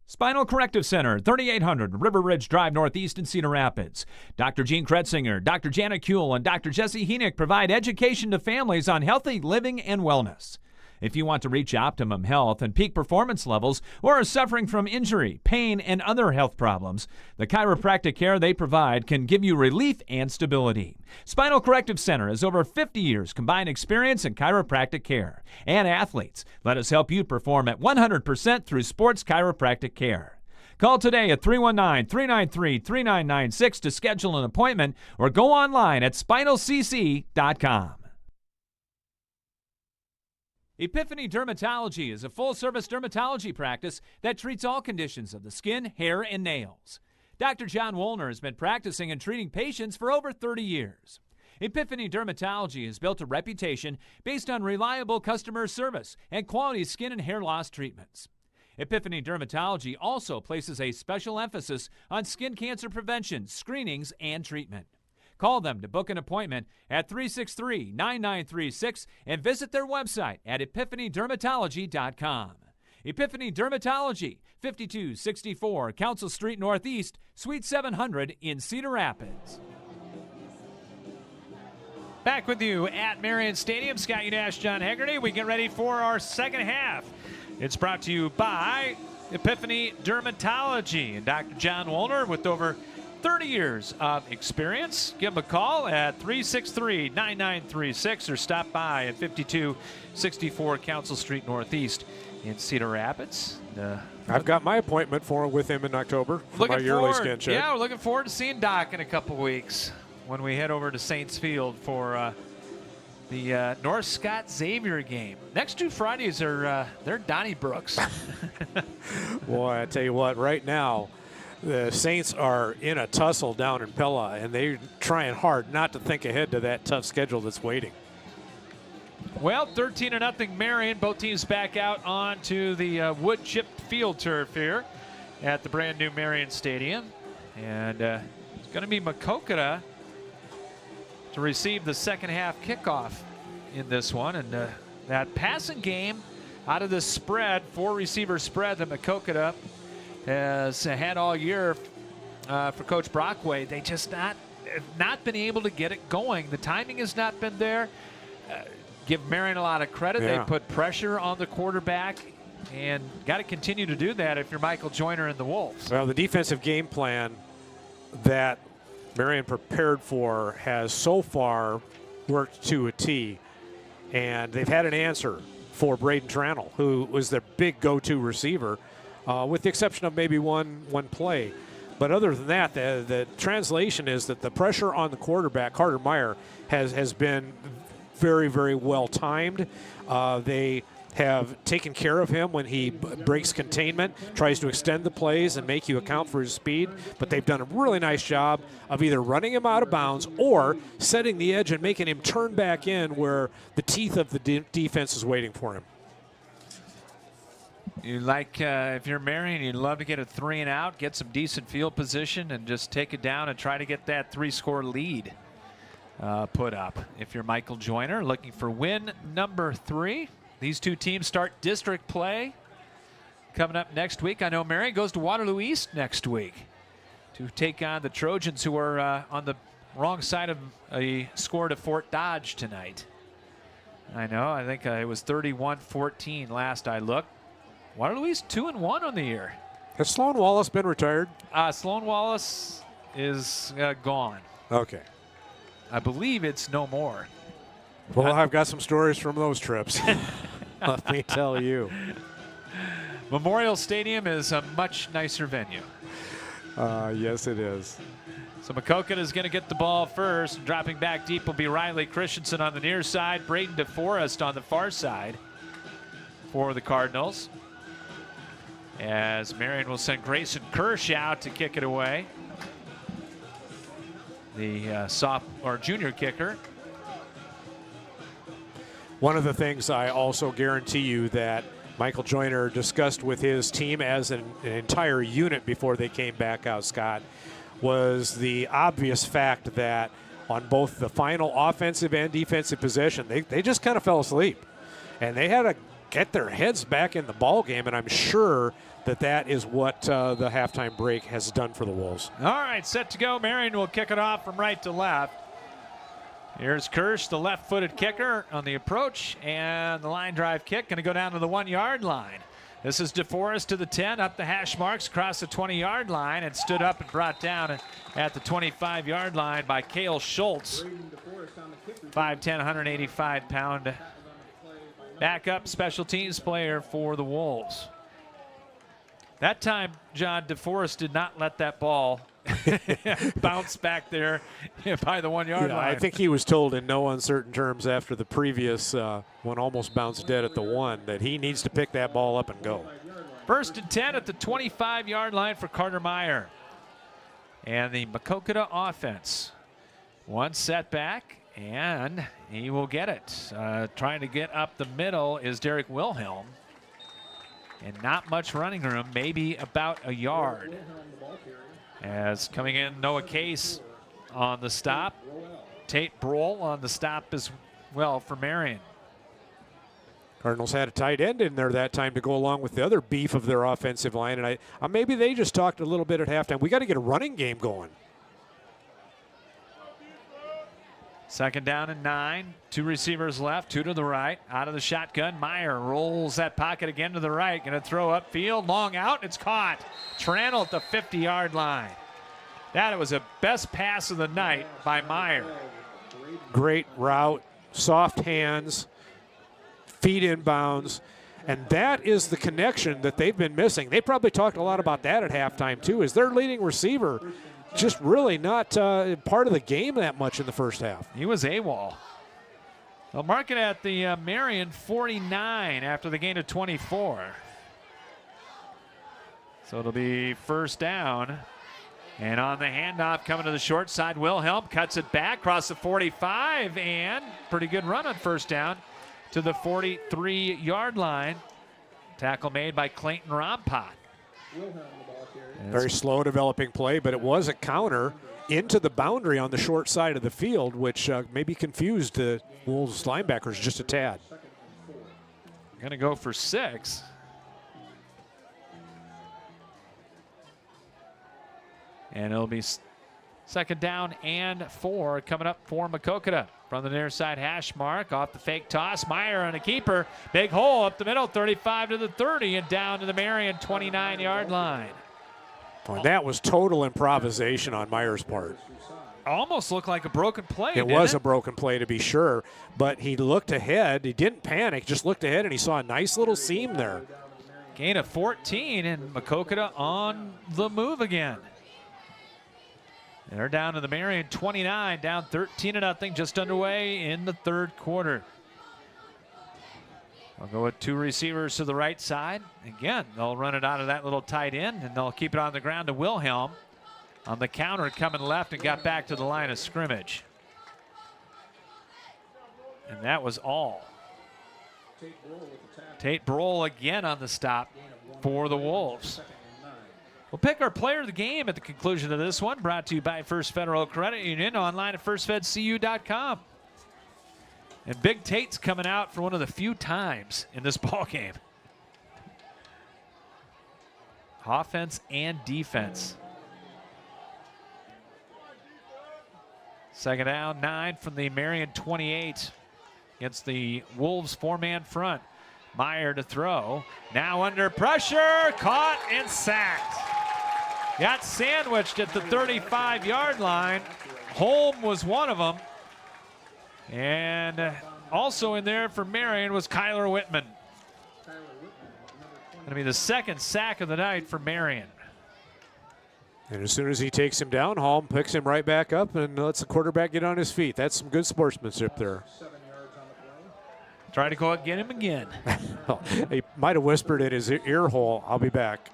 Spinal Corrective Center, 3800 River Ridge Drive Northeast in Cedar Rapids. Dr. Gene Kretzinger, Dr. Janet Kuehl, and Dr. Jesse Henick provide education to families on healthy living and wellness. If you want to reach optimum health and peak performance levels or are suffering from injury, pain, and other health problems, the chiropractic care they provide can give you relief and stability. Spinal Corrective Center has over 50 years combined experience in chiropractic care. And athletes, let us help you perform at 100% through sports chiropractic care. Call today at 319-393-3996 to schedule an appointment or go online at spinalcc.com. Epiphany Dermatology is a full-service dermatology practice that treats all conditions of the skin, hair, and nails. Dr. John Woolner has been practicing and treating patients for over 30 years. Epiphany Dermatology has built a reputation based on reliable customer service and quality skin and hair loss treatments. Epiphany Dermatology also places a special emphasis on skin cancer prevention, screenings, and treatment. Call them to book an appointment at 363-9936 and visit their website at epiphanydermatology.com. Epiphany Dermatology, 5264 Council Street Northeast, Suite 700 in Cedar Rapids. Back with you at Marion Stadium. Scott Unash, John Hegarty. We get ready for our second half. It's brought to you by Epiphany Dermatology and Dr. John Woolner with over 30 years of experience. Give him a call at 363-9936 or stop by at 5264 Council Street Northeast in Cedar Rapids. I've got my appointment with him in October for my yearly skin check. Yeah, we're looking forward to seeing Doc in a couple weeks when we head over to Saints Field for the North Scott Xavier game. Next 2 Fridays are they're Donniebrooks. Boy, I tell you what, right now, the Saints are in a tussle down in Pella, and they're trying hard not to think ahead to that tough schedule that's waiting. Well, 13-0 Marion. Both teams back out onto the wood-chipped field turf here at the brand-new Marion Stadium. And it's going to be Maquoketa to receive the second half kickoff in this one. And that passing game out of the spread, 4-receiver spread that Maquoketa has had all year for Coach Brockway. They just not been able to get it going. The timing has not been there. Give Marion a lot of credit. Yeah. They put pressure on the quarterback, and got to continue to do that if you're Michael Joyner and the Wolves. Well, the defensive game plan that Marion prepared for has so far worked to a T, and they've had an answer for Braden Tranel, who was their big go-to receiver, with the exception of maybe one play. But other than that, the translation is that the pressure on the quarterback, Carter Meyer, has been very, very well timed. They have taken care of him when he breaks containment, tries to extend the plays and make you account for his speed. But they've done a really nice job of either running him out of bounds or setting the edge and making him turn back in where the teeth of the defense is waiting for him. You like, if you're Marion, you'd love to get a 3 and out, get some decent field position, and just take it down and try to get that 3-score lead put up. If you're Michael Joyner, looking for win number 3. These two teams start district play coming up next week. I know Marion goes to Waterloo East next week to take on the Trojans, who are on the wrong side of a score to Fort Dodge tonight. I know, I think it was 31-14 last I looked. Waterloo East 2-1 on the year. Has Sloan Wallace been retired? Sloan Wallace is gone. Okay. I believe it's no more. Well, I've got some stories from those trips. Let me tell you. Memorial Stadium is a much nicer venue. Yes, it is. So Maquoketa is going to get the ball first. Dropping back deep will be Riley Christensen on the near side. Braden DeForest on the far side for the Cardinals. As Marion will send Grayson Kirsch out to kick it away. The junior kicker. One of the things I also guarantee you that Michael Joyner discussed with his team as an entire unit before they came back out, Scott, was the obvious fact that on both the final offensive and defensive possession, they just kind of fell asleep. And they had to get their heads back in the ball game, and I'm sure that is what the halftime break has done for the Wolves. All right, set to go. Marion will kick it off from right to left. Here's Kirsch, the left-footed kicker on the approach, and the line drive kick going to go down to the 1-yard line. This is DeForest to the 10, up the hash marks, across the 20-yard line, and stood up and brought down at the 25-yard line by Cale Schultz. 5'10", 185-pound backup special teams player for the Wolves. That time, John, DeForest did not let that ball bounce back there by the 1-yard line. I think he was told in no uncertain terms after the previous one almost bounced dead at the 1 that he needs to pick that ball up and go. 1st and 10 at the 25-yard line for Carter Meyer. And the Maquoketa offense. One setback, and he will get it. Trying to get up the middle is Derek Wilhelm. And not much running room, maybe about a yard. As coming in, Noah Case on the stop. Tate Brohl on the stop as well for Marion. Cardinals had a tight end in there that time to go along with the other beef of their offensive line. And maybe they just talked a little bit at halftime. We got to get a running game going. 2nd down and 9. 2 receivers left, 2 to the right. Out of the shotgun, Meyer rolls that pocket again to the right. Going to throw upfield, long out. It's caught. Tranel at the 50-yard line. That was the best pass of the night by Meyer. Great route, soft hands, feet inbounds. And that is the connection that they've been missing. They probably talked a lot about that at halftime, too, is their leading receiver just really not part of the game that much in the first half. He was AWOL. They'll mark it at the Marion 49 after the gain of 24. So it'll be 1st down. And on the handoff coming to the short side, Wilhelm cuts it back across the 45, and pretty good run on 1st down to the 43-yard line. Tackle made by Clayton Rompot. Very slow developing play, but it was a counter into the boundary on the short side of the field, which maybe confused the Wolves linebackers just a tad. Going to go for 6. And it'll be second down and 4 coming up for Maquoketa. From the near side hash mark, off the fake toss. Meyer on a keeper. Big hole up the middle, 35 to the 30, and down to the Marion 29-yard line. Well, that was total improvisation on Meyer's part. Almost looked like a broken play. It was a broken play, to be sure, but he looked ahead. He didn't panic, just looked ahead, and he saw a nice little seam there. Gain of 14, and Maquoketa on the move again. They're down to the Marion 29, down 13-0, just underway in the third quarter. I'll go with 2 receivers to the right side. Again, they'll run it out of that little tight end, and they'll keep it on the ground to Wilhelm. On the counter, coming left and got back to the line of scrimmage. And that was all. Tate Brohl again on the stop for the Wolves. We'll pick our player of the game at the conclusion of this one. Brought to you by First Federal Credit Union, online at firstfedcu.com. And Big Tate's coming out for one of the few times in this ball game. Offense and defense. Second down, 9 from the Marion 28 against the Wolves 4-man front. Meyer to throw. Now under pressure, caught and sacked. Got sandwiched at the 35-yard line. Holm was one of them. And also in there for Marion was Kyler Whitman. Going to be the second sack of the night for Marion. And as soon as he takes him down, Holm picks him right back up and lets the quarterback get on his feet. That's some good sportsmanship there. Try to go out and get him again. He might have whispered in his ear hole, "I'll be back."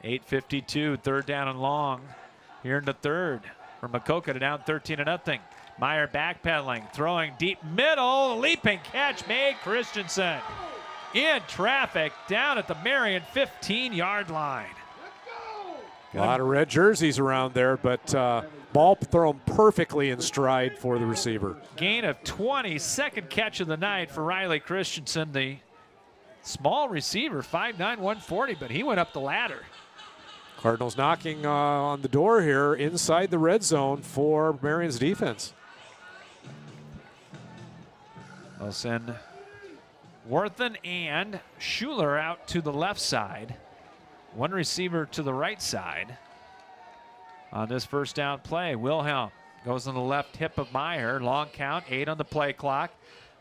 8:52, third down and long here in the third. For Maquoketa down 13-0. Meyer backpedaling, throwing deep middle, leaping catch made. Christensen in traffic down at the Marion 15-yard line. A lot of red jerseys around there, but ball thrown perfectly in stride for the receiver. Gain of 20, second catch of the night for Riley Christensen, the small receiver, 5'9", 140, but he went up the ladder. Cardinals knocking on the door here inside the red zone for Marion's defense. They'll send Worthen and Schuler out to the left side. One receiver to the right side on this first down play. Wilhelm goes on the left hip of Meyer. Long count, 8 on the play clock.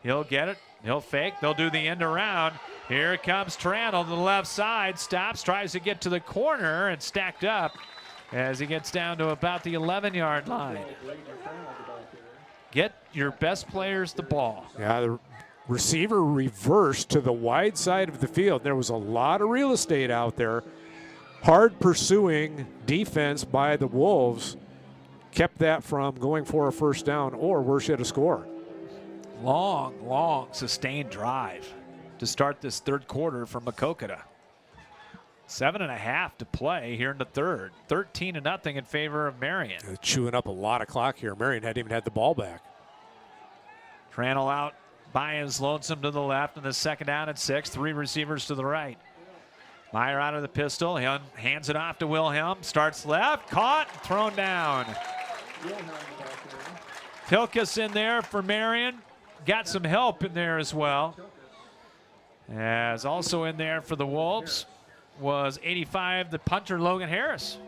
He'll get it. He'll fake. They'll do the end around. Here comes Trannell to the left side. Stops, tries to get to the corner and stacked up as he gets down to about the 11-yard line. Get your best players the ball. Yeah, the receiver reversed to the wide side of the field. There was a lot of real estate out there. Hard pursuing defense by the Wolves kept that from going for a first down or worse yet, a score. Long, sustained drive to start this third quarter for Maquoketa. 7.5 to play here in the third. 13-0 in favor of Marion. They're chewing up a lot of clock here. Marion hadn't even had the ball back. Trannell out by his lonesome to the left, and the second down at 6. 3 receivers to the right. Meyer out of the pistol. He hands it off to Wilhelm. Starts left, caught, thrown down. Tilkus in there for Marion. Got some help in there as well. As also in there for the Wolves was 85, the punter Logan Harris.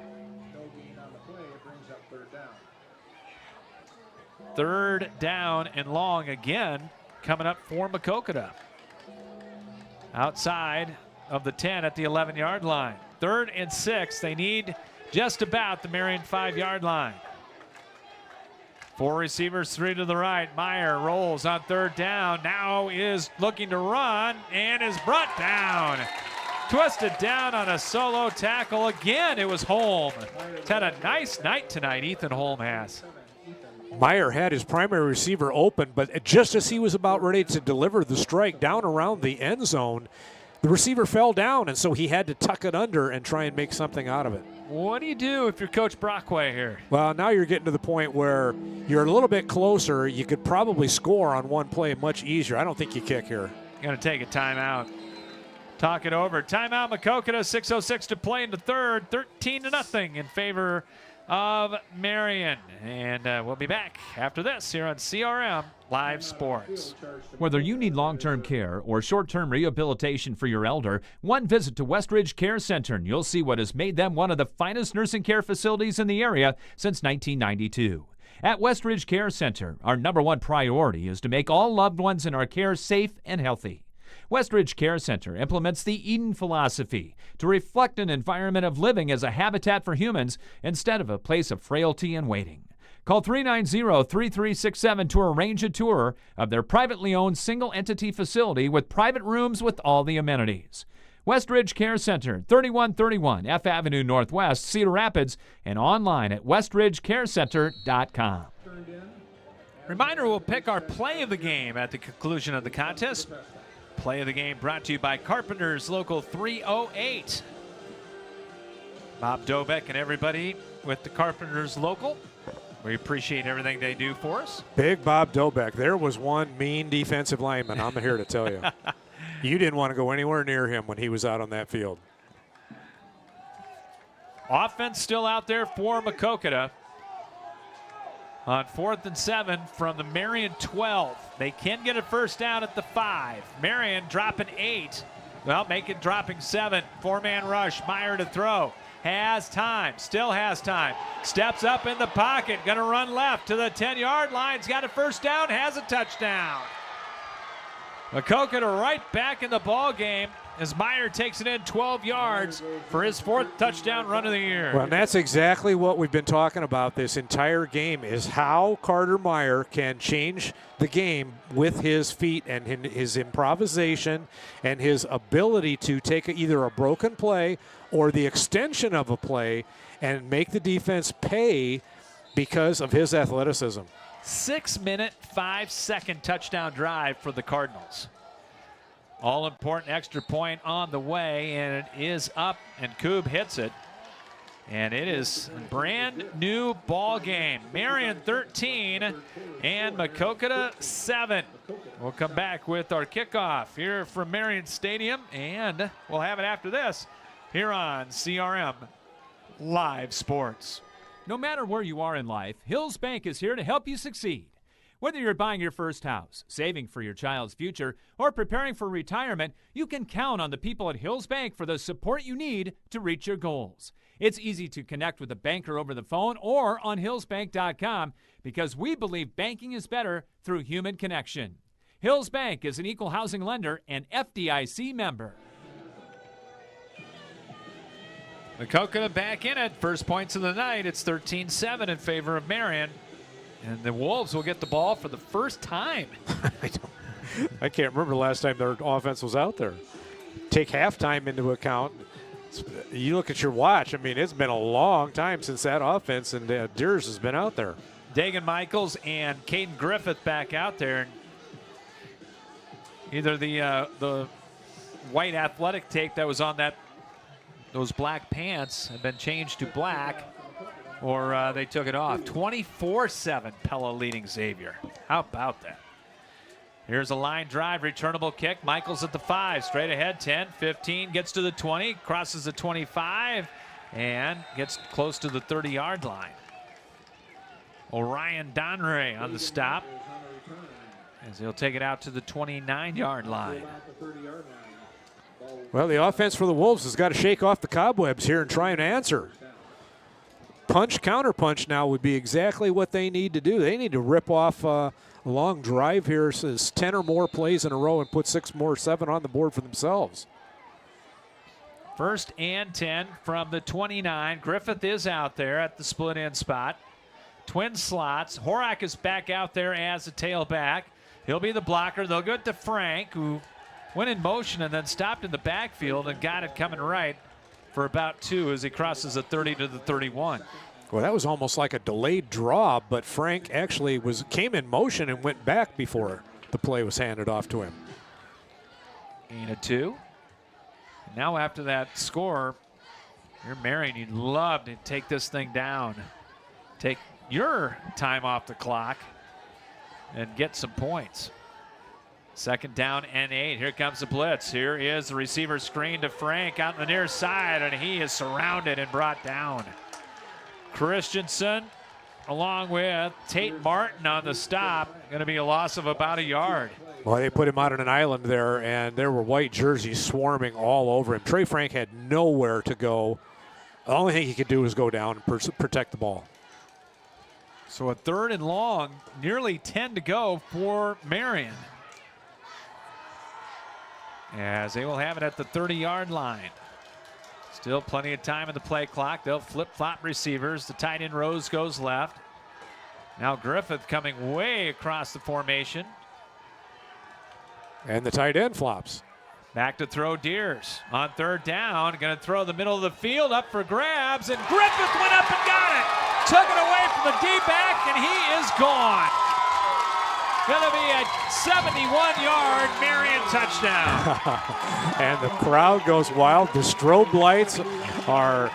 Third down and long again coming up for Maquoketa. Outside of the 10 at the 11-yard line. 3rd and 6. They need just about the Marion 5-yard line. 4 receivers, 3 to the right. Meyer rolls on 3rd down. Now is looking to run and is brought down. Twisted down on a solo tackle. Again, it was Holm. He's had a nice night tonight, Ethan Holm has. Meyer had his primary receiver open, but just as he was about ready to deliver the strike down around the end zone, the receiver fell down, and so he had to tuck it under and try and make something out of it. What do you do if you're Coach Brockway here? Well, now you're getting to the point where you're a little bit closer. You could probably score on one play much easier. I don't think you kick here. going to take a timeout. Talk it over. Timeout, Maquoketa. 6:06 to play in the third. 13-0 in favor of Marion. And we'll be back after this here on CRM Live Sports. Whether you need long-term care or short-term rehabilitation for your elder, one visit to Westridge Care Center and you'll see what has made them one of the finest nursing care facilities in the area since 1992. At Westridge Care Center, our #1 priority is to make all loved ones in our care safe and healthy. Westridge Care Center implements the Eden philosophy to reflect an environment of living as a habitat for humans instead of a place of frailty and waiting. Call 390-3367 to arrange a tour of their privately owned single-entity facility with private rooms with all the amenities. Westridge Care Center, 3131 F Avenue Northwest, Cedar Rapids, and online at westridgecarecenter.com. Reminder, we'll pick our play of the game at the conclusion of the contest. Play of the game brought to you by Carpenters Local 308. Bob Dobeck and everybody with the Carpenters Local. We appreciate everything they do for us. Big Bob Dobeck. There was one mean defensive lineman, I'm here to tell you. You didn't want to go anywhere near him when he was out on that field. Offense still out there for Maquoketa. On 4th and 7 from the Marion 12. They can get a first down at the 5. Marion dropping 8. Well, make it dropping 7. 4-man rush. Meyer to throw. Has time. Still has time. Steps up in the pocket. Going to run left to the 10-yard line. He's got a first down. Has a touchdown. Maquoketa right back in the ball game as Meyer takes it in 12 yards for his 4th touchdown run of the year. Well, and that's exactly what we've been talking about this entire game, is how Carter Meyer can change the game with his feet and his improvisation and his ability to take either a broken play or the extension of a play and make the defense pay because of his athleticism. 6-minute, 5-second touchdown drive for the Cardinals. All-important extra point on the way, and it is up, and Koob hits it. And it is a brand new ball game. Marion 13 and Maquoketa 7. We'll come back with our kickoff here from Marion Stadium, and we'll have it after this here on CRM Live Sports. No matter where you are in life, Hills Bank is here to help you succeed. Whether you're buying your first house, saving for your child's future, or preparing for retirement, you can count on the people at Hills Bank for the support you need to reach your goals. It's easy to connect with a banker over the phone or on hillsbank.com because we believe banking is better through human connection. Hills Bank is an equal housing lender and FDIC member. Maquoketa back in it. First points of the night. It's 13-7 in favor of Marion. And the Wolves will get the ball for the first time. I can't remember the last time their offense was out there. Take halftime into account. You look at your watch. I mean, it's been a long time since that offense and Deers has been out there. Dagan Michaels and Caden Griffith back out there. Either the white athletic tape that was on those black pants have been changed to black, or they took it off. 24-7 Pella leading Xavier. How about that? Here's a line drive, returnable kick. Michaels at the 5, straight ahead, 10, 15, gets to the 20, crosses the 25, and gets close to the 30-yard line. Orion Donray on the stop, as he'll take it out to the 29-yard line. Well, the offense for the Wolves has got to shake off the cobwebs here and try and answer. Punch, counter punch now would be exactly what they need to do. They need to rip off a long drive here, says 10 or more plays in a row and put 7 on the board for themselves. 1st and 10 from the 29. Griffith is out there at the split end spot. Twin slots. Horak is back out there as a tailback. He'll be the blocker. They'll go to Frank, who went in motion and then stopped in the backfield and got it coming right for about 2 as he crosses the 30 to the 31. Well, that was almost like a delayed draw, but Frank actually came in motion and went back before the play was handed off to him. Gain of 2. Now after that score, you're Marion. You'd love to take this thing down. Take your time off the clock and get some points. 2nd down and 8. Here comes the blitz. Here is the receiver screen to Frank out on the near side, and he is surrounded and brought down. Christensen along with Tate Martin on the stop. Going to be a loss of about a yard. Well, they put him out on an island there, and there were white jerseys swarming all over him. Trey Frank had nowhere to go. The only thing he could do was go down and protect the ball. So a 3rd and long, nearly 10 to go for Marion. As they will have it at the 30-yard line. Still plenty of time in the play clock. They'll flip-flop receivers. The tight end Rose goes left. Now Griffith coming way across the formation. And the tight end flops. Back to throw Deers on 3rd down. Going to throw the middle of the field up for grabs. And Griffith went up and got it. Took it away from the D-back, and he is gone. Going to be a 71-yard Marion touchdown. And the crowd goes wild. The strobe lights are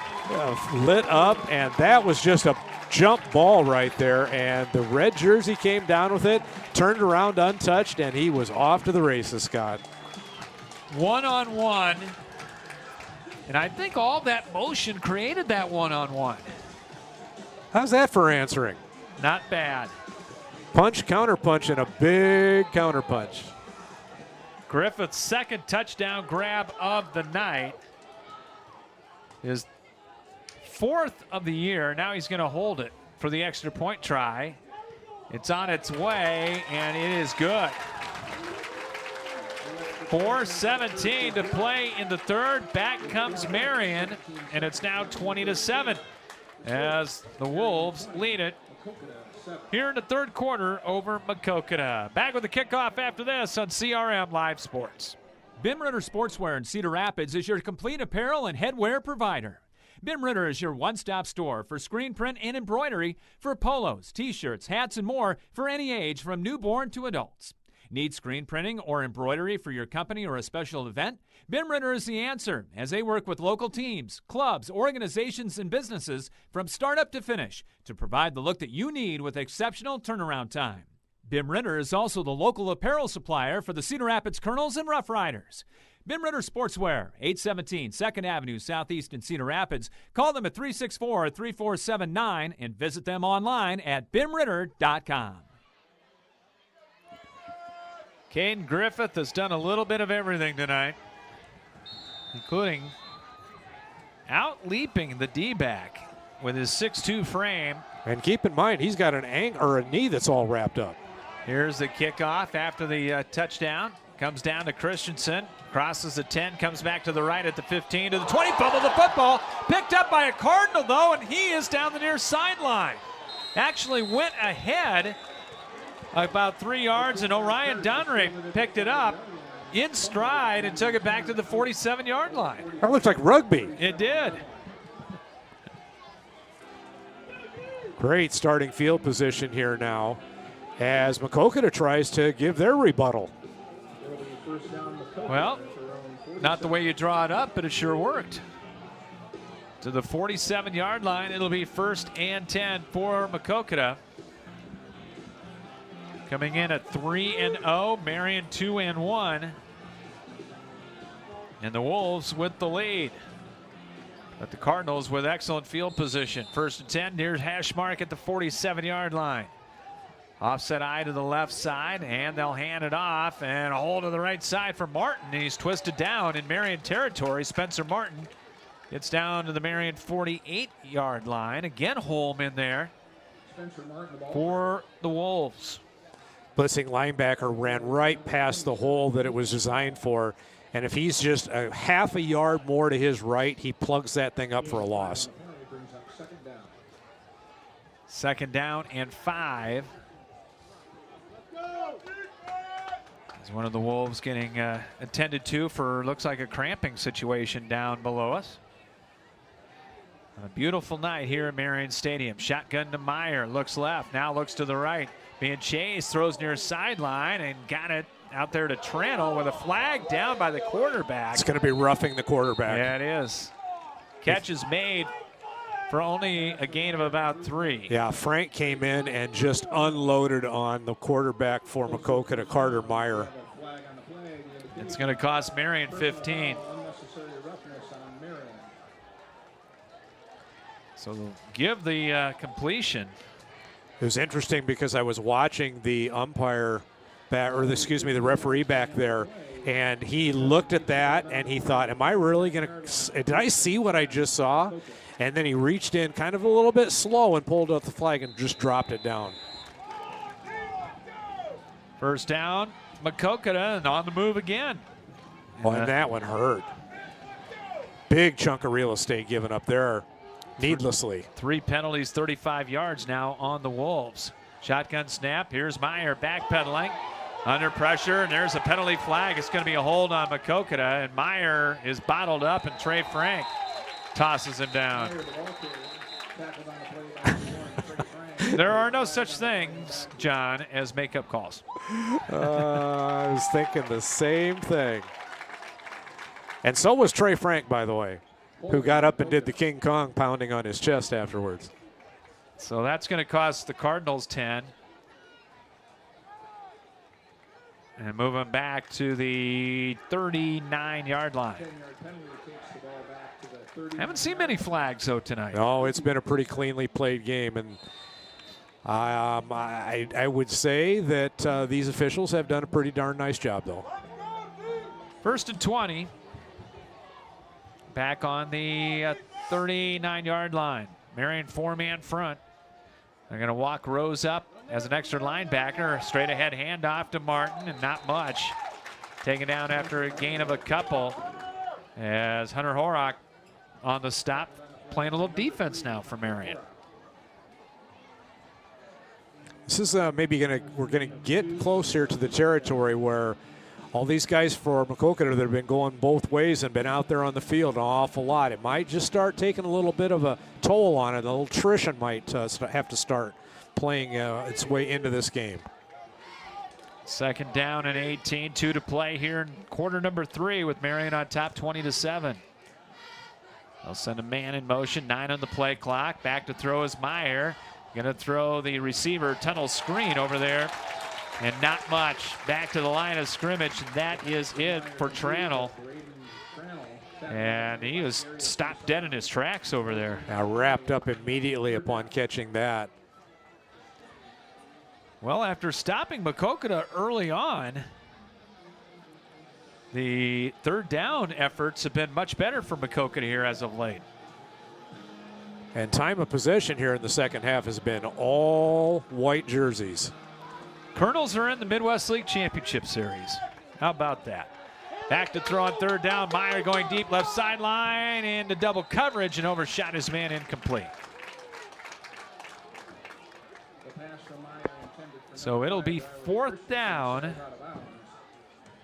lit up, and that was just a jump ball right there. And the red jersey came down with it, turned around untouched, and he was off to the races, Scott. 1-on-1. And I think all that motion created that 1-on-1. How's that for answering? Not bad. Punch, counter punch, and a big counter punch. Griffith's 2nd touchdown grab of the night. His 4th of the year. Now he's going to hold it for the extra point try. It's on its way, and it is good. 4:17 to play in the 3rd. Back comes Marion, and it's now 20-7 as the Wolves lead it here in the 3rd quarter over Maquoketa. Back with the kickoff after this on CRM Live Sports. Bim Ritter Sportswear in Cedar Rapids is your complete apparel and headwear provider. Bim Ritter is your one-stop store for screen print and embroidery for polos, t-shirts, hats, and more for any age from newborn to adults. Need screen printing or embroidery for your company or a special event? Bim Ritter is the answer, as they work with local teams, clubs, organizations, and businesses from startup to finish to provide the look that you need with exceptional turnaround time. Bim Ritter is also the local apparel supplier for the Cedar Rapids Colonels and Rough Riders. Bim Ritter Sportswear, 817 2nd Avenue Southeast in Cedar Rapids. Call them at 364-3479 and visit them online at bimritter.com. Caden Griffith has done a little bit of everything tonight, including out-leaping the D-back with his 6'2 frame. And keep in mind, he's got a knee that's all wrapped up. Here's the kickoff after the touchdown. Comes down to Christensen, crosses the 10, comes back to the right at the 15, to the 20, fumbled the football. Picked up by a Cardinal, though, and he is down the near sideline. Actually went ahead about 3 yards, and Orion Donry picked it up in stride and took it back to the 47-yard line. That looks like rugby. It did. Great starting field position here now as Maquoketa tries to give their rebuttal. Well, not the way you draw it up, but it sure worked. To the 47-yard line, it'll be 1st and 10 for Maquoketa. Coming in at 3-0, Marion 2-1. And the Wolves with the lead. But the Cardinals with excellent field position. 1st and 10, near hash mark at the 47-yard line. Offset eye to the left side, and they'll hand it off, and a hold to the right side for Martin. He's twisted down in Marion territory. Spencer Martin gets down to the Marion 48-yard line. Again, Holm in there for the Wolves. Blitzing linebacker ran right past the hole that it was designed for, and if he's just a half a yard more to his right, he plugs that thing up for a loss. 2nd down and 5. As one of the Wolves getting attended to for looks like a cramping situation down below us. A beautiful night here at Marion Stadium. Shotgun to Meyer, looks left, now looks to the right. Being chased, throws near sideline and got it out there to Tranel with a flag down by the quarterback. It's going to be roughing the quarterback. Yeah, it is. Catch is made for only a gain of about 3. Yeah, Frank came in and just unloaded on the quarterback for Maquoketa, Carter Meyer. It's going to cost Marion 15. Unnecessary roughness on Marion. So they'll give the completion. It was interesting because I was watching the umpire back, or excuse me, the referee back there, and he looked at that and he thought, am I really going to, did I see what I just saw? And then he reached in kind of a little bit slow and pulled out the flag and just dropped it down. First down, Maquoketa, and on the move again. Oh, and that one hurt. Big chunk of real estate given up there needlessly. 3 penalties, 35 yards now on the Wolves. Shotgun snap. Here's Meyer backpedaling. Under pressure, and there's a penalty flag. It's going to be a hold on Maquoketa, and Meyer is bottled up, and Trey Frank tosses him down. There are no such things, John, as makeup calls. I was thinking the same thing. And so was Trey Frank, by the way, who got up and did the King Kong pounding on his chest afterwards. So that's going to cost the Cardinals 10. And moving back to the 39-yard line. Haven't seen many flags, though, tonight. No, it's been a pretty cleanly played game. And I would say that these officials have done a pretty darn nice job, though. 1st and 20. Back on the 39-yard line. Marion 4-man front. They're going to walk Rose up as an extra linebacker. Straight ahead handoff to Martin, and not much. Taken down after a gain of a couple. As Hunter Horak on the stop, playing a little defense now for Marion. This is maybe we're gonna get close here to the territory where all these guys for Maquoketa that have been going both ways and been out there on the field an awful lot. It might just start taking a little bit of a toll on it. A little attrition might have to start playing its way into this game. 2nd down and 18, 2 to play here in quarter number 3 with Marion on top 20-7. They'll send a man in motion, 9 on the play clock. Back to throw is Meyer. Gonna throw the receiver tunnel screen over there. And not much. Back to the line of scrimmage. And that is it for Tranel. And he was stopped dead in his tracks over there. Now wrapped up immediately upon catching that. Well, after stopping Maquoketa early on, the 3rd down efforts have been much better for Maquoketa here as of late. And time of possession here in the second half has been all white jerseys. Colonels are in the Midwest League Championship Series. How about that? Back to throw on 3rd down. Meyer going deep left sideline into double coverage and overshot his man, incomplete. So it'll be 4th down.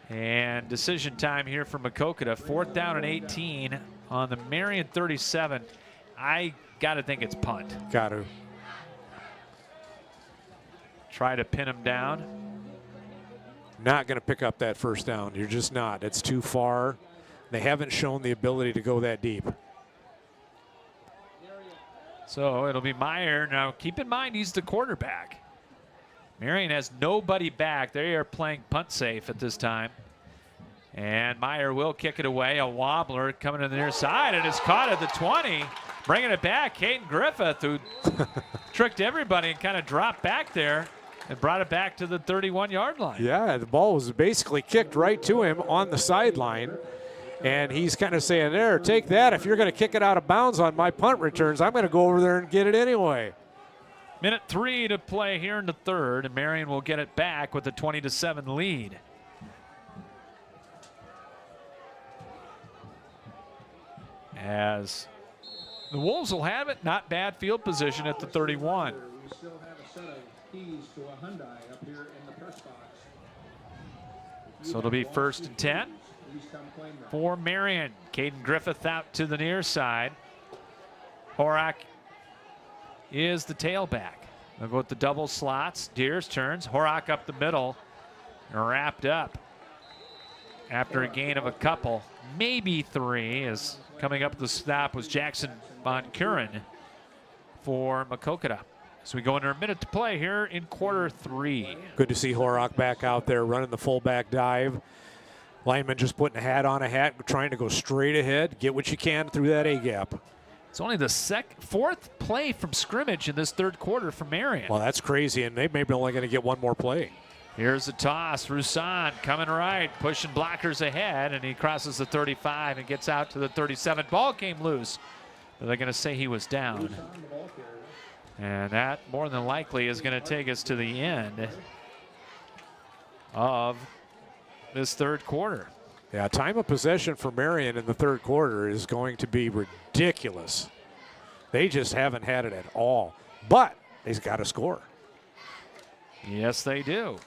And decision time here for Maquoketa. 4th down and 18 on the Marion 37. I got to think it's punt. Got to. Try to pin him down. Not going to pick up that 1st down. You're just not. It's too far. They haven't shown the ability to go that deep. So it'll be Meyer. Now keep in mind he's the quarterback. Marion has nobody back. They are playing punt safe at this time. And Meyer will kick it away. A wobbler coming to the near side, and it's caught at the 20. Bringing it back, Caden Griffith, who tricked everybody and kind of dropped back there and brought it back to the 31-yard line. Yeah, the ball was basically kicked right to him on the sideline. And he's kind of saying, there, take that. If you're going to kick it out of bounds on my punt returns, I'm going to go over there and get it anyway. Minute 3 to play here in the 3rd, and Marion will get it back with a 20-7 lead. As the Wolves will have it, not bad field position at the 31. We still have a set of keys to a Hyundai up here in the press box. So it'll be 1st and 10 for Marion. Caden Griffith out to the near side. Horak is the tailback. They'll go with the double slots. Deers turns. Horak up the middle. Wrapped up after a gain of a couple, maybe 3, as coming up the stop was Jackson Von Kuren for Maquoketa. So we go under a minute to play here in quarter 3. Good to see Horak back out there running the fullback dive. Lineman just putting a hat on a hat, trying to go straight ahead, get what you can through that A-gap. It's only the fourth play from scrimmage in this third quarter for Marion. Well, that's crazy, and they may be only going to get one more play. Here's the toss. Roussan coming right, pushing blockers ahead, and he crosses the 35 and gets out to the 37. Ball came loose. They're going to say he was down. And that, more than likely, is going to take us to the end of this third quarter. Yeah, time of possession for Marion in the third quarter is going to be ridiculous. They just haven't had it at all. But they've got to score. Yes, they do.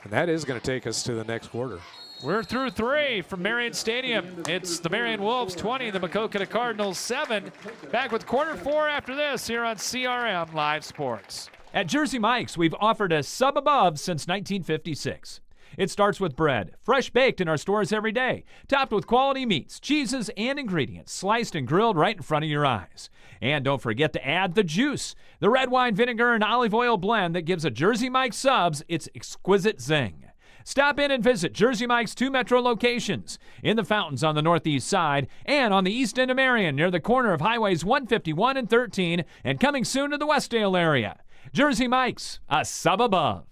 And that is going to take us to the next quarter. We're through 3 from Marion Stadium. It's the Marion Wolves 20, the Maquoketa Cardinals 7. Back with quarter 4 after this here on CRM Live Sports. At Jersey Mike's, we've offered a sub above since 1956. It starts with bread, fresh baked in our stores every day, topped with quality meats, cheeses, and ingredients, sliced and grilled right in front of your eyes. And don't forget to add the juice, the red wine vinegar and olive oil blend that gives a Jersey Mike's subs its exquisite zing. Stop in and visit Jersey Mike's 2 metro locations, in the Fountains on the northeast side and on the east end of Marion near the corner of Highways 151 and 13, and coming soon to the Westdale area. Jersey Mike's, a sub above.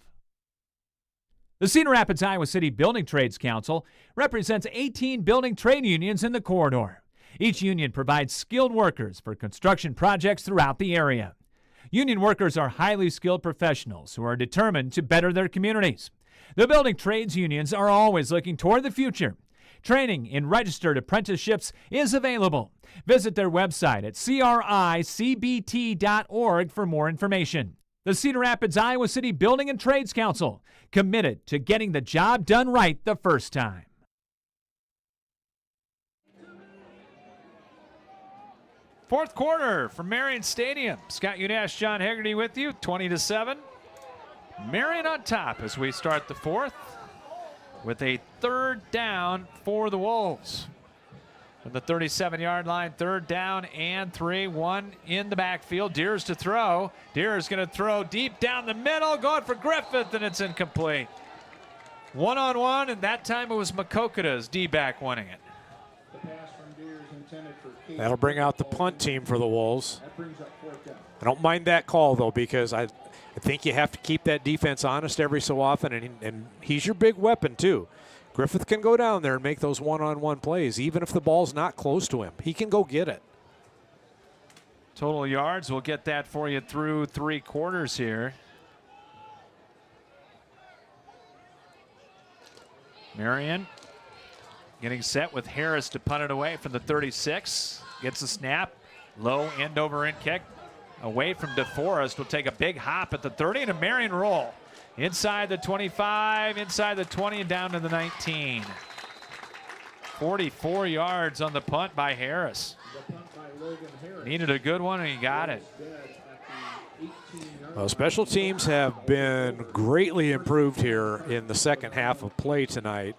The Cedar Rapids, Iowa City Building Trades Council represents 18 building trade unions in the corridor. Each union provides skilled workers for construction projects throughout the area. Union workers are highly skilled professionals who are determined to better their communities. The building trades unions are always looking toward the future. Training in registered apprenticeships is available. Visit their website at cricbt.org for more information. The Cedar Rapids, Iowa City Building and Trades Council, committed to getting the job done right the first time. Fourth quarter from Marion Stadium. Scott Udash, John Hegarty with you, 20-7. Marion on top as we start the fourth with a third down for the Wolves. From the 37-yard line, third down and 3, 1 in the backfield. Deers to throw. Deers going to throw deep down the middle, going for Griffith, and it's incomplete. One-on-one, and that time it was Maquoketa's D-back winning it. That'll bring out the punt team for the Wolves. I don't mind that call, though, because I think you have to keep that defense honest every so often, and he's your big weapon, too. Griffith can go down there and make those one-on-one plays, even if the ball's not close to him. He can go get it. Total yards, we'll get that for you through 3 quarters here. Marion getting set with Harris to punt it away from the 36. Gets the snap, low end-over-end kick. Away from DeForest, will take a big hop at the 30 and a Marion roll. Inside the 25, inside the 20, and down to the 19. 44 yards on the punt by Harris. Needed a good one, and he got it. Well, special teams have been greatly improved here in the second half of play tonight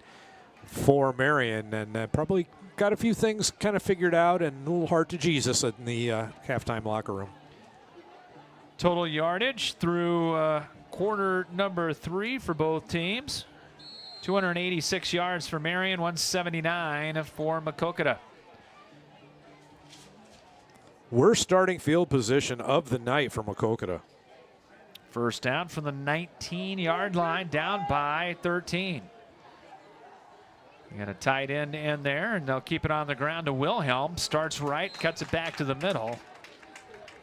for Marion, and probably got a few things kind of figured out and a little hard to Jesus in the halftime locker room. Total yardage through quarter number 3 for both teams. 286 yards for Marion, 179 for Maquoketa. Worst starting field position of the night for Maquoketa. First down from the 19-yard line, down by 13. You got a tight end in there, and they'll keep it on the ground to Wilhelm. Starts right, cuts it back to the middle.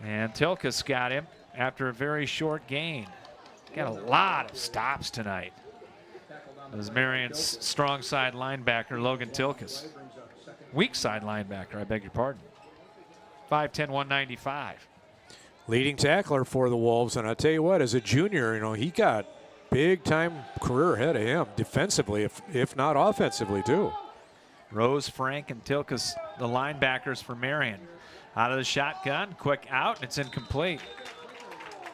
And Tilkus got him after a very short gain. Got a lot of stops tonight. As Marion's strong side linebacker, Logan Tilkus. Weak side linebacker, I beg your pardon. 5'10", 195. Leading tackler for the Wolves, and I tell you what, as a junior, he got big-time career ahead of him, defensively, if not offensively, too. Rose, Frank, and Tilkus, the linebackers for Marion. Out of the shotgun, quick out, and it's incomplete.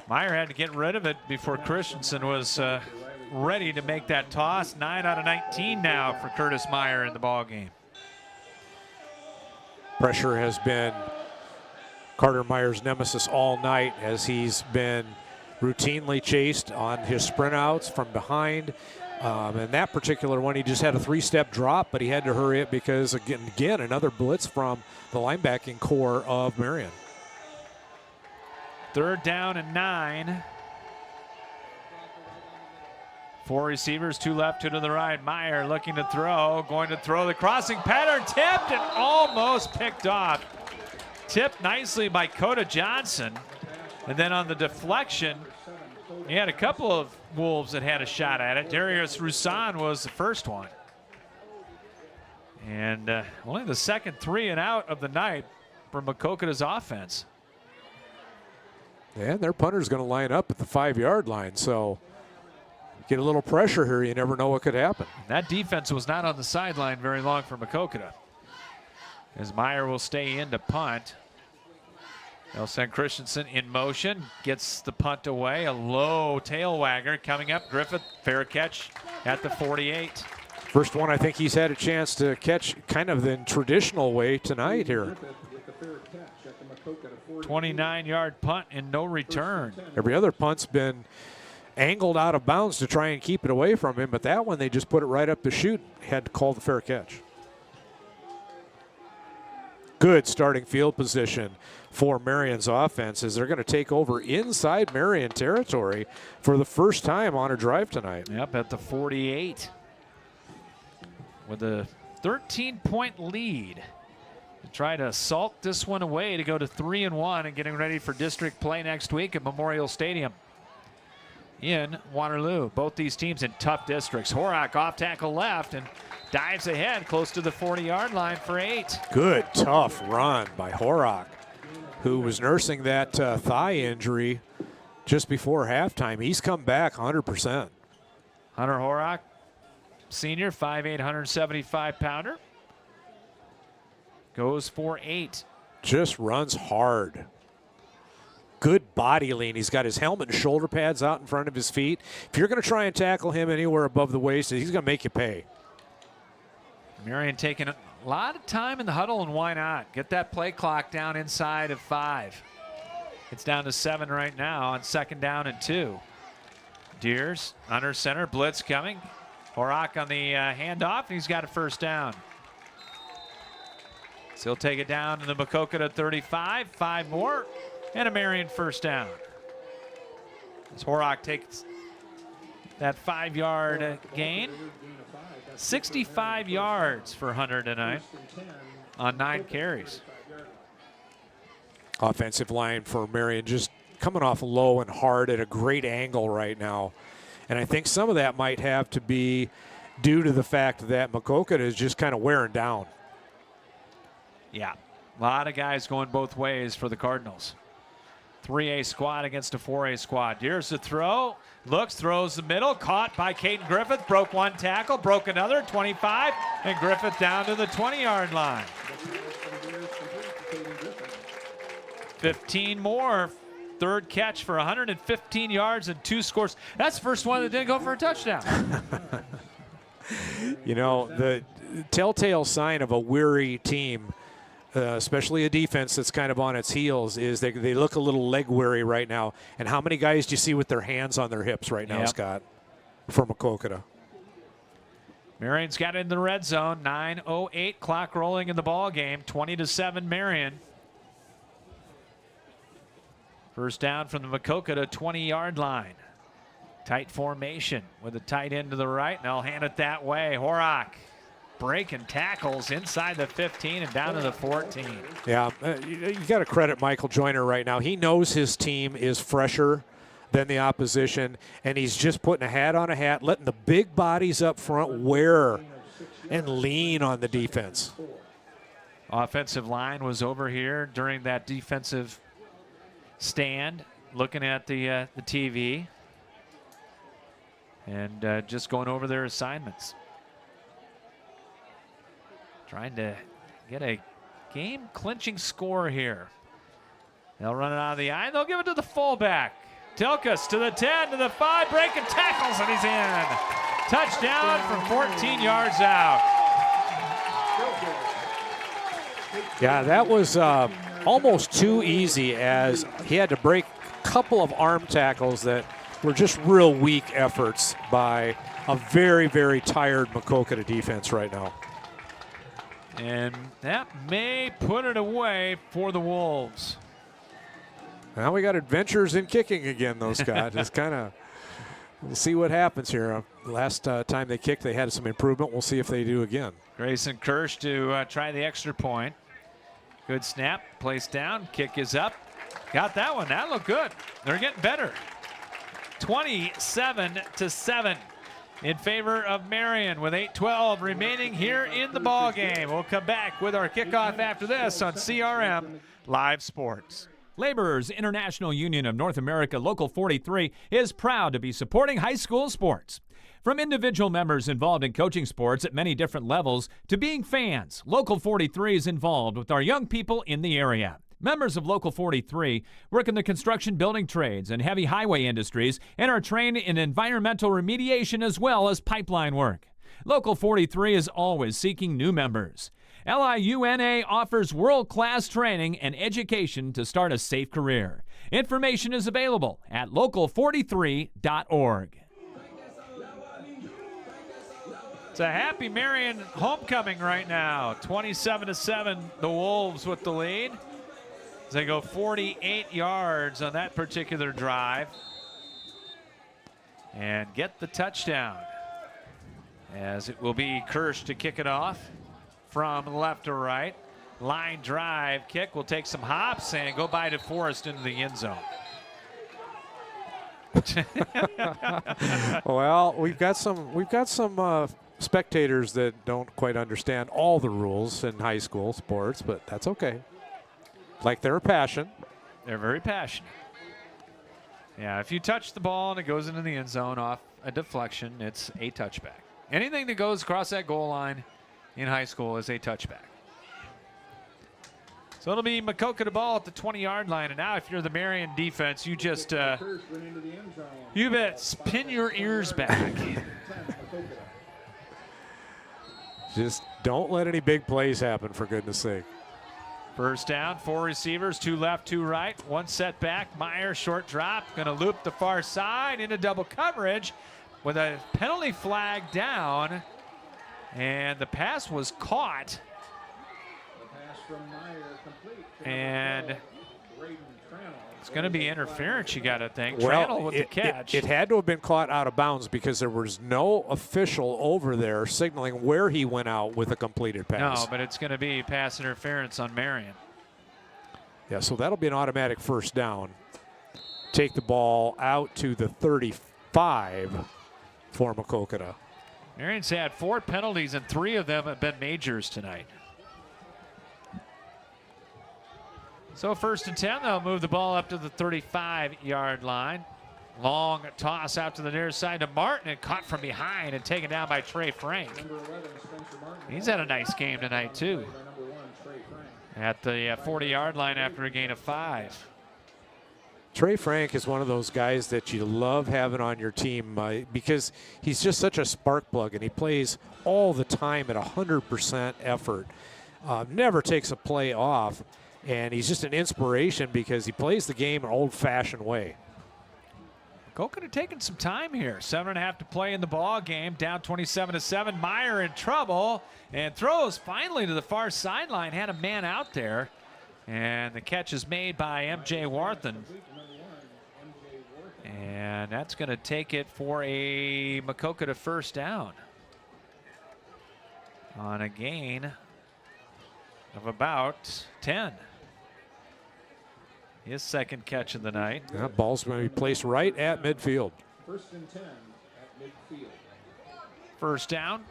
Meyer had to get rid of it before Christensen was ready to make that toss. 9 out of 19 now for Curtis Meyer in the ballgame. Pressure has been Carter Meyer's nemesis all night as he's been routinely chased on his sprint outs from behind. And that particular one, he just had a 3-step drop, but he had to hurry it because, again, another blitz from the linebacking core of Marion. 3rd down and 9. 4 receivers, 2 left, 2 to the right. Meyer looking to throw, going to throw the crossing pattern, tipped and almost picked off. Tipped nicely by Coda Johnson. And then on the deflection, he had a couple of Wolves that had a shot at it. Darius Roussan was the first one. And only the second 3 and out of the night for Maquoketa's offense. And their punter's going to line up at the 5-yard line, so get a little pressure here. You never know what could happen. That defense was not on the sideline very long for Maquoketa, as Meyer will stay in to punt. They'll send Christensen in motion, gets the punt away. A low tail wagger coming up. Griffith, fair catch at the 48. First one I think he's had a chance to catch kind of the traditional way tonight here. 29-yard punt and no return. Every other punt's been angled out of bounds to try and keep it away from him, but that one they just put it right up the chute. Had to call the fair catch. Good starting field position for Marion's offense as they're going to take over inside Marion territory for the first time on a drive tonight. Yep, at the 48 with a 13-point lead to try to salt this one away to go to 3-1 and getting ready for district play next week at Memorial Stadium in Waterloo. Both these teams in tough districts. Horak off tackle left and dives ahead close to the 40-yard line for 8. Good, tough run by Horak, who was nursing that thigh injury just before halftime. He's come back 100%. Hunter Horak, senior, 5'8", 175-pounder. Goes for 8. Just runs hard. Good body lean. He's got his helmet and shoulder pads out in front of his feet. If you're going to try and tackle him anywhere above the waist, he's going to make you pay. Marion taking a lot of time in the huddle, and why not? Get that play clock down inside of 5. It's down to 7 right now on 2nd down and 2. Deers under center, blitz coming. Horak on the handoff, and he's got a first down. So he'll take it down to the Maquoketa 35, 5 more, and a Marion first down. As Horak takes that 5-yard gain. 65 yards for Hunter tonight on 9 carries. Offensive line for Marion just coming off low and hard at a great angle right now. And I think some of that might have to be due to the fact that Maquoketa is just kind of wearing down. Yeah, a lot of guys going both ways for the Cardinals. 3A squad against a 4A squad. Here's the throw. Looks, throws the middle. Caught by Caden Griffith. Broke one tackle, broke another. 25, and Griffith down to the 20-yard line. 15 more. 3rd catch for 115 yards and 2 scores. That's the first one that didn't go for a touchdown. You know, the telltale sign of a weary team, especially a defense that's kind of on its heels, is they look a little leg weary right now. And how many guys do you see with their hands on their hips right now, yep. Scott, for Maquoketa? Marion's got it in the red zone. 9:08 clock rolling in the ball game. 20-7 Marion. First down from the Maquoketa 20-yard line. Tight formation with a tight end to the right, and they'll hand it that way. Horak breaking tackles inside the 15 and down to the 14. Yeah, you got to credit Michael Joyner right now. He knows his team is fresher than the opposition, and he's just putting a hat on a hat, letting the big bodies up front wear and lean on the defense. Offensive line was over here during that defensive stand, looking at the TV and just going over their assignments. Trying to get a game-clinching score here. They'll run it out of the eye. They'll give it to the fullback. Tilkus to the 10, to the 5, breaking tackles, and he's in. Touchdown from 14 yards out. Yeah, that was almost too easy, as he had to break a couple of arm tackles that were just real weak efforts by a very, very tired Maquoketa defense right now. And that may put it away for the Wolves. Now we got adventures in kicking again, though, Scott. It's kind of, we'll see what happens here. Last time they kicked, they had some improvement. We'll see if they do again. Grayson Kirsch to try the extra point. Good snap, placed down, kick is up. Got that one, that looked good. They're getting better. 27-7 in favor of Marion with 8:12 remaining here in the ball game. We'll come back with our kickoff after this on CRM Live Sports. Laborers International Union of North America Local 43 is proud to be supporting high school sports. From individual members involved in coaching sports at many different levels to being fans, Local 43 is involved with our young people in the area. Members of Local 43 work in the construction building trades and heavy highway industries and are trained in environmental remediation as well as pipeline work. Local 43 is always seeking new members. LIUNA offers world-class training and education to start a safe career. Information is available at local43.org. It's a happy Marion homecoming right now. 27-7, the Wolves with the lead. As they go 48 yards on that particular drive and get the touchdown. As it will be Kirsch to kick it off from left to right. Line drive kick will take some hops and go by DeForest into the end zone. Well, we've got some spectators that don't quite understand all the rules in high school sports, but that's okay. Like their passion. They're very passionate. Yeah, if you touch the ball and it goes into the end zone off a deflection, it's a touchback. Anything that goes across that goal line in high school is a touchback. So it'll be Maquoketa ball at the 20-yard line. And now if you're the Marion defense, you just, you bet, spin your ears back. Just don't let any big plays happen, for goodness sake. First down, 4 receivers, 2 left, 2 right, 1 set back. Meyer, short drop, going to loop the far side into double coverage with a penalty flag down. And the pass was caught. And it's going to be interference, you got to think. Trannell with the catch. It had to have been caught out of bounds because there was no official over there signaling where he went out with a completed pass. No, but it's going to be pass interference on Marion. Yeah, so that'll be an automatic first down. Take the ball out to the 35 for Maquoketa. Marion's had 4 penalties, and 3 of them have been majors tonight. So first and 10, they'll move the ball up to the 35-yard line. Long toss out to the near side to Martin and caught from behind and taken down by Trey Frank. He's had a nice game tonight, too. At the 40-yard line after a gain of 5. Trey Frank is one of those guys that you love having on your team because he's just such a spark plug, and he plays all the time at 100% effort. Never takes a play off. And he's just an inspiration because he plays the game an old-fashioned way. Maquoketa taking some time here. 7.5 to play in the ball game. Down 27-7. Meyer in trouble and throws finally to the far sideline. Had a man out there. And the catch is made by M.J. Warthen. And that's going to take it for a Maquoketa first down. On a gain of about 10. His second catch of the night. That ball's going to be placed right at midfield. First and 10 at midfield. First down.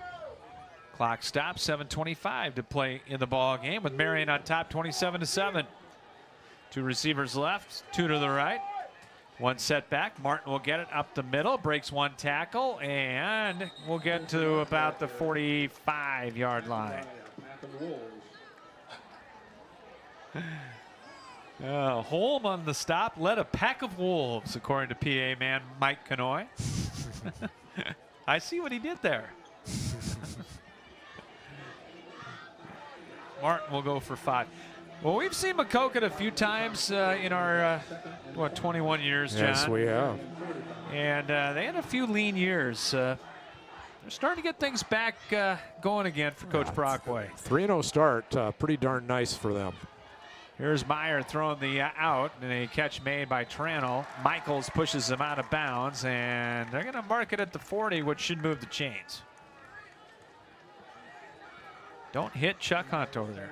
Clock stops. 7:25 to play in the ball game with Marion on top, 27-7. 2 receivers left, 2 to the right. 1 set back. Martin will get it up the middle, breaks 1 tackle, and we'll get to about the 45-yard line. Holm on the stop led a pack of wolves, according to PA man Mike Canoy. I see what he did there. Martin will go for 5. Well, we've seen Maquoketa a few times in our, 21 years, John? Yes, we have. And they had a few lean years they're starting to get things back going again for Coach Brockway. 3-0 start, pretty darn nice for them. Here's Meyer throwing the out, and a catch made by Tranel. Michaels pushes him out of bounds, and they're going to mark it at the 40, which should move the chains. Don't hit Chuck Hunt over there,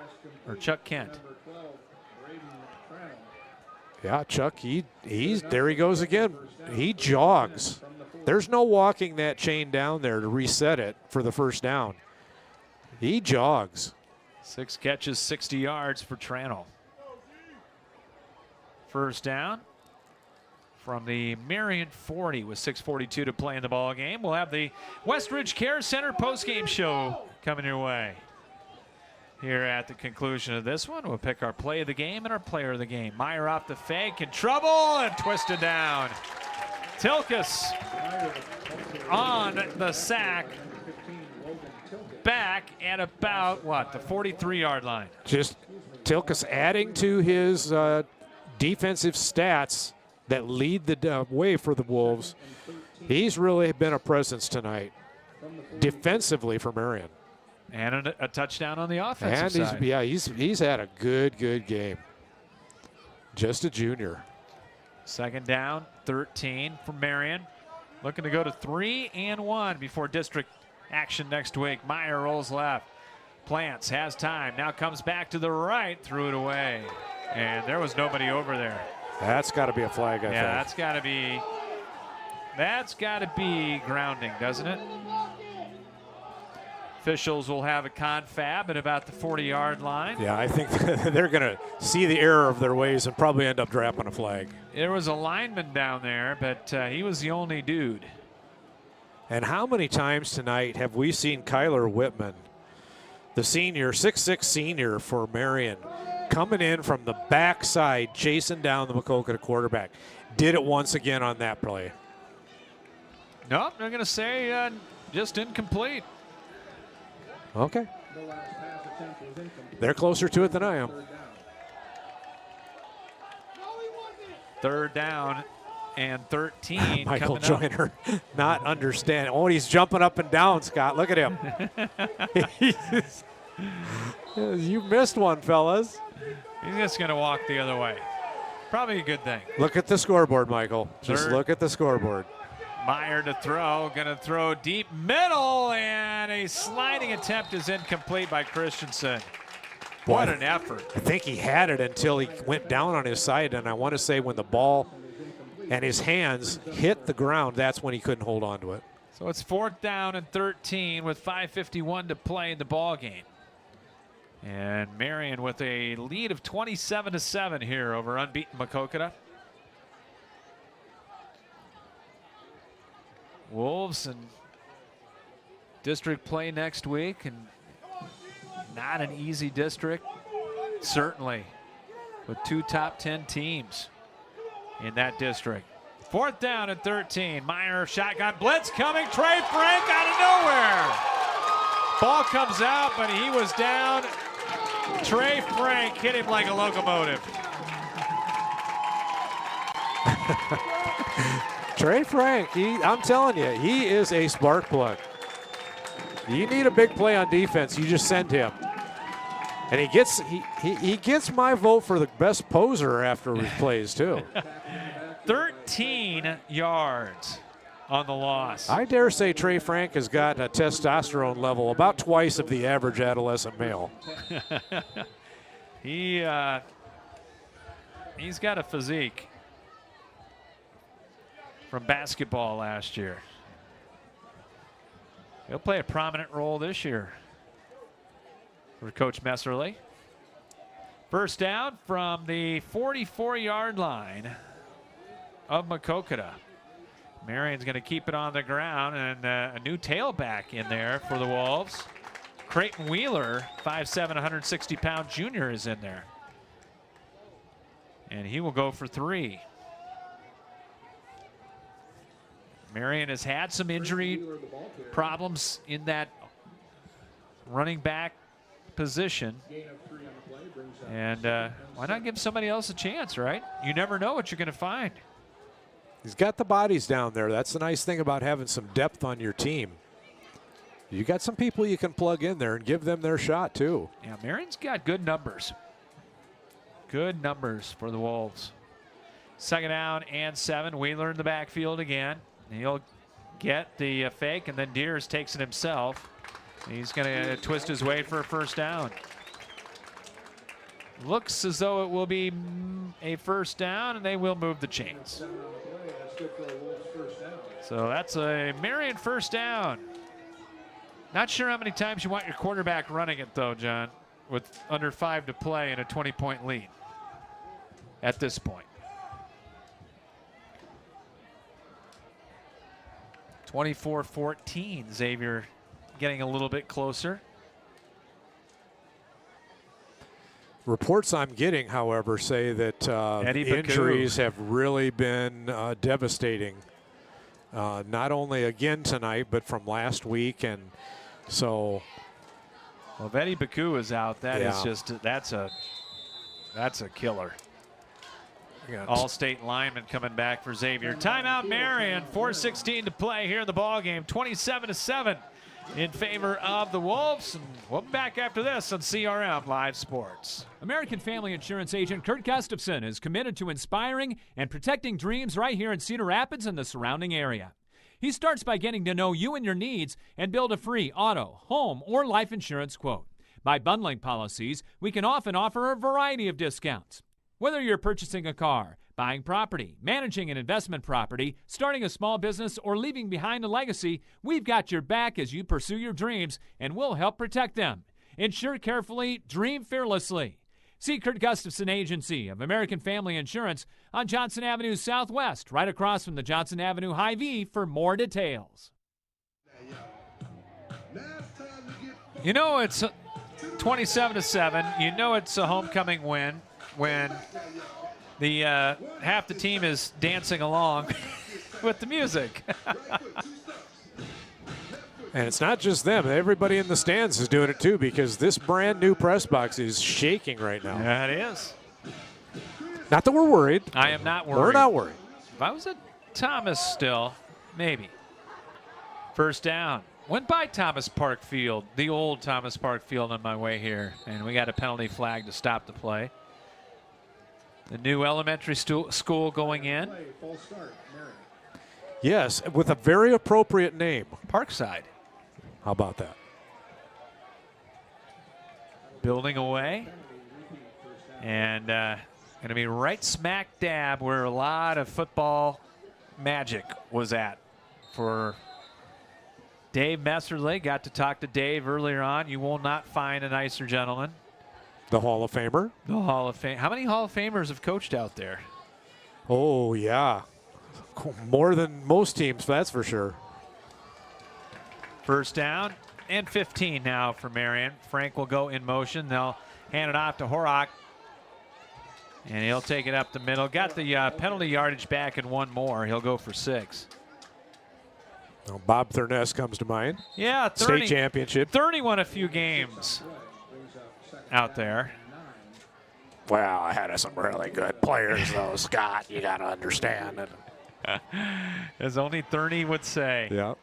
or Chuck Kent. Yeah, Chuck, he's there he goes again. He jogs. There's no walking that chain down there to reset it for the first down. He jogs. 6 catches, 60 yards for Tranel. First down from the Marion 40 with 6:42 to play in the ball game. We'll have the Westridge Care Center postgame show coming your way. Here at the conclusion of this one, we'll pick our play of the game and our player of the game. Meyer off the fake, in trouble, and twisted down. Tilkus on the sack, back at about, what, the 43-yard line. Just Tilkus adding to his defensive stats that lead the way for the Wolves. He's really been a presence tonight, defensively for Marion. And a touchdown on the offensive side. Yeah, he's had a good game. Just a junior. Second down, 13 for Marion. Looking to go to 3-1 before district action next week. Meyer rolls left. Plants has time. Now comes back to the right. Threw it away. And there was nobody over there. That's got to be a flag, I think. Yeah, that's got to be grounding, doesn't it? Officials will have a confab at about the 40-yard line. Yeah, I think they're going to see the error of their ways and probably end up dropping a flag. There was a lineman down there, but he was the only dude. And how many times tonight have we seen Kyler Whitman, the senior, 6'6" senior for Marion, coming in from the backside, chasing down the Maquoketa quarterback. Did it once again on that play. Nope, they're going to say just incomplete. Okay. They're closer to it than I am. Third down and 13. Michael Joyner not understanding. Oh, he's jumping up and down, Scott. Look at him. You missed one, fellas. He's just going to walk the other way. Probably a good thing. Look at the scoreboard, Michael. Just look at the scoreboard. Meyer to throw, going to throw deep middle, and a sliding attempt is incomplete by Christensen. What an effort. I think he had it until he went down on his side, and I want to say when the ball and his hands hit the ground, that's when he couldn't hold on to it. So it's 4th down and 13 with 5:51 to play in the ball game. And Marion with a lead of 27-7 here over unbeaten Maquoketa. Wolves and district play next week, and not an easy district, certainly, with 2 top 10 teams in that district. 4th down and 13. Meyer shotgun blitz coming. Trey Frank out of nowhere. Ball comes out, but he was down. Trey Frank hit him like a locomotive. Trey Frank, I'm telling you, he is a spark plug. You need a big play on defense, you just send him. And he gets my vote for the best poser after he plays, too. 13 yards on the loss. I dare say Trey Frank has got a testosterone level about twice of the average adolescent male. He's got a physique from basketball last year. He'll play a prominent role this year for Coach Messerly. First down from the 44-yard line of Maquoketa. Marion's going to keep it on the ground, and a new tailback in there for the Wolves. Creighton Wheeler, 5'7", 160-pound junior, is in there. And he will go for 3. Marion has had some injury problems in that running back position. And why not give somebody else a chance, right? You never know what you're going to find. He's got the bodies down there. That's the nice thing about having some depth on your team. You got some people you can plug in there and give them their shot too. Yeah, Marion's got good numbers. Good numbers for the Wolves. 2nd down and 7. Wheeler in the backfield again. He'll get the fake, and then Deers takes it himself. He's going to twist his way for a 1st down. Looks as though it will be a 1st down, and they will move the chains. So that's a Marion 1st down. Not sure how many times you want your quarterback running it, though, John, with under 5 to play and a 20-point lead at this point. 24-14, Xavier getting a little bit closer. Reports I'm getting, however, say that injuries have really been devastating. Not only again tonight, but from last week, and so. Well, if Eddie Baku is out, that is just that's a killer. All-state lineman coming back for Xavier. Timeout, Marion. 4:16 to play here in the ball game. 27-7 in favor of the Wolves. And we'll be back after this on CRM Live Sports. American Family Insurance agent Kurt Gustafson is committed to inspiring and protecting dreams right here in Cedar Rapids and the surrounding area. He starts by getting to know you and your needs and build a free auto, home, or life insurance quote. By bundling policies, we can often offer a variety of discounts. Whether you're purchasing a car, buying property, managing an investment property, starting a small business, or leaving behind a legacy, we've got your back as you pursue your dreams, and we'll help protect them. Insure carefully, dream fearlessly. See Kurt Gustafson Agency of American Family Insurance on Johnson Avenue Southwest, right across from the Johnson Avenue Hy-Vee for more details. You know it's 27-7. You know it's a homecoming win when the half the team is dancing along with the music. And it's not just them. Everybody in the stands is doing it too, because this brand new press box is shaking right now. Yeah, it is. Not that we're worried. I am not worried. We're not worried. If I was at Thomas still, maybe. 1st down. Went by Thomas Park Field, the old Thomas Park Field, on my way here, and we got a penalty flag to stop the play. The new elementary school going in. Yes, with a very appropriate name. Parkside. How about that? Building away. And going to be right smack dab where a lot of football magic was at for Dave Messerly. Got to talk to Dave earlier on. You will not find a nicer gentleman. The Hall of Famer? The Hall of Fame. How many Hall of Famers have coached out there? Oh, yeah. More than most teams, that's for sure. 1st down and 15 now for Marion. Frank will go in motion. They'll hand it off to Horak. And he'll take it up the middle. Got the penalty yardage back and one more. He'll go for 6. Well, Bob Thurness comes to mind. Yeah, State championship. 30 won a few games out there. Well, I had some really good players, though, Scott. You got to understand it. As only 30 would say. Yeah.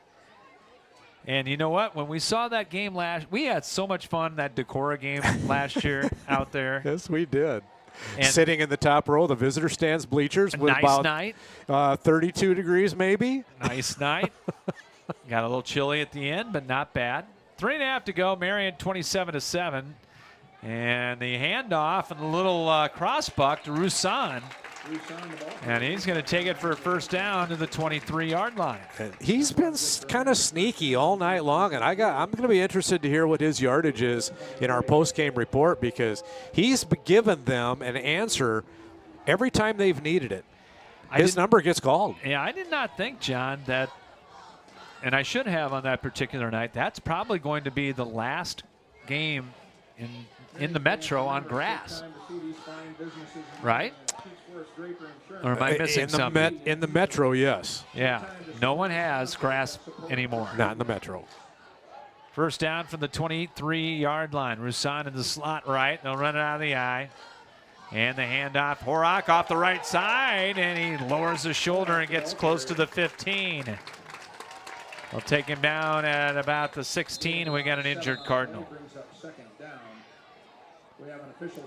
And you know what? When we saw that game we had so much fun, that Decorah game last year out there. Yes, we did. And sitting in the top row, the visitor stands bleachers. With nice about, night. 32 degrees, maybe. Nice night. Got a little chilly at the end, but not bad. 3.5 to go. Marion 27-7. And the handoff and the little cross buck to Roussan. And he's going to take it for a 1st down to the 23-yard line. He's been kind of sneaky all night long, and I'm going to be interested to hear what his yardage is in our post-game report, because he's given them an answer every time they've needed it. His number gets called. Yeah, I did not think, John, that, and I should have on that particular night, that's probably going to be the last game in the Metro on grass. Right? Or am I missing something? In the Metro, yes. Yeah. No one has grass anymore. Not in the Metro. 1st down from the 23-yard line. Roussan in the slot right. They'll run it out of the eye. And the handoff. Horak off the right side, and he lowers his shoulder and gets close to the 15. They'll take him down at about the 16, and we got an injured Cardinal.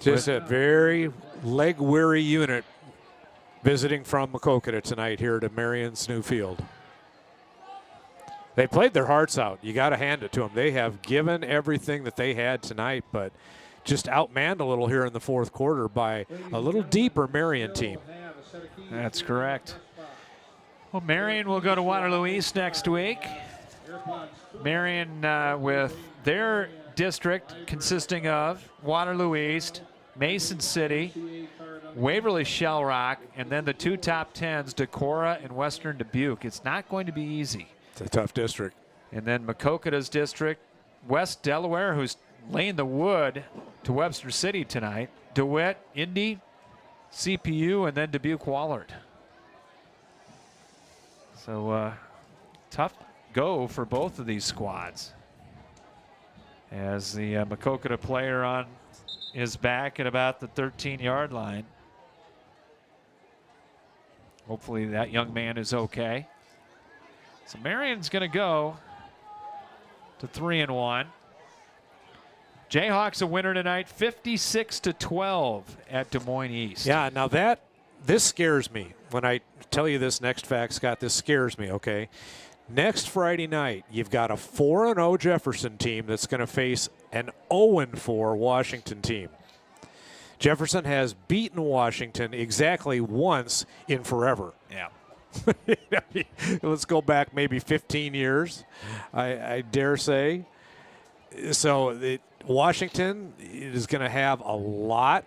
Just a very leg-weary unit visiting from Maquoketa tonight here at Marion's new field. They played their hearts out. You got to hand it to them. They have given everything that they had tonight, but just outmanned a little here in the fourth quarter by a little deeper Marion team. That's correct. Well, Marion will go to Waterloo East next week. Marion with their district consisting of Waterloo East, Mason City, Waverly Shell Rock, and then the two top 10s, Decorah and Western Dubuque. It's not going to be easy. It's a tough district. And then Maquoketa's district, West Delaware, who's laying the wood to Webster City tonight, DeWitt, Indy, CPU, and then Dubuque-Wahlert. So tough go for both of these squads. As the Maquoketa player on his back at about the 13-yard line. Hopefully that young man is okay. So Marion's going to go to 3-1. Jayhawks a winner tonight, 56-12 at Des Moines East. Yeah, now this scares me. When I tell you this next fact, Scott, this scares me, okay? Next Friday night, you've got a 4-0 Jefferson team that's going to face an 0-4 Washington team. Jefferson has beaten Washington exactly once in forever. Yeah. Let's go back maybe 15 years, I dare say. So Washington is going to have a lot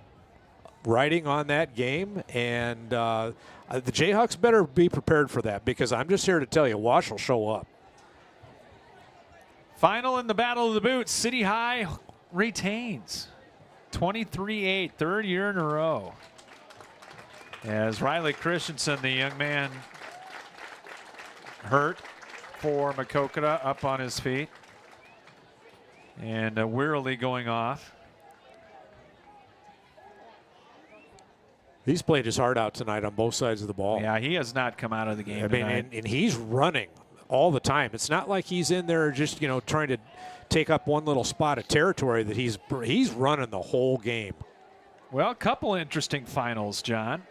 riding on that game, and the Jayhawks better be prepared for that, because I'm just here to tell you, Wash will show up. Final in the Battle of the Boots, City High retains 23-8, third year in a row. As Riley Christensen, the young man, hurt for Maquoketa, up on his feet and wearily going off. He's played his heart out tonight on both sides of the ball. Yeah, he has not come out of the game tonight. And he's running all the time. It's not like he's in there just, trying to take up one little spot of territory. That he's running the whole game. Well, a couple interesting finals, John.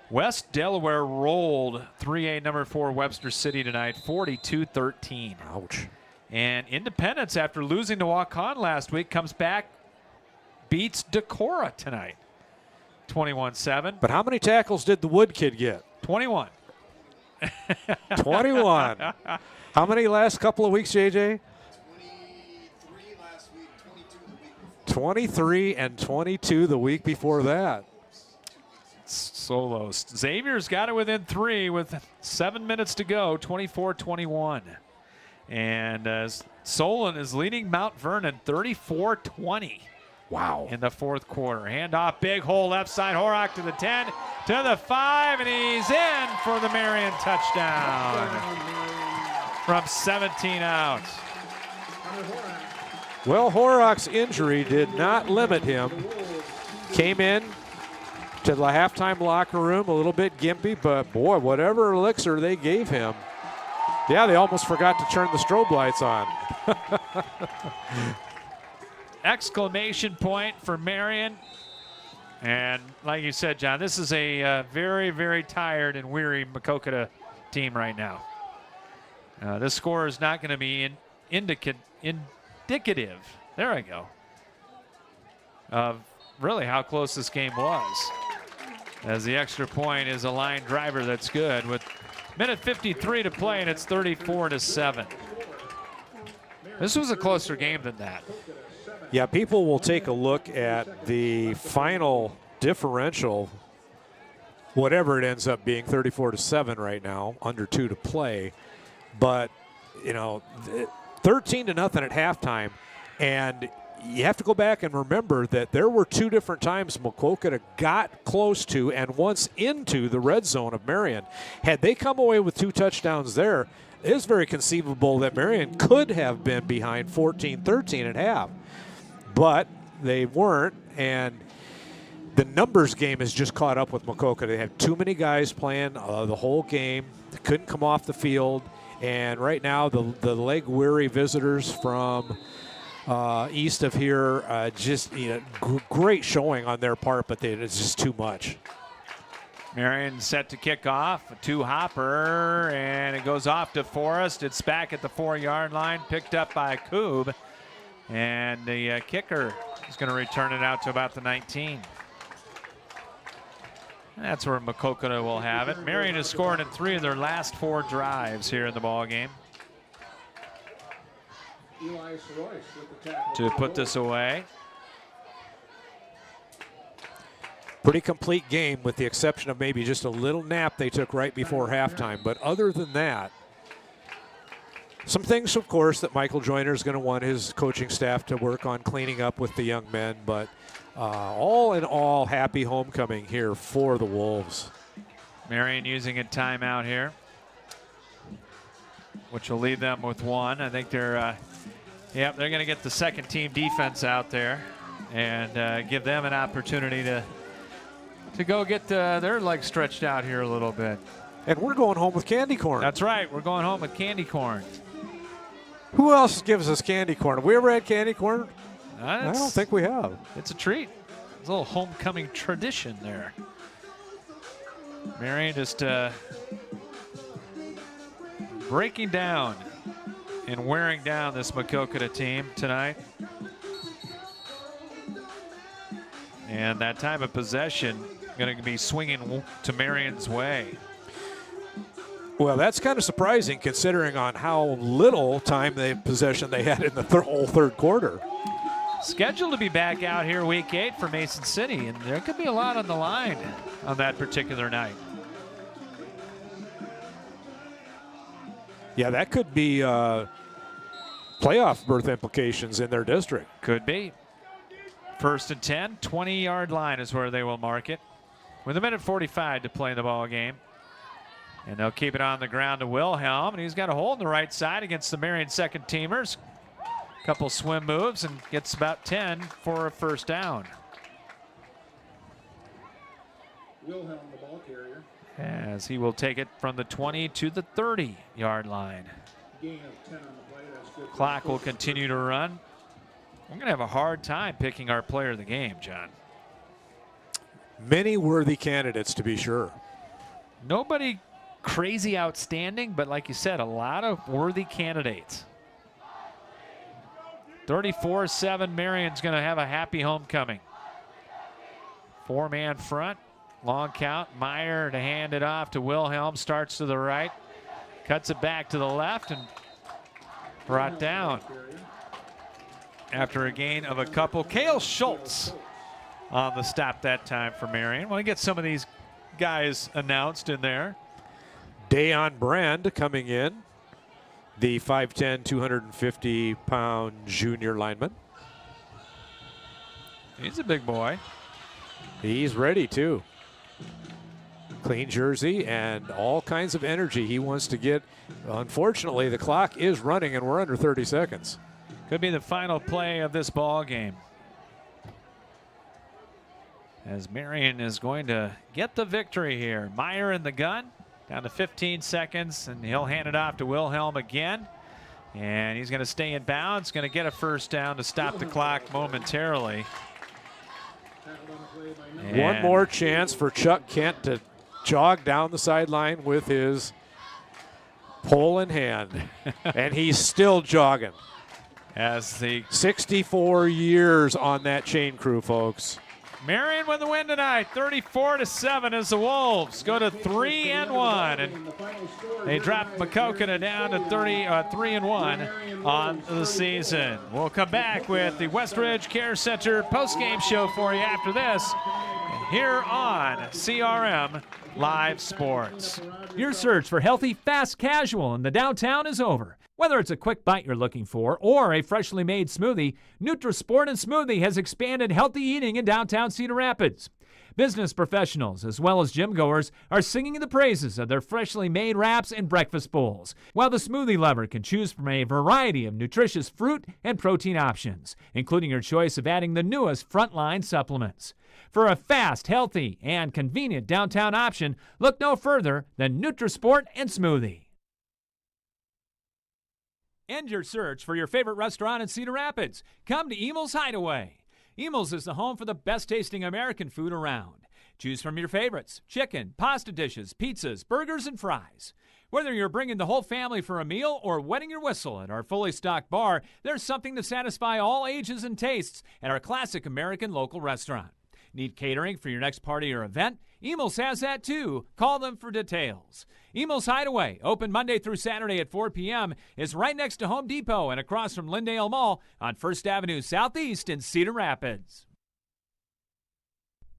West Delaware rolled 3A number 4 Webster City tonight, 42-13. Ouch. And Independence, after losing to Waukon last week, comes back, beats Decorah tonight, 21-7. But how many tackles did the Wood kid get? 21. 21. How many last couple of weeks, JJ? 23 last week, 22 the week before. 23 and 22 the week before that. Solos. Xavier's got it within 3 with 7 minutes to go, 24-21. And Solon is leading Mount Vernon 34-20. Wow. In the fourth quarter. Handoff, big hole left side. Horak to the 10, to the 5, and he's in for the Marion touchdown from 17 out. Well, Horak's injury did not limit him. Came in to the halftime locker room a little bit gimpy, but boy, whatever elixir they gave him. Yeah, they almost forgot to turn the strobe lights on. Exclamation point for Marion. And like you said, John, this is a very, very tired and weary Maquoketa team right now. This score is not going to be indicative, there I go, of really how close this game was. As the extra point is a line driver that's good with minute 53 to play, and it's 34-7. This was a closer game than that. Yeah, people will take a look at the final differential, whatever it ends up being, 34-7 right now, under 2 to play. But, 13-0 at halftime. And you have to go back and remember that there were 2 different times Maquoketa got close to and once into the red zone of Marion. Had they come away with 2 touchdowns there, it is very conceivable that Marion could have been behind 14-13 at half. But they weren't, and the numbers game has just caught up with Maquoketa. They have too many guys playing the whole game. They couldn't come off the field. And right now, the leg-weary visitors from east of here, just great showing on their part, but it's just too much. Marion set to kick off, a two-hopper, and it goes off to Forrest. It's back at the 4-yard line, picked up by Koob, and the kicker is going to return it out to about the 19. That's where Maquoketa will have it. Marion has scored in 3 of their last 4 drives here in the ball game to put this away. Pretty complete game with the exception of maybe just a little nap they took right before halftime. But other than that, some things, of course, that Michael Joyner is going to want his coaching staff to work on cleaning up with the young men. But all in all, happy homecoming here for the Wolves. Marion using a timeout here, which will leave them with 1. I think they're going to get the second team defense out there and give them an opportunity to go get their legs stretched out here a little bit. And we're going home with candy corn. That's right. We're going home with candy corn. Who else gives us candy corn? Have we ever had candy corn? I don't think we have. It's a treat. It's a little homecoming tradition there. Marion just breaking down and wearing down this Maquoketa team tonight. And that time of possession going to be swinging to Marion's way. Well, that's kind of surprising considering on how little time possession they had in the whole third quarter. Scheduled to be back out here week 8 for Mason City, and there could be a lot on the line on that particular night. Yeah, that could be playoff berth implications in their district. Could be. 1st and 10, 20-yard line is where they will mark it. With 1:45 to play in the ball game. And they'll keep it on the ground to Wilhelm, and he's got a hole in the right side against the Marion second teamers. Couple swim moves and gets about 10 for a first down. Wilhelm, the ball carrier. As he will take it from the 20 to the 30-yard line. Gain of 10 on the play. That's good. Clock will continue to run. We're going to have a hard time picking our player of the game, John. Many worthy candidates, to be sure. Nobody crazy outstanding, but like you said, a lot of worthy candidates. 34-7, Marion's going to have a happy homecoming. 4-man front, long count. Meyer to hand it off to Wilhelm, starts to the right, cuts it back to the left, and brought down after a gain of a couple. Cale Schultz on the stop that time for Marion. Want to get some of these guys announced in there. Dayon Brand coming in, the 5'10", 250-pound junior lineman. He's a big boy. He's ready, too. Clean jersey and all kinds of energy he wants to get. Unfortunately, the clock is running, and we're under 30 seconds. Could be the final play of this ball game, as Marion is going to get the victory here. Meyer in the gun, down to 15 seconds, and he'll hand it off to Wilhelm again. And he's going to stay in bounds, going to get a first down to stop the clock momentarily. And one more chance for Chuck Kent to jog down the sideline with his pole in hand. And he's still jogging. As the 64 years on that chain crew, folks. Marion with the win tonight, 34-7, as the Wolves go to 3-1, and they drop Maquoketa down to 3-1 on the season. We'll come back with the Westridge Care Center postgame show for you after this, here on CRM Live Sports. Your search for healthy, fast casual in the downtown is over. Whether it's a quick bite you're looking for or a freshly made smoothie, NutriSport and Smoothie has expanded healthy eating in downtown Cedar Rapids. Business professionals as well as gym goers are singing the praises of their freshly made wraps and breakfast bowls, while the smoothie lover can choose from a variety of nutritious fruit and protein options, including your choice of adding the newest Frontline supplements. For a fast, healthy, and convenient downtown option, look no further than NutriSport and Smoothie. End your search for your favorite restaurant in Cedar Rapids. Come to Emil's Hideaway. Emil's is the home for the best tasting American food around. Choose from your favorites: chicken, pasta dishes, pizzas, burgers, and fries. Whether you're bringing the whole family for a meal or wetting your whistle at our fully stocked bar, there's something to satisfy all ages and tastes at our classic American local restaurant. Need catering for your next party or event? Emil's has that too. Call them for details. Emil's Hideaway, open Monday through Saturday at 4 p.m., is right next to Home Depot and across from Lindale Mall on 1st Avenue Southeast in Cedar Rapids.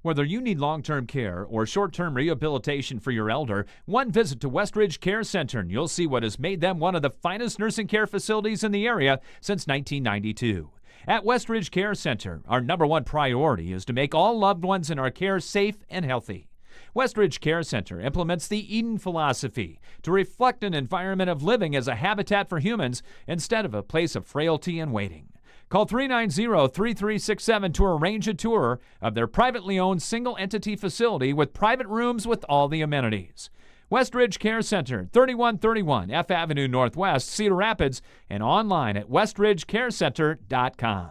Whether you need long-term care or short-term rehabilitation for your elder, one visit to Westridge Care Center and you'll see what has made them one of the finest nursing care facilities in the area since 1992. At Westridge Care Center, our #1 priority is to make all loved ones in our care safe and healthy. Westridge Care Center implements the Eden philosophy to reflect an environment of living as a habitat for humans instead of a place of frailty and waiting. Call 390-3367 to arrange a tour of their privately owned single-entity facility with private rooms with all the amenities. Westridge Care Center, 3131 F Avenue Northwest, Cedar Rapids, and online at westridgecarecenter.com.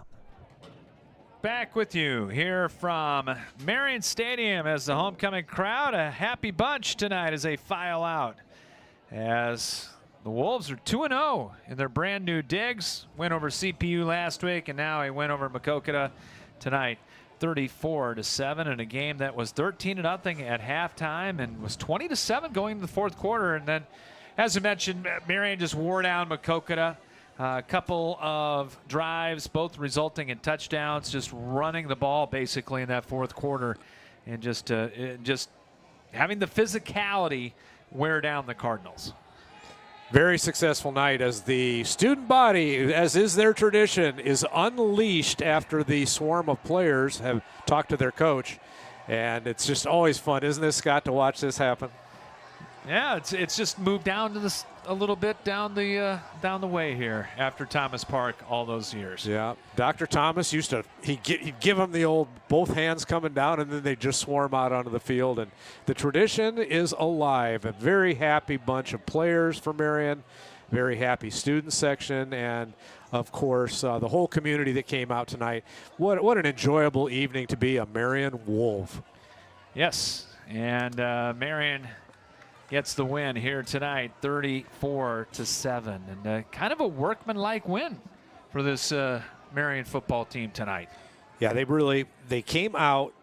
Back with you here from Marion Stadium as the homecoming crowd, a happy bunch tonight as they file out. As the Wolves are 2-0 in their brand new digs. Win over CPU last week, and now a win over Maquoketa tonight, 34-7, in a game that was 13-0 at halftime and was 20-7 going into the fourth quarter. And then, as I mentioned, Marion just wore down Maquoketa. A couple of drives, both resulting in touchdowns, just running the ball basically in that fourth quarter, and just having the physicality wear down the Cardinals. Very successful night as the student body, as is their tradition, is unleashed after the swarm of players have talked to their coach. And it's just always fun, isn't it, Scott, to watch this happen? Yeah, it's just moved down to this a little bit down the way here after Thomas Park all those years. Yeah, Dr. Thomas used to he'd give them the old both hands coming down, and then they just swarm out onto the field. And the tradition is alive. A very happy bunch of players for Marion, very happy student section, and of course the whole community that came out tonight. What an enjoyable evening to be a Marion Wolf. Yes, and Marion gets the win here tonight, 34-7, and kind of a workmanlike win for this Marion football team tonight. Yeah, they came out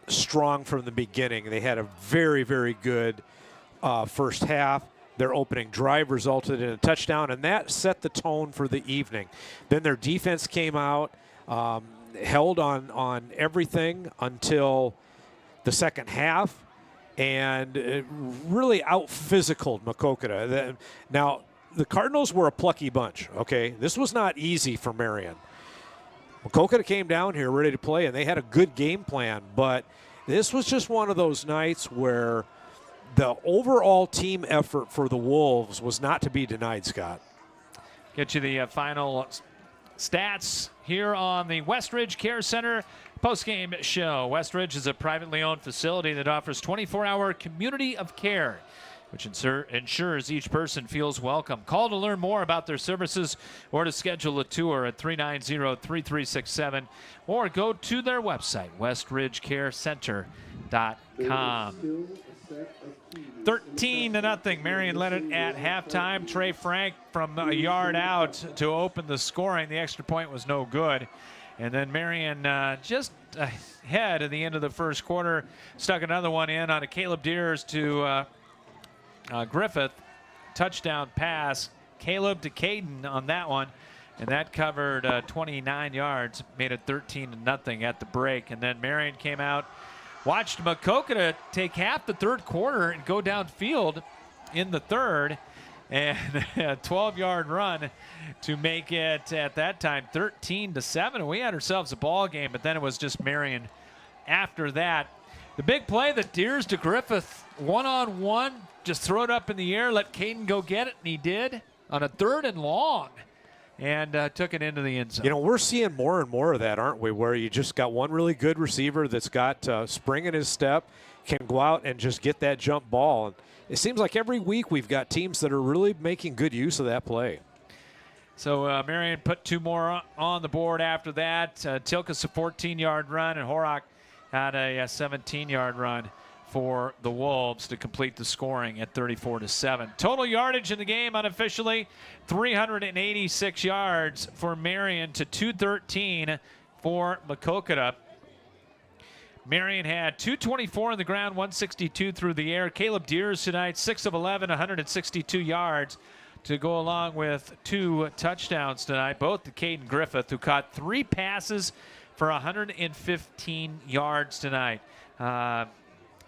strong from the beginning. They had a very, very good first half. Their opening drive resulted in a touchdown, and that set the tone for the evening. Then their defense came out, held on everything until the second half, and really out-physicaled Maquoketa. Now, the Cardinals were a plucky bunch, okay? This was not easy for Marion. Maquoketa came down here ready to play, and they had a good game plan, but this was just one of those nights where the overall team effort for the Wolves was not to be denied, Scott. Get you the final stats here on the Westridge Care Center postgame show. Westridge is a privately owned facility that offers 24-hour community of care, which ensures each person feels welcome. Call to learn more about their services or to schedule a tour at 390-3367, or go to their website, westridgecarecenter.com. 13-0. Marion led it at halftime. Trey Frank from a yard out to open the scoring. The extra point was no good. And then Marion just ahead at the end of the first quarter stuck another one in on a Caleb Deers to Griffith. Touchdown pass. Caleb to Caden on that one. And that covered 29 yards, made it 13-0 at the break. And then Marion came out, watched Maquoketa take half the third quarter and go downfield in the third, and a 12-yard run to make it at that time 13-7. We had ourselves a ball game, but then it was just Marion after that. The big play that Deers to Griffith, one-on-one, just throw it up in the air, let Caden go get it, and he did on a 3rd and long. And took it into the end zone. You know, we're seeing more and more of that, aren't we, where you just got one really good receiver that's got spring in his step, can go out and just get that jump ball. And it seems like every week we've got teams that are really making good use of that play. So Marion put 2 more on the board after that. Tilkus a 14-yard run, and Horak had a 17-yard run for the Wolves to complete the scoring at 34-7. Total yardage in the game unofficially 386 yards for Marion to 213 for Maquoketa. Marion had 224 on the ground, 162 through the air. Caleb Deers tonight, 6 of 11, 162 yards to go along with 2 touchdowns tonight, both to Caden Griffith, who caught 3 passes for 115 yards tonight.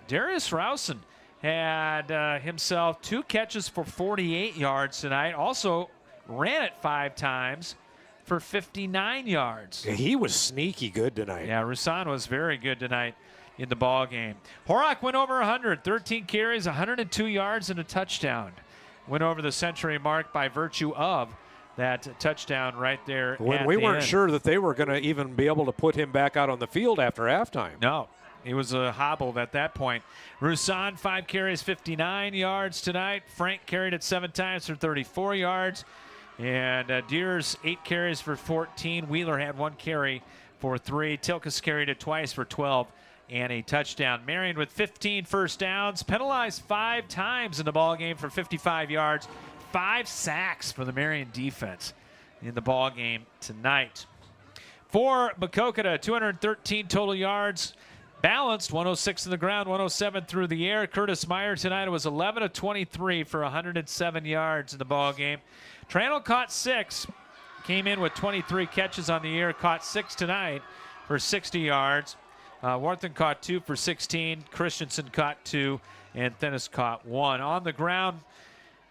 Darius Rousen had himself 2 catches for 48 yards tonight. Also ran it 5 times for 59 yards. Yeah, he was sneaky good tonight. Yeah, Rousen was very good tonight in the ball game. Horak went over 100, 13 carries, 102 yards, and a touchdown. Went over the century mark by virtue of that touchdown right there. When we weren't sure that they were going to even be able to put him back out on the field after halftime. No, he was hobbled at that point. Rousen, 5 carries, 59 yards tonight. Frank carried it 7 times for 34 yards. And Deers, 8 carries for 14. Wheeler had 1 carry for 3. Tilkus carried it twice for 12 and a touchdown. Marion with 15 first downs, penalized 5 times in the ball game for 55 yards. 5 sacks for the Marion defense in the ball game tonight. For Maquoketa, 213 total yards, balanced, 106 on the ground, 107 through the air. Curtis Meyer tonight was 11 of 23 for 107 yards in the ball game. Tranel caught 6, came in with 23 catches on the air, caught 6 tonight for 60 yards. Warthen caught 2 for 16. Christensen caught 2, and Thinnis caught 1. On the ground,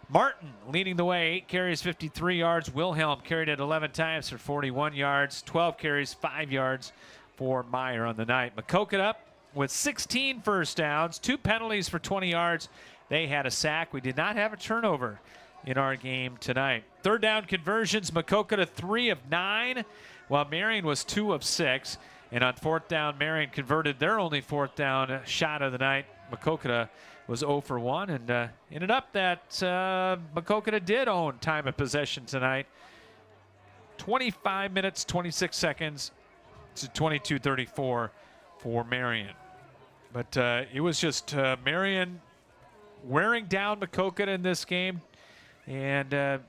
Martin leading the way, 8 carries, 53 yards. Wilhelm carried it 11 times for 41 yards. 12 carries, 5 yards for Meyer on the night. Maquoketa with 16 first downs, 2 penalties for 20 yards. They had a sack. We did not have a turnover in our game tonight. 3rd down conversions, Maquoketa 3 of 9, while Marion was 2 of 6. And on 4th down, Marion converted their only 4th down shot of the night. Maquoketa was 0 for 1, and ended up that Maquoketa did own time of possession tonight. 25 minutes, 26 seconds to 22:34 for Marion. But it was just Marion wearing down Maquoketa in this game. And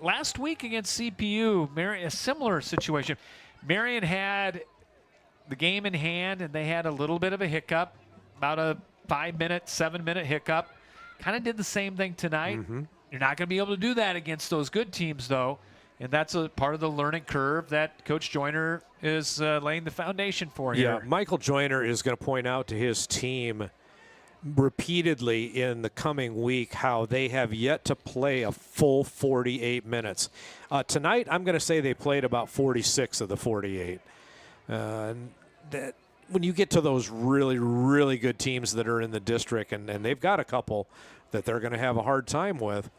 last week against CPU, Marion, a similar situation. Marion had the game in hand, and they had a little bit of a hiccup, about a 5-minute, 7-minute hiccup. Kind of did the same thing tonight. You're not going to be able to do that against those good teams, though, and that's a part of the learning curve that Coach Joyner is laying the foundation for here. Yeah, Michael Joyner is going to point out to his team repeatedly in the coming week how they have yet to play a full 48 minutes. Tonight, I'm going to say they played about 46 of the 48. That when you get to those really, really good teams that are in the district, and they've got a couple that they're going to have a hard time with,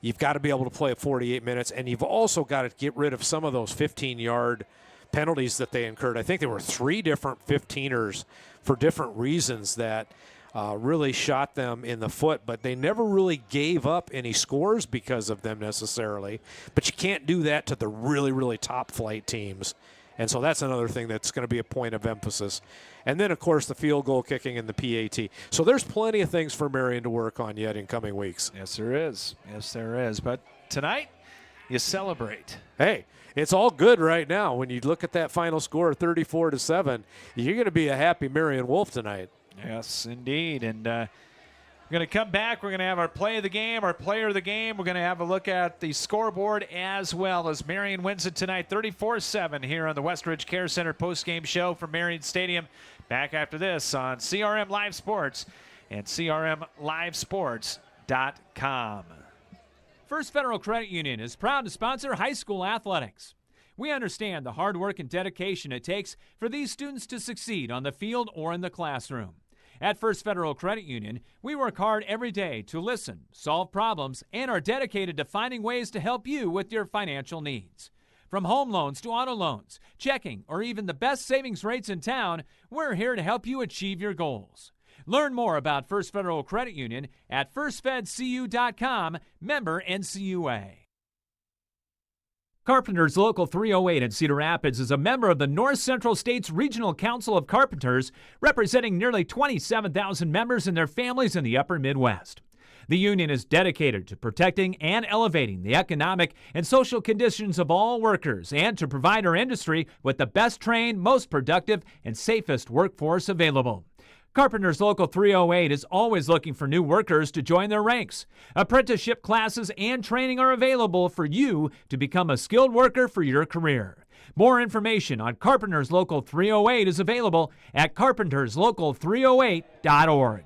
you've got to be able to play 48 minutes, and you've also got to get rid of some of those 15-yard penalties that they incurred. I think there were 3 different 15ers for different reasons that really shot them in the foot, but they never really gave up any scores because of them necessarily. But you can't do that to the really, really top-flight teams. And so that's another thing that's going to be a point of emphasis. And then, of course, the field goal kicking and the PAT. So there's plenty of things for Marion to work on yet in coming weeks. Yes, there is. Yes, there is. But tonight, you celebrate. Hey, it's all good right now. When you look at that final score of 34-7, you're going to be a happy Marion Wolf tonight. Yes, indeed. And we're going to come back. We're going to have our play of the game, our player of the game. We're going to have a look at the scoreboard as well as Marion wins it tonight 34-7 here on the Westridge Care Center postgame show from Marion Stadium. Back after this on CRM Live Sports and CRMLiveSports.com. First Federal Credit Union is proud to sponsor high school athletics. We understand the hard work and dedication it takes for these students to succeed on the field or in the classroom. At First Federal Credit Union, we work hard every day to listen, solve problems, and are dedicated to finding ways to help you with your financial needs. From home loans to auto loans, checking, or even the best savings rates in town, we're here to help you achieve your goals. Learn more about First Federal Credit Union at firstfedcu.com, member NCUA. Carpenters Local 308 in Cedar Rapids is a member of the North Central States Regional Council of Carpenters, representing nearly 27,000 members and their families in the upper Midwest. The union is dedicated to protecting and elevating the economic and social conditions of all workers and to provide our industry with the best trained, most productive, and safest workforce available. Carpenters Local 308 is always looking for new workers to join their ranks. Apprenticeship classes and training are available for you to become a skilled worker for your career. More information on Carpenters Local 308 is available at carpenterslocal308.org.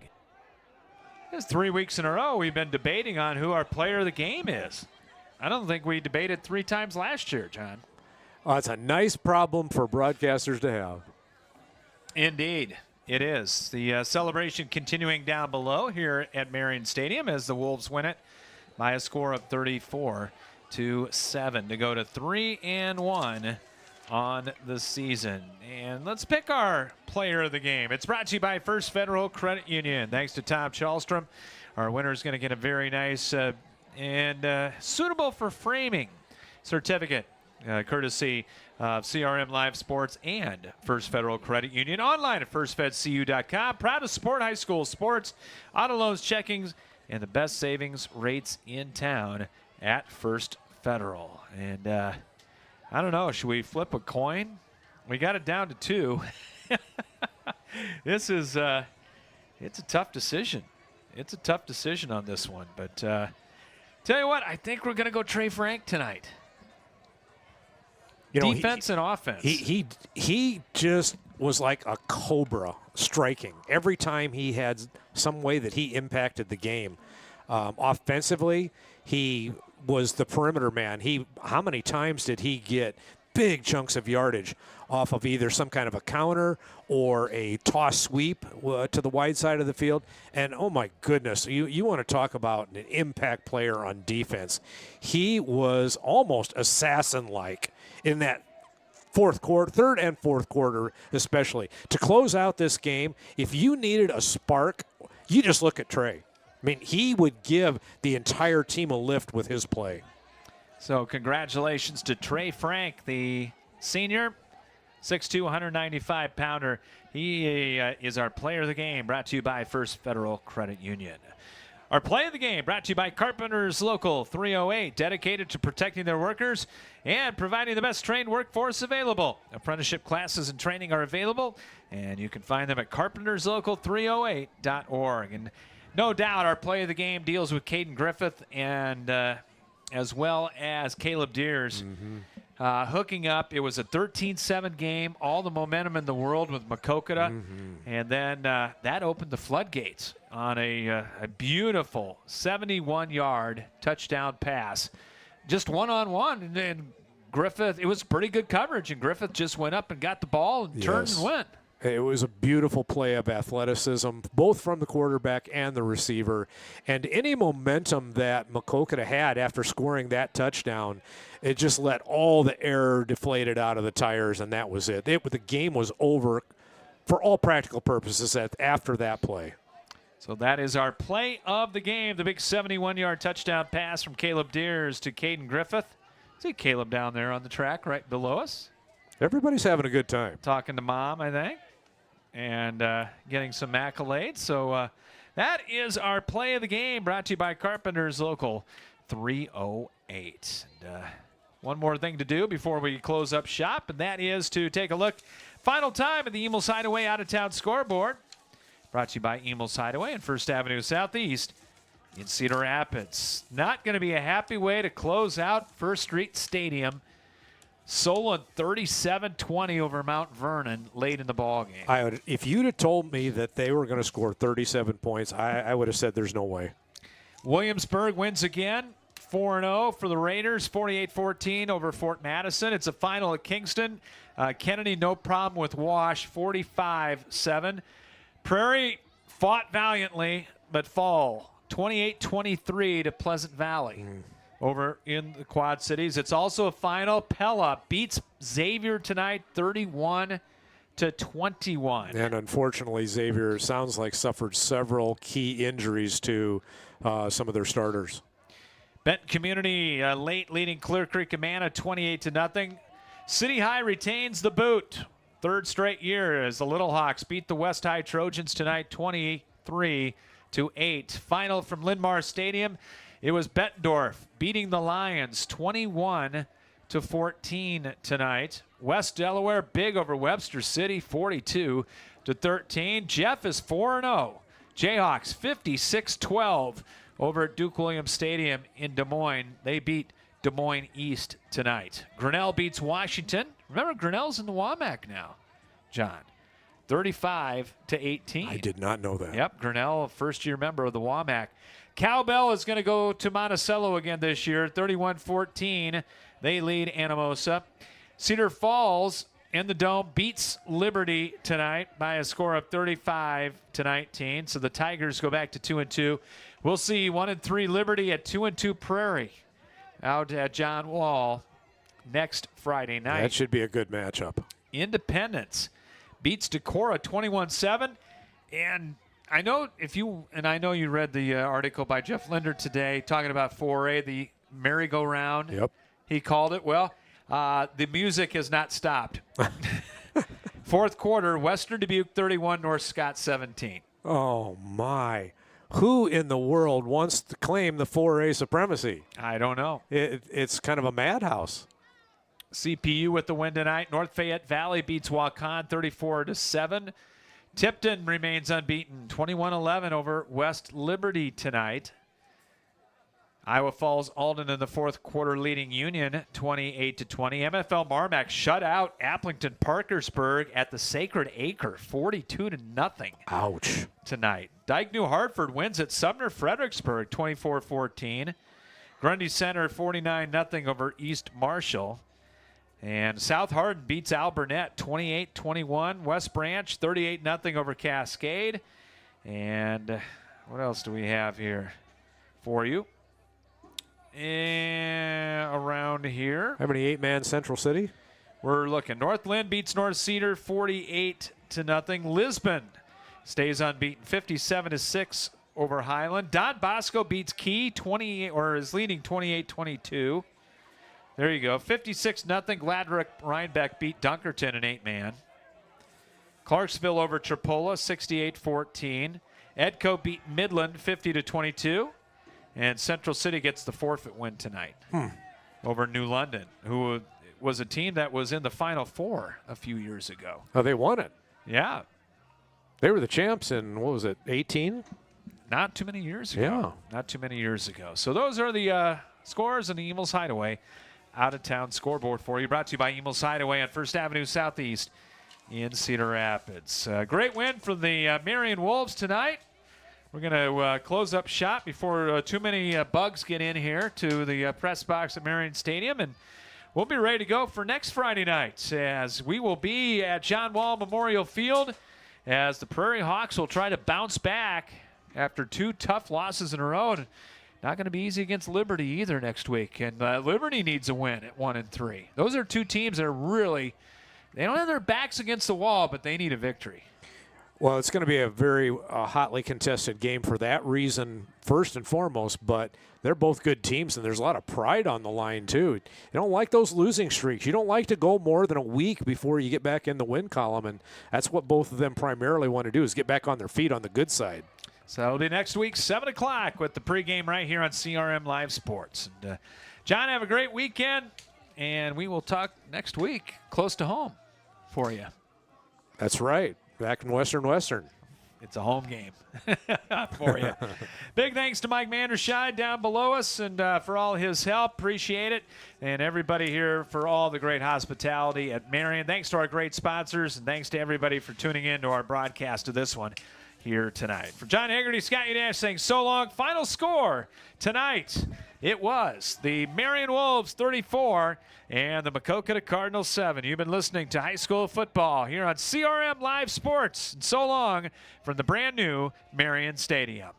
It's 3 weeks in a row we've been debating on who our player of the game is. I don't think we debated 3 times last year, John. Oh, it's a nice problem for broadcasters to have. Indeed. It is. The celebration continuing down below here at Marion Stadium as the Wolves win it by a score of 34-7 to go to 3-1 on the season. And let's pick our player of the game. It's brought to you by First Federal Credit Union. Thanks to Tom Chalstrom. Our winner is going to get a very nice and suitable for framing certificate. Courtesy of CRM Live Sports and First Federal Credit Union. Online at firstfedcu.com. Proud to support high school sports, auto loans, checkings, and the best savings rates in town at First Federal. And I don't know, should we flip a coin? We got it down to 2. This is it's a tough decision. It's a tough decision on this one. But tell you what, I think we're going to go Trey Frank tonight. You know, defense and offense. He just was like a cobra striking every time he had some way that he impacted the game. Offensively, he was the perimeter man. How many times did he get big chunks of yardage off of either some kind of a counter or a toss sweep to the wide side of the field? And, oh, my goodness, you want to talk about an impact player on defense. He was almost assassin-like in that third and fourth quarter especially. To close out this game, if you needed a spark, you just look at Trey. I mean, he would give the entire team a lift with his play. So congratulations to Trey Frank, the senior, 6'2", 195-pounder. He is our player of the game, brought to you by First Federal Credit Union. Our play of the game brought to you by Carpenters Local 308, dedicated to protecting their workers and providing the best trained workforce available. Apprenticeship classes and training are available, and you can find them at carpenterslocal308.org. And no doubt our play of the game deals with Caden Griffith and as well as Caleb Deers. Hooking up. It was a 13-7 game, all the momentum in the world with Maquoketa, and then that opened the floodgates on a beautiful 71-yard touchdown pass. Just one-on-one, and then Griffith, it was pretty good coverage, and Griffith just went up and got the ball and turned and went. It was a beautiful play of athleticism, both from the quarterback and the receiver. And any momentum that Maquoketa had after scoring that touchdown, it just let all the air deflated out of the tires, and that was it. The game was over for all practical purposes after that play. So that is our play of the game, the big 71-yard touchdown pass from Caleb Deers to Caden Griffith. See Caleb down there on the track right below us. Everybody's having a good time. Talking to Mom, I think, and getting some accolades. So that is our play of the game, brought to you by Carpenters Local 308. And, one more thing to do before we close up shop, and that is to take a look. Final time at the Emil's Hideaway out-of-town scoreboard. Brought to you by Emil's Hideaway and First Avenue Southeast in Cedar Rapids. Not going to be a happy way to close out First Street Stadium. Solon 37-20 over Mount Vernon late in the ballgame. If you'd have told me that they were going to score 37 points, I would have said there's no way. Williamsburg wins again, 4-0 for the Raiders, 48-14 over Fort Madison. It's a final at Kingston. Kennedy, no problem with Wash, 45-7. Prairie fought valiantly, but fall 28-23 to Pleasant Valley. Over in the Quad Cities. It's also a final. Pella beats Xavier tonight 31-21. And unfortunately, Xavier sounds like suffered several key injuries to some of their starters. Benton Community late leading Clear Creek Amana 28-0. City High retains the boot. Third straight year as the Little Hawks beat the West High Trojans tonight 23-8. Final from Linn-Mar Stadium. It was Bettendorf beating the Lions 21-14 tonight. West Delaware big over Webster City 42-13. Jeff is 4-0. Jayhawks 56-12 over at Duke Williams Stadium in Des Moines. They beat Des Moines East tonight. Grinnell beats Washington. Remember, Grinnell's in the WAMAC now, John. 35-18. I did not know that. Yep, Grinnell, a first-year member of the WAMAC. Cowbell is going to go to Monticello again this year, 31-14. They lead Anamosa. Cedar Falls in the Dome beats Liberty tonight by a score of 35-19. So the Tigers go back to 2-2. We'll see 1-3 Liberty at 2-2 Prairie out at John Wall next Friday night. That should be a good matchup. Independence beats Decorah 21-7. And I know you read the article by Jeff Linder today talking about 4A, the merry-go-round. Yep. He called it. Well, the music has not stopped. Fourth quarter, Western Dubuque 31, North Scott 17. Oh, my. Who in the world wants to claim the 4A supremacy? I don't know. It's kind of a madhouse. CPU with the win tonight. North Fayette Valley beats Waukon 34-7. Tipton remains unbeaten, 21-11 over West Liberty tonight. Iowa Falls Alden in the fourth quarter leading Union 28-20. MFL Marmac shut out Applington Parkersburg at the Sacred Acre 42-0. Ouch. Tonight. Dyke New Hartford wins at Sumner Fredericksburg 24-14. Grundy Center 49-0 over East Marshall. And South Hardin beats Alburnett 28-21. West Branch 38-0 over Cascade. And what else do we have here for you? Around here. How many 8-man Central City? We're looking. Northland beats North Cedar 48-0. Lisbon stays unbeaten 57-6 over Highland. Don Bosco beats Key is leading 28-22. There you go. 56-0. Gladrick Rhinebeck beat Dunkerton in 8-man. Clarksville over Tripola 68-14. Edco beat Midland 50-22. And Central City gets the forfeit win tonight over New London, who was a team that was in the Final Four a few years ago. Oh, they won it. Yeah. They were the champs in, 18? Not too many years ago. Yeah. Not too many years ago. So those are the scores in the Emils Hideaway out-of-town scoreboard for you. Brought to you by Emils Hideaway on 1st Avenue Southeast in Cedar Rapids. Great win for the Marion Wolves tonight. We're going to close up shop before too many bugs get in here to the press box at Marion Stadium. And we'll be ready to go for next Friday night as we will be at John Wall Memorial Field as the Prairie Hawks will try to bounce back after 2 tough losses in a row. And not going to be easy against Liberty either next week. And Liberty needs a win at 1-3. Those are 2 teams that are really, they don't have their backs against the wall, but they need a victory. Well, it's going to be a very hotly contested game for that reason, first and foremost, but they're both good teams, and there's a lot of pride on the line, too. You don't like those losing streaks. You don't like to go more than a week before you get back in the win column, and that's what both of them primarily want to do is get back on their feet on the good side. So it'll be next week, 7 o'clock with the pregame right here on CRM Live Sports. And, John, have a great weekend, and we will talk next week close to home for you. That's right. Back in Western. It's a home game for you. Big thanks to Mike Manderscheid down below us and for all his help. Appreciate it. And everybody here for all the great hospitality at Marion. Thanks to our great sponsors, and thanks to everybody for tuning in to our broadcast of this one here tonight. For John Hegarty, Scott Udash saying so long. Final score tonight, it was the Marion Wolves 34 and the Maquoketa Cardinals 7. You've been listening to high school football here on CRM Live Sports. And so long from the brand new Marion Stadium.